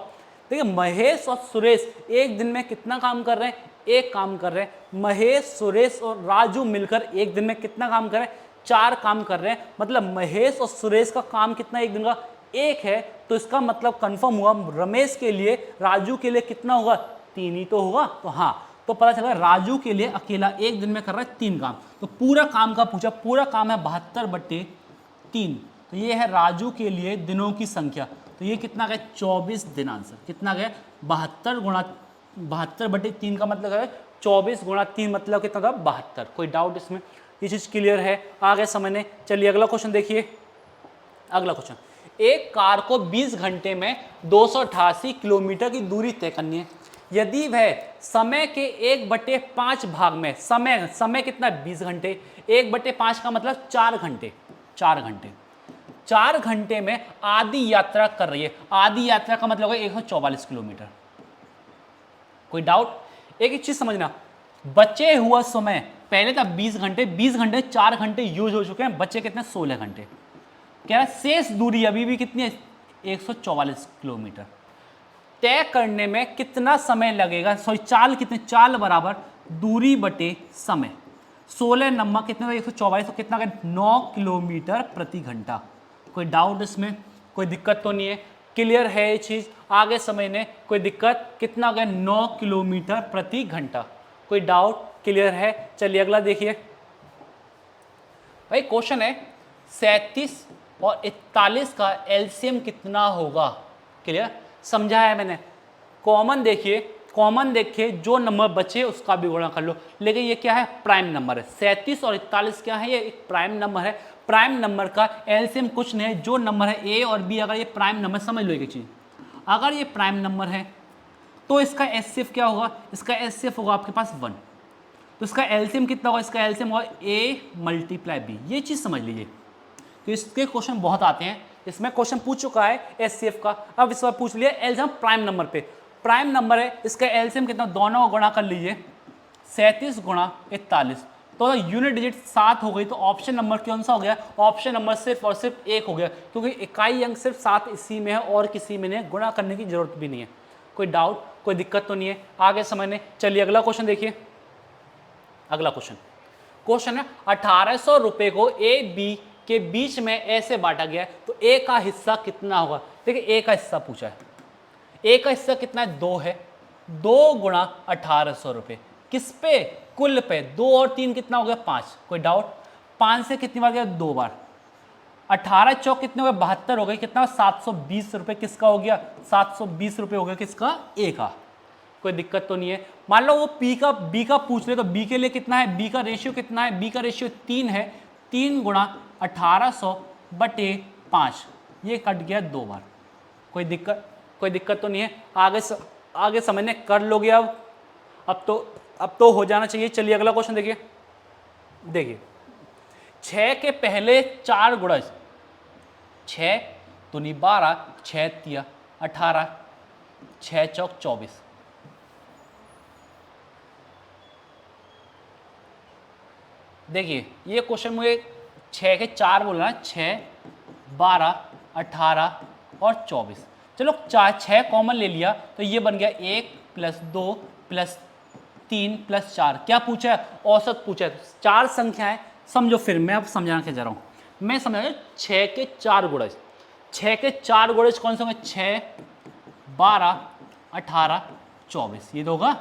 देखिए महेश और सुरेश एक दिन में कितना काम कर रहे हैं, एक काम कर रहे हैं। महेश सुरेश और राजू मिलकर एक दिन में कितना काम कर रहे हैं, 4 काम कर रहे हैं, मतलब महेश और सुरेश का काम कितना एक दिन का, एक है। तो इसका मतलब कंफर्म हुआ रमेश के लिए, राजू के लिए कितना होगा 3 ही तो होगा। तो हाँ, तो पता चला राजू के लिए अकेला एक दिन में कर रहा है 3 काम। तो पूरा काम का पूछा, पूरा काम है 72/3, तो ये है राजू के लिए दिनों की संख्या, तो ये कितना गया 24 दिन। आंसर कितना गया 72 गुणा 72/3 का मतलब है 24 गुणा 3 मतलब कितना था 72। कोई डाउट इसमें? ये चीज़ क्लियर है, आगे समझने। चलिए अगला क्वेश्चन देखिए। अगला क्वेश्चन, एक कार को 20 घंटे में 288 किलोमीटर की दूरी तय करनी है। यदि वह समय के 1/5 भाग में, समय कितना 20 घंटे, 1/5 का मतलब 4 घंटे, 4 घंटे में आधी यात्रा कर रही है। आधी यात्रा का मतलब है 144 किलोमीटर। कोई डाउट? एक चीज समझना, बचे हुआ समय पहले था 20 घंटे, 20 घंटे 4 घंटे यूज हो चुके हैं, बचे कितने 16 घंटे। कह रहा है शेष दूरी अभी भी कितनी है 144 किलोमीटर। तय करने में कितना समय लगेगा, सॉरी चाल कितने, चाल बराबर दूरी बटे समय। 16 नंबर कितने, 144 तो कितना 9 किलोमीटर प्रति घंटा। कोई डाउट इसमें? कोई दिक्कत तो नहीं है? क्लियर है ये चीज? आगे समझने, कोई दिक्कत? कितना हो गया 9 किलोमीटर प्रति घंटा। कोई डाउट? क्लियर है? चलिए अगला देखिए भाई। क्वेश्चन है 37 और 41 का एलसीएम कितना होगा। क्लियर? समझा है मैंने। कॉमन देखिए जो नंबर बचे उसका भी गुणा कर लो, लेकिन ये क्या है प्राइम नंबर है। 37 और 41 क्या है, ये एक प्राइम नंबर है। प्राइम नंबर का एलसीएम कुछ नहीं है, जो नंबर है ए और बी, अगर ये प्राइम नंबर, समझ लो एक चीज, अगर ये प्राइम नंबर है तो इसका एचसीएफ क्या होगा, इसका एचसीएफ होगा आपके पास 1। तो इसका एलसीएम कितना होगा, इसका एलसीएम होगा a × b। ये चीज समझ लीजिए। तो इसके क्वेश्चन बहुत आते हैं, इसमें क्वेश्चन पूछ चुका है एचसीएफ का, अब इस बार पूछ लिया एलसीएम प्राइम नंबर पे। प्राइम नंबर है, इसका एलसीएम कितना, दोनों को गुणा कर लीजिए, 37 × 41, तो यूनिट डिजिट 7 हो गई। तो ऑप्शन नंबर कौन सा हो गया, ऑप्शन नंबर सिर्फ और सिर्फ 1 हो गया, क्योंकि इकाई अंक सिर्फ 7 इसी में है और किसी में नहीं, गुणा करने की जरूरत भी नहीं है। कोई डाउट? कोई दिक्कत तो नहीं है? आगे समझने। चलिए अगला क्वेश्चन देखिए। अगला क्वेश्चन है 1800 रुपए को ए बी के बीच में ऐसे बांटा गया है, तो ए का हिस्सा कितना होगा। देखिए ए का हिस्सा पूछा है, ए का हिस्सा कितना है 2 है, 2 × 1800 रुपए, किस पे, कुल पे। 2 और 3 कितना हो गया 5। कोई डाउट? 5 से कितनी बार गया 2 बार, 18 चौक कितने हो गए 72 हो गए, कितना 720 रुपए किसका हो गया, 720 रुपए हो गया किसका, ए का। कोई दिक्कत तो नहीं है? मान लो वो बी का पूछ ले, तो बी के लिए कितना है, बी का रेशियो कितना है, बी का रेशियो 3 है, 3 × 1800 बटे 5, ये कट गया 2 बार। कोई दिक्कत तो नहीं है? आगे समझने कर लोगे अब तो हो जाना चाहिए। चलिए अगला क्वेश्चन देखिए 6 के पहले 4 गुणज, 6 दूनी 12, 6 तिया 18, 6 चौक 24। देखिए ये क्वेश्चन मुझे 6 के 4 बोलना है, 6, 12, 18 और 24। चलो 6 कॉमन ले लिया, तो ये बन गया 1 + 2 + 3 + 4। क्या पूछा है, औसत पूछा है। 4 संख्याएं समझो, फिर मैं अब समझाना क्या जा रहा हूँ। मैं समझा 6 के 4 गुणज, 6 के 4 गुणज कौन से होंगे, 6, 12, 18, 24, ये तो होगा।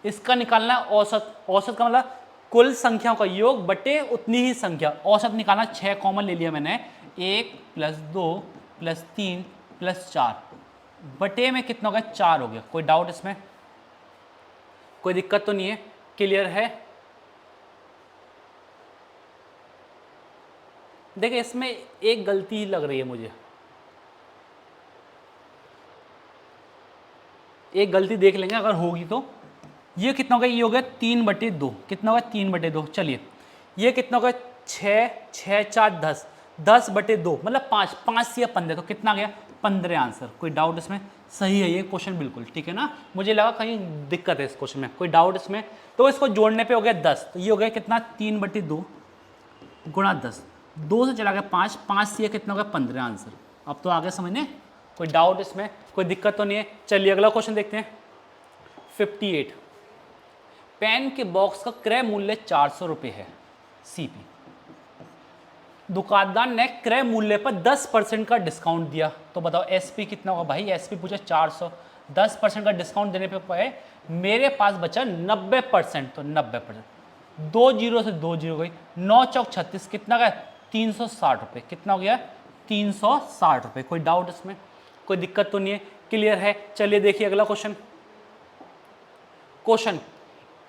इसका निकालना है औसत। औसत का मतलब कुल संख्याओं का योग बटे उतनी ही संख्या। औसत निकालना, 6 कॉमन ले लिया मैंने, 1 + 2 + 3 + 4 बटे में कितना हो गया 4 हो गया। कोई डाउट इसमें? कोई दिक्कत तो नहीं है? क्लियर है? देखिए इसमें एक गलती लग रही है मुझे, एक गलती देख लेंगे अगर होगी तो। ये कितना हो गया, ये हो गया 3/2, कितना होगा 3/2। चलिए ये कितना होगा 6, 6, 4, 10, 10/2 मतलब 5, 5 से 15, तो कितना गया 15 आंसर। कोई डाउट इसमें? सही है ये क्वेश्चन बिल्कुल, ठीक है ना। मुझे लगा कहीं दिक्कत है इस क्वेश्चन में, कोई डाउट इसमें? तो इसको जोड़ने पे हो गया 10, तो ये हो गया कितना 3/2 गुणा 10, 2 से चला गया 5, 5 से कितना हो गया 15 आंसर। अब तो आगे समझने। कोई डाउट इसमें? कोई दिक्कत तो नहीं है? चलिए अगला क्वेश्चन देखते हैं। 58, पेन के बॉक्स का क्रय मूल्य 400 रुपये है, सीपी। दुकानदार ने क्रय मूल्य पर 10% का डिस्काउंट दिया, तो बताओ एसपी कितना होगा। भाई एसपी पूछा 400, 10% का डिस्काउंट देने पे मेरे पास बचा 90%, तो 90%, 2 जीरो से 2 जीरो गई, 9 चौक 36, कितना गया 360 रुपये, कितना हो गया 360 रुपये। कोई डाउट इसमें? कोई दिक्कत तो नहीं है? क्लियर है? चलिए देखिए अगला क्वेश्चन।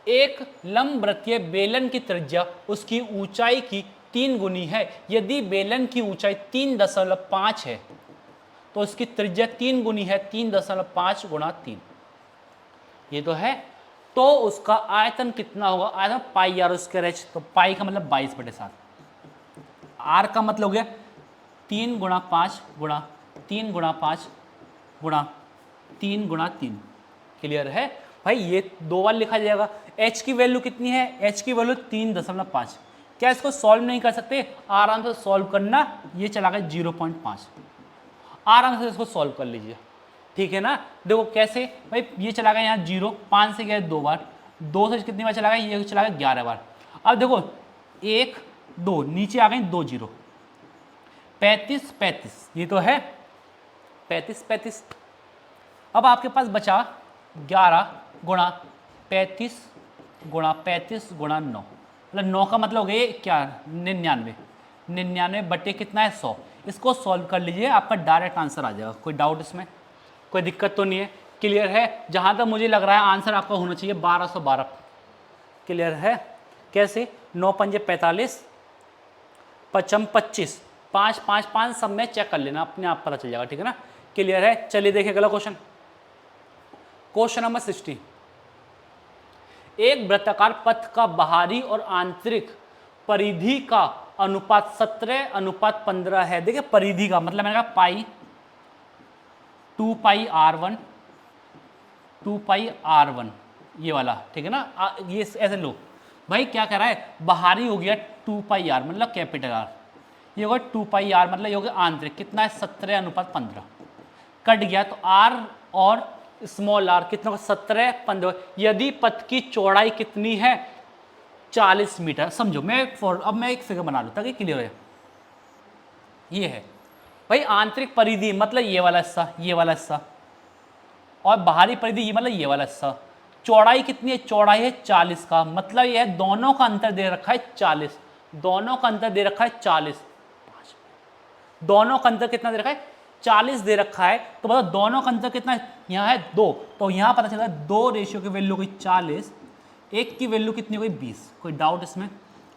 एक लंबवृत्तीय बेलन की त्रिज्या उसकी ऊंचाई की 3 गुनी है। यदि बेलन की ऊंचाई 3.5 है तो उसकी त्रिज्या 3 गुनी है, 3.5 गुणा 3, ये तो है। तो उसका आयतन कितना होगा? आयतन पाई आर स्क्वायर एच। तो पाई का मतलब 22/7, आर का मतलब हो गया 3 गुणा 5 गुणा 3 गुणा 5 गुणा 3 गुणा 3। क्लियर है भाई? ये 2 बार लिखा जाएगा। h की वैल्यू कितनी है? h की वैल्यू 3.5। क्या इसको सॉल्व नहीं कर सकते? आराम से सॉल्व करना। ये चला गया 0.5, आराम से इसको सॉल्व कर लीजिए, ठीक है ना। देखो कैसे भाई, ये चला गया यहाँ 0, 5 से गया 2 बार, 2 से कितनी बार चला गया? ये चला गया 11 बार। अब देखो 1 2 नीचे आ गए 2 0, 35 35, ये तो है 35 35। अब आपके पास बचा 11 गुणा 35 गुणा 35 गुणा 9, मतलब 9 का मतलब हो गया क्या? 99, 99 बटे कितना है? 100। इसको सॉल्व कर लीजिए, आपका डायरेक्ट आंसर आ जाएगा। कोई डाउट इसमें? कोई दिक्कत तो नहीं है? क्लियर है? जहाँ तक मुझे लग रहा है आंसर आपका होना चाहिए 1212। क्लियर है? कैसे? 9 पंजे 45, 55 25, 5 5 5 सब में चेक कर लेना, अपने आप पता चल जाएगा, ठीक है ना। क्लियर है? चलिए देखिए अगला क्वेश्चन। Question number 60। एक वृत्ताकार पथ का बाहरी और आंतरिक परिधि का अनुपात 17:15 है। देखिए परिधि का मतलब मैंने कहा पाई, 2 पाई R1, 2 पाई R1, ये वाला, ठीक है ना। ये ऐसे लो भाई, क्या कह रहा है? बाहरी हो गया 2 पाई R, मतलब कैपिटल R, ये होगा 2 पाई R, मतलब ये हो गया आंतरिक, कितना है? 17:15। कट गया तो R और स्मॉल r कितना? 17:15। यदि पथ की चौड़ाई कितनी है? 40 मीटर। समझो, अब मैं एक फिगर बना लूँ ताकि क्लियर हो। ये है भाई आंतरिक परिधि, मतलब ये वाला हिस्सा, ये वाला हिस्सा, और बाहरी परिधि ये मतलब ये वाला हिस्सा। चौड़ाई कितनी है? चौड़ाई है 40 का, मतलब ये है दोनों का अंतर दे रखा है 40, दोनों का अंतर दे रखा है 40, दोनों का अंतर कितना दे रखा है? 40 दे रखा है। तो बताओ दोनों का अंतर कितना है? यहाँ है 2, तो यहाँ पता चला 2 रेशियो की वैल्यू हो गई 40, एक की वैल्यू कितनी हो गई 20। कोई डाउट इसमें?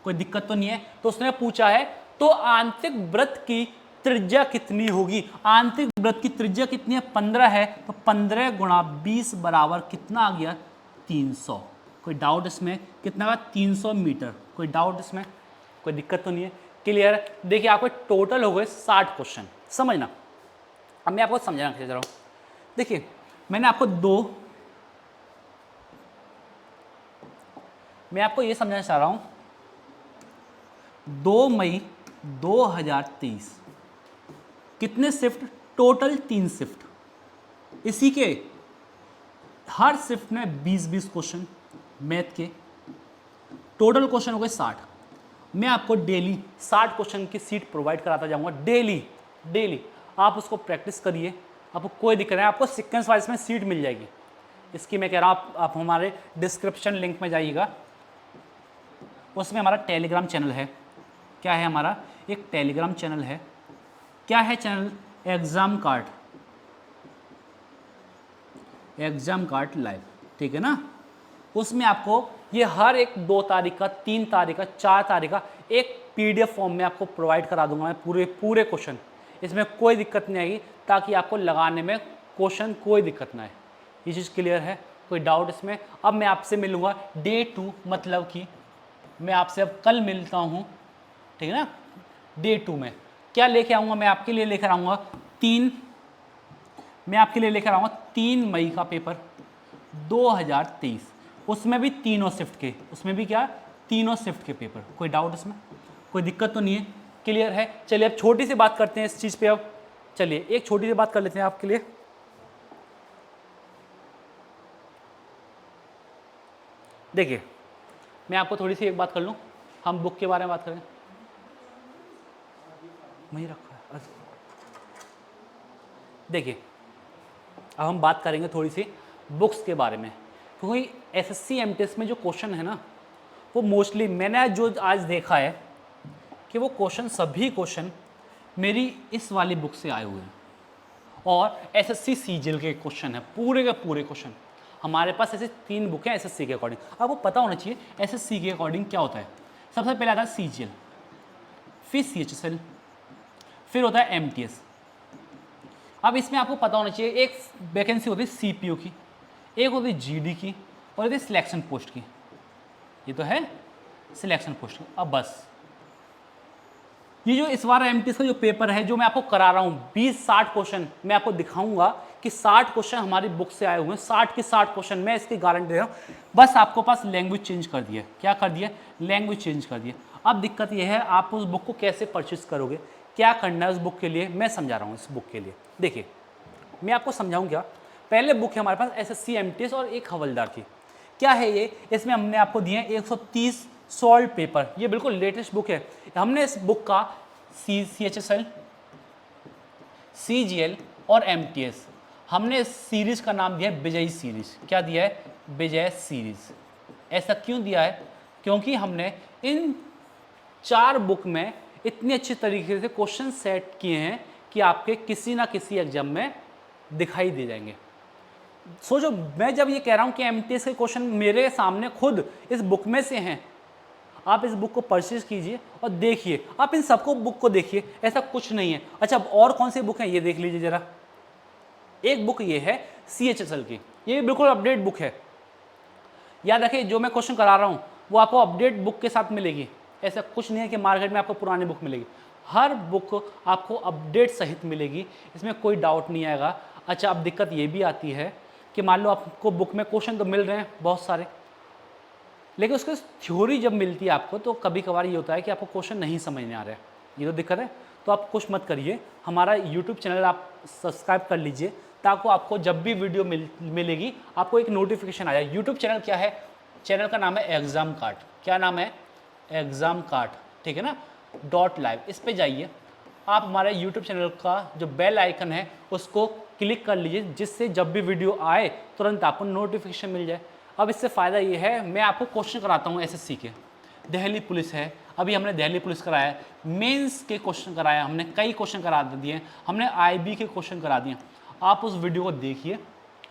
कोई दिक्कत तो नहीं है? तो उसने पूछा है तो आंतरिक वृत्त की त्रिज्या कितनी होगी? आंतरिक वृत्त की त्रिज्या कितनी है? 15 है, तो 15 गुणा 20 बराबर कितना आ गया? 300। कोई डाउट इसमें? कितना का? 300 मीटर। कोई डाउट इसमें? कोई दिक्कत तो नहीं है? क्लियर है? देखिए आपको टोटल हो गए 60 क्वेश्चन, समझना। अब मैं आपको समझाना चाह रहा हूँ। देखिए मैंने आपको मैं आपको ये समझाना चाह रहा हूँ 2 मई 2023 कितने शिफ्ट? Total 3 shift. इसी के हर शिफ्ट में 20-20 क्वेश्चन मैथ के, टोटल क्वेश्चन हो गए 60। मैं आपको डेली 60 क्वेश्चन की सीट प्रोवाइड कराता जाऊंगा, डेली आप उसको प्रैक्टिस करिए, आपको कोई दिक्कत नहीं, आपको सीक्वेंस वाइज में सीट मिल जाएगी। इसकी मैं कह रहा हूँ आप हमारे डिस्क्रिप्शन लिंक में जाइएगा, उसमें हमारा टेलीग्राम चैनल है। क्या है हमारा? एक टेलीग्राम चैनल है। क्या है चैनल? एग्ज़ाम कार्ड लाइव, ठीक है ना। उसमें आपको ये हर एक 2 तारीख का, 3 तारीख का, 4 तारीख का एक PDF फॉर्म में आपको प्रोवाइड करा दूंगा मैं, पूरे क्वेश्चन। इसमें कोई दिक्कत नहीं आएगी, ताकि आपको लगाने में क्वेश्चन कोई दिक्कत ना आए। ये चीज़ क्लियर है? कोई डाउट इसमें? अब मैं आपसे मिलूँगा Day 2, मतलब कि मैं आपसे अब कल मिलता हूँ, ठीक है ना। Day 2 में क्या लेके आऊँगा? मैं आपके लिए लेकर आऊँगा 3 मई का पेपर 2023, उसमें भी तीनों शिफ्ट के, उसमें भी क्या? तीनों शिफ्ट के पेपर। कोई डाउट इसमें? कोई दिक्कत तो नहीं है? क्लियर है? चलिए अब छोटी सी बात करते हैं इस चीज़ पे। अब चलिए एक छोटी सी बात कर लेते हैं आपके लिए। देखिए मैं आपको थोड़ी सी एक बात कर लूँ, हम बुक के बारे में बात करें। वहीं रखा है। देखिए अब हम बात करेंगे थोड़ी सी बुक्स के बारे में, क्योंकि SSC MTS में जो क्वेश्चन है ना, वो मोस्टली मैंने जो आज देखा है कि वो क्वेश्चन, सभी क्वेश्चन मेरी इस वाली बुक से आए हुए हैं, और SSC CGL के क्वेश्चन है, पूरे के पूरे क्वेश्चन। हमारे पास ऐसे 3 बुक हैं एसएससी के अकॉर्डिंग। आपको पता होना चाहिए एसएससी के अकॉर्डिंग क्या होता है। सबसे पहले आता है सीजीएल, फिर सीएचएसएल, फिर होता है एमटीएस। अब इसमें आपको पता होना चाहिए एक वैकेंसी होती है सीपीओ की, एक होती है जीडी की और होती है सिलेक्शन पोस्ट की। ये तो है सिलेक्शन पोस्ट की। अब बस ये जो इस बार एमटीएस का जो पेपर है जो मैं आपको करा रहा हूँ 20-60 क्वेश्चन मैं आपको दिखाऊंगा कि 60 क्वेश्चन हमारी बुक से आए हुए हैं, 60 के 60 क्वेश्चन मैं इसकी गारंटी दे रहा हूँ। बस आपको पास लैंग्वेज चेंज कर दिया। क्या कर दिया? लैंग्वेज चेंज कर दिया। अब दिक्कत यह है आप उस बुक को कैसे परचेज करोगे, क्या करना है उस बुक के लिए, मैं समझा रहा हूँ। इस बुक के लिए देखिए मैं आपको समझाऊँ क्या। पहले बुक है हमारे पास एसएससी एमटीएस और एक हवलदार की। क्या है ये? इसमें हमने आपको दिए हैं 130 सॉल्व पेपर। ये बिल्कुल लेटेस्ट बुक है। हमने इस बुक का सीएचएसएल, सीजीएल और एमटीएस हमने इस सीरीज का नाम दिया है विजय सीरीज। क्या दिया है? विजय सीरीज। ऐसा क्यों दिया है? क्योंकि हमने इन 4 बुक में इतने अच्छे तरीके से क्वेश्चन सेट किए हैं कि आपके किसी ना किसी एग्जाम में दिखाई दे जाएंगे। सोचो मैं जब ये कह रहा हूँ कि एमटीएस के क्वेश्चन मेरे सामने खुद इस बुक में से हैं। आप इस बुक को परचेज कीजिए और देखिए, आप इन सबको बुक को देखिए, ऐसा कुछ नहीं है। अच्छा अब और कौन सी बुक है ये देख लीजिए जरा। एक बुक ये है सीएचएसएल की, ये बिल्कुल अपडेट बुक है। याद रखिए जो मैं क्वेश्चन करा रहा हूँ वो आपको अपडेट बुक के साथ मिलेगी। ऐसा कुछ नहीं है कि मार्केट में आपको पुरानी बुक मिलेगी, हर बुक आपको अपडेट सहित मिलेगी, इसमें कोई डाउट नहीं आएगा। अच्छा अब दिक्कत ये भी आती है कि मान लो आपको बुक में क्वेश्चन तो मिल रहे हैं बहुत सारे, लेकिन उसकी थ्योरी जब मिलती है आपको तो कभी कभार ये होता है कि आपको क्वेश्चन नहीं समझ में आ रहा है। ये तो दिक्कत है। तो आप कुछ मत करिए, हमारा यूट्यूब चैनल आप सब्सक्राइब कर लीजिए ताकि आपको जब भी वीडियो मिलेगी आपको एक नोटिफिकेशन आ जाए। यूट्यूब चैनल क्या है? चैनल का नाम है एग्ज़ाम कार्ड। क्या नाम है? एग्ज़ाम कार्ड, ठीक है ना, .live। इस पर जाइए, आप हमारे यूट्यूब चैनल का जो बेल आइकन है उसको क्लिक कर लीजिए, जिससे जब भी वीडियो आए तुरंत आपको नोटिफिकेशन मिल जाए। अब इससे फ़ायदा ये है मैं आपको क्वेश्चन कराता हूँ एसएससी के, दिल्ली पुलिस है, अभी हमने दिल्ली पुलिस कराया है, मेंस के क्वेश्चन कराया हमने, कई क्वेश्चन करा दिए, हमने आईबी के क्वेश्चन करा दिए। आप उस वीडियो को देखिए,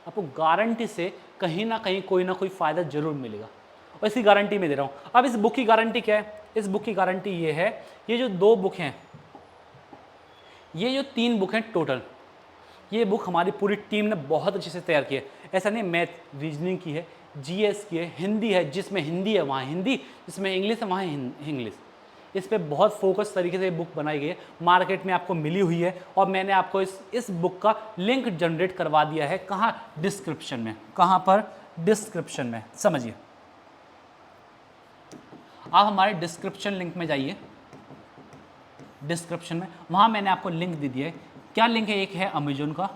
आपको गारंटी से कहीं ना कहीं कोई ना कोई फ़ायदा जरूर मिलेगा और इसकी गारंटी मैं दे रहा हूँ। अब इस बुक की गारंटी क्या है? इस बुक की गारंटी ये है, ये जो 2 बुक हैं, ये जो 3 बुक हैं टोटल, ये बुक हमारी पूरी टीम ने बहुत अच्छे से तैयार की है। ऐसा नहीं मैथ रीजनिंग की है, जीएस की है, हिंदी है, जिसमें हिंदी है वहाँ हिंदी, जिसमें इंग्लिश है वहाँ इंग्लिश। इस पे बहुत फोकस तरीके से बुक बनाई गई है, मार्केट में आपको मिली हुई है और मैंने आपको इस बुक का लिंक जनरेट करवा दिया है। कहाँ? डिस्क्रिप्शन में। कहाँ पर? डिस्क्रिप्शन में। समझिए, आप हमारे डिस्क्रिप्शन लिंक में जाइए, डिस्क्रिप्शन में वहाँ मैंने आपको लिंक दे दिया है। क्या लिंक है? एक है अमेजोन का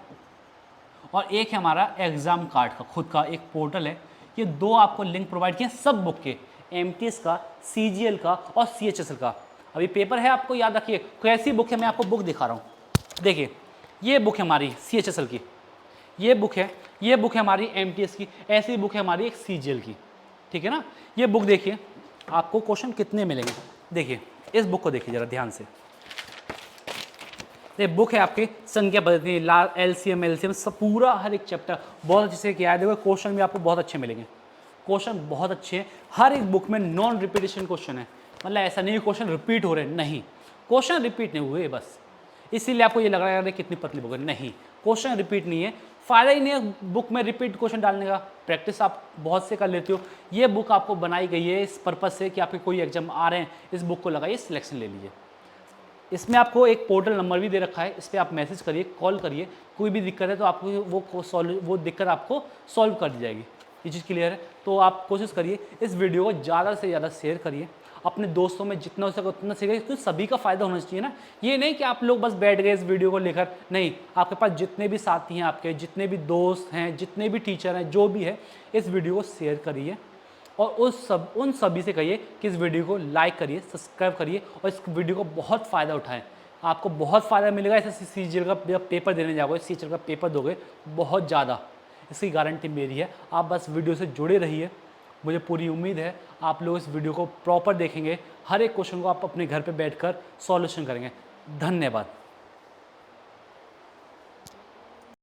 और एक है हमारा एग्ज़ाम कार्ड का खुद का एक पोर्टल है। ये 2 आपको लिंक प्रोवाइड किए सब बुक के, एमटीएस का, सीजीएल का और सीएचएसएल का। अभी पेपर है, आपको याद रखिए कैसी बुक है, मैं आपको बुक दिखा रहा हूँ। देखिए ये बुक है हमारी सीएचएसएल की, ये बुक है हमारी एमटीएस की, ऐसी बुक है हमारी एक सीजीएल की, ठीक है ना। ये बुक देखिए आपको क्वेश्चन कितने मिलेंगे। देखिए इस बुक को देखिए ज़रा ध्यान से। ये बुक है आपके संख्या पद्धति, एलसीएम सब पूरा हर एक चैप्टर बहुत अच्छे से किया है। देखो क्वेश्चन भी आपको बहुत अच्छे मिलेंगे, क्वेश्चन बहुत अच्छे हैं। हर एक बुक में नॉन रिपीटेशन क्वेश्चन है, मतलब ऐसा नहीं क्वेश्चन रिपीट हो रहे हैं, नहीं क्वेश्चन रिपीट नहीं हुए बस, इसीलिए आपको ये लग रहा है कितनी पतली बुक है। नहीं, क्वेश्चन रिपीट नहीं है, फ़ायदा ही नहीं है बुक में रिपीट क्वेश्चन डालने का, प्रैक्टिस आप बहुत से कर लेते हो। ये बुक आपको बनाई गई है इस पर्पज़ से कि आपके कोई एग्जाम आ रहे हैं, इस बुक को लगाइए, सिलेक्शन ले लीजिए। इसमें आपको एक पोर्टल नंबर भी दे रखा है, इस पर आप मैसेज करिए, कॉल करिए, कोई भी दिक्कत है तो आपको वो दिक्कत आपको सॉल्व कर दी जाएगी। ये चीज़ क्लियर है? तो आप कोशिश करिए इस वीडियो को ज़्यादा से ज़्यादा शेयर करिए, अपने दोस्तों में जितना हो सके उतना शेयर करिए, तो सभी का फ़ायदा होना चाहिए ना। ये नहीं कि आप लोग बस बैठ गए इस वीडियो को लेकर, नहीं, आपके पास जितने भी साथी हैं, आपके जितने भी दोस्त हैं, जितने भी टीचर हैं, जो भी है, इस वीडियो को शेयर करिए और उन सभी से कहिए कि इस वीडियो को लाइक करिए, सब्सक्राइब करिए और इस वीडियो को बहुत फ़ायदा उठाएं। आपको बहुत फ़ायदा मिलेगा। ऐसे सीजीएल का पेपर देने जाओगे, सीजीएल का पेपर दोगे बहुत ज़्यादा, इसकी गारंटी मेरी है। आप बस वीडियो से जुड़े रहिए, मुझे पूरी उम्मीद है आप लोग इस वीडियो को प्रॉपर देखेंगे, हर एक क्वेश्चन को आप अपने घर पर बैठ कर सॉल्यूशन करेंगे। धन्यवाद।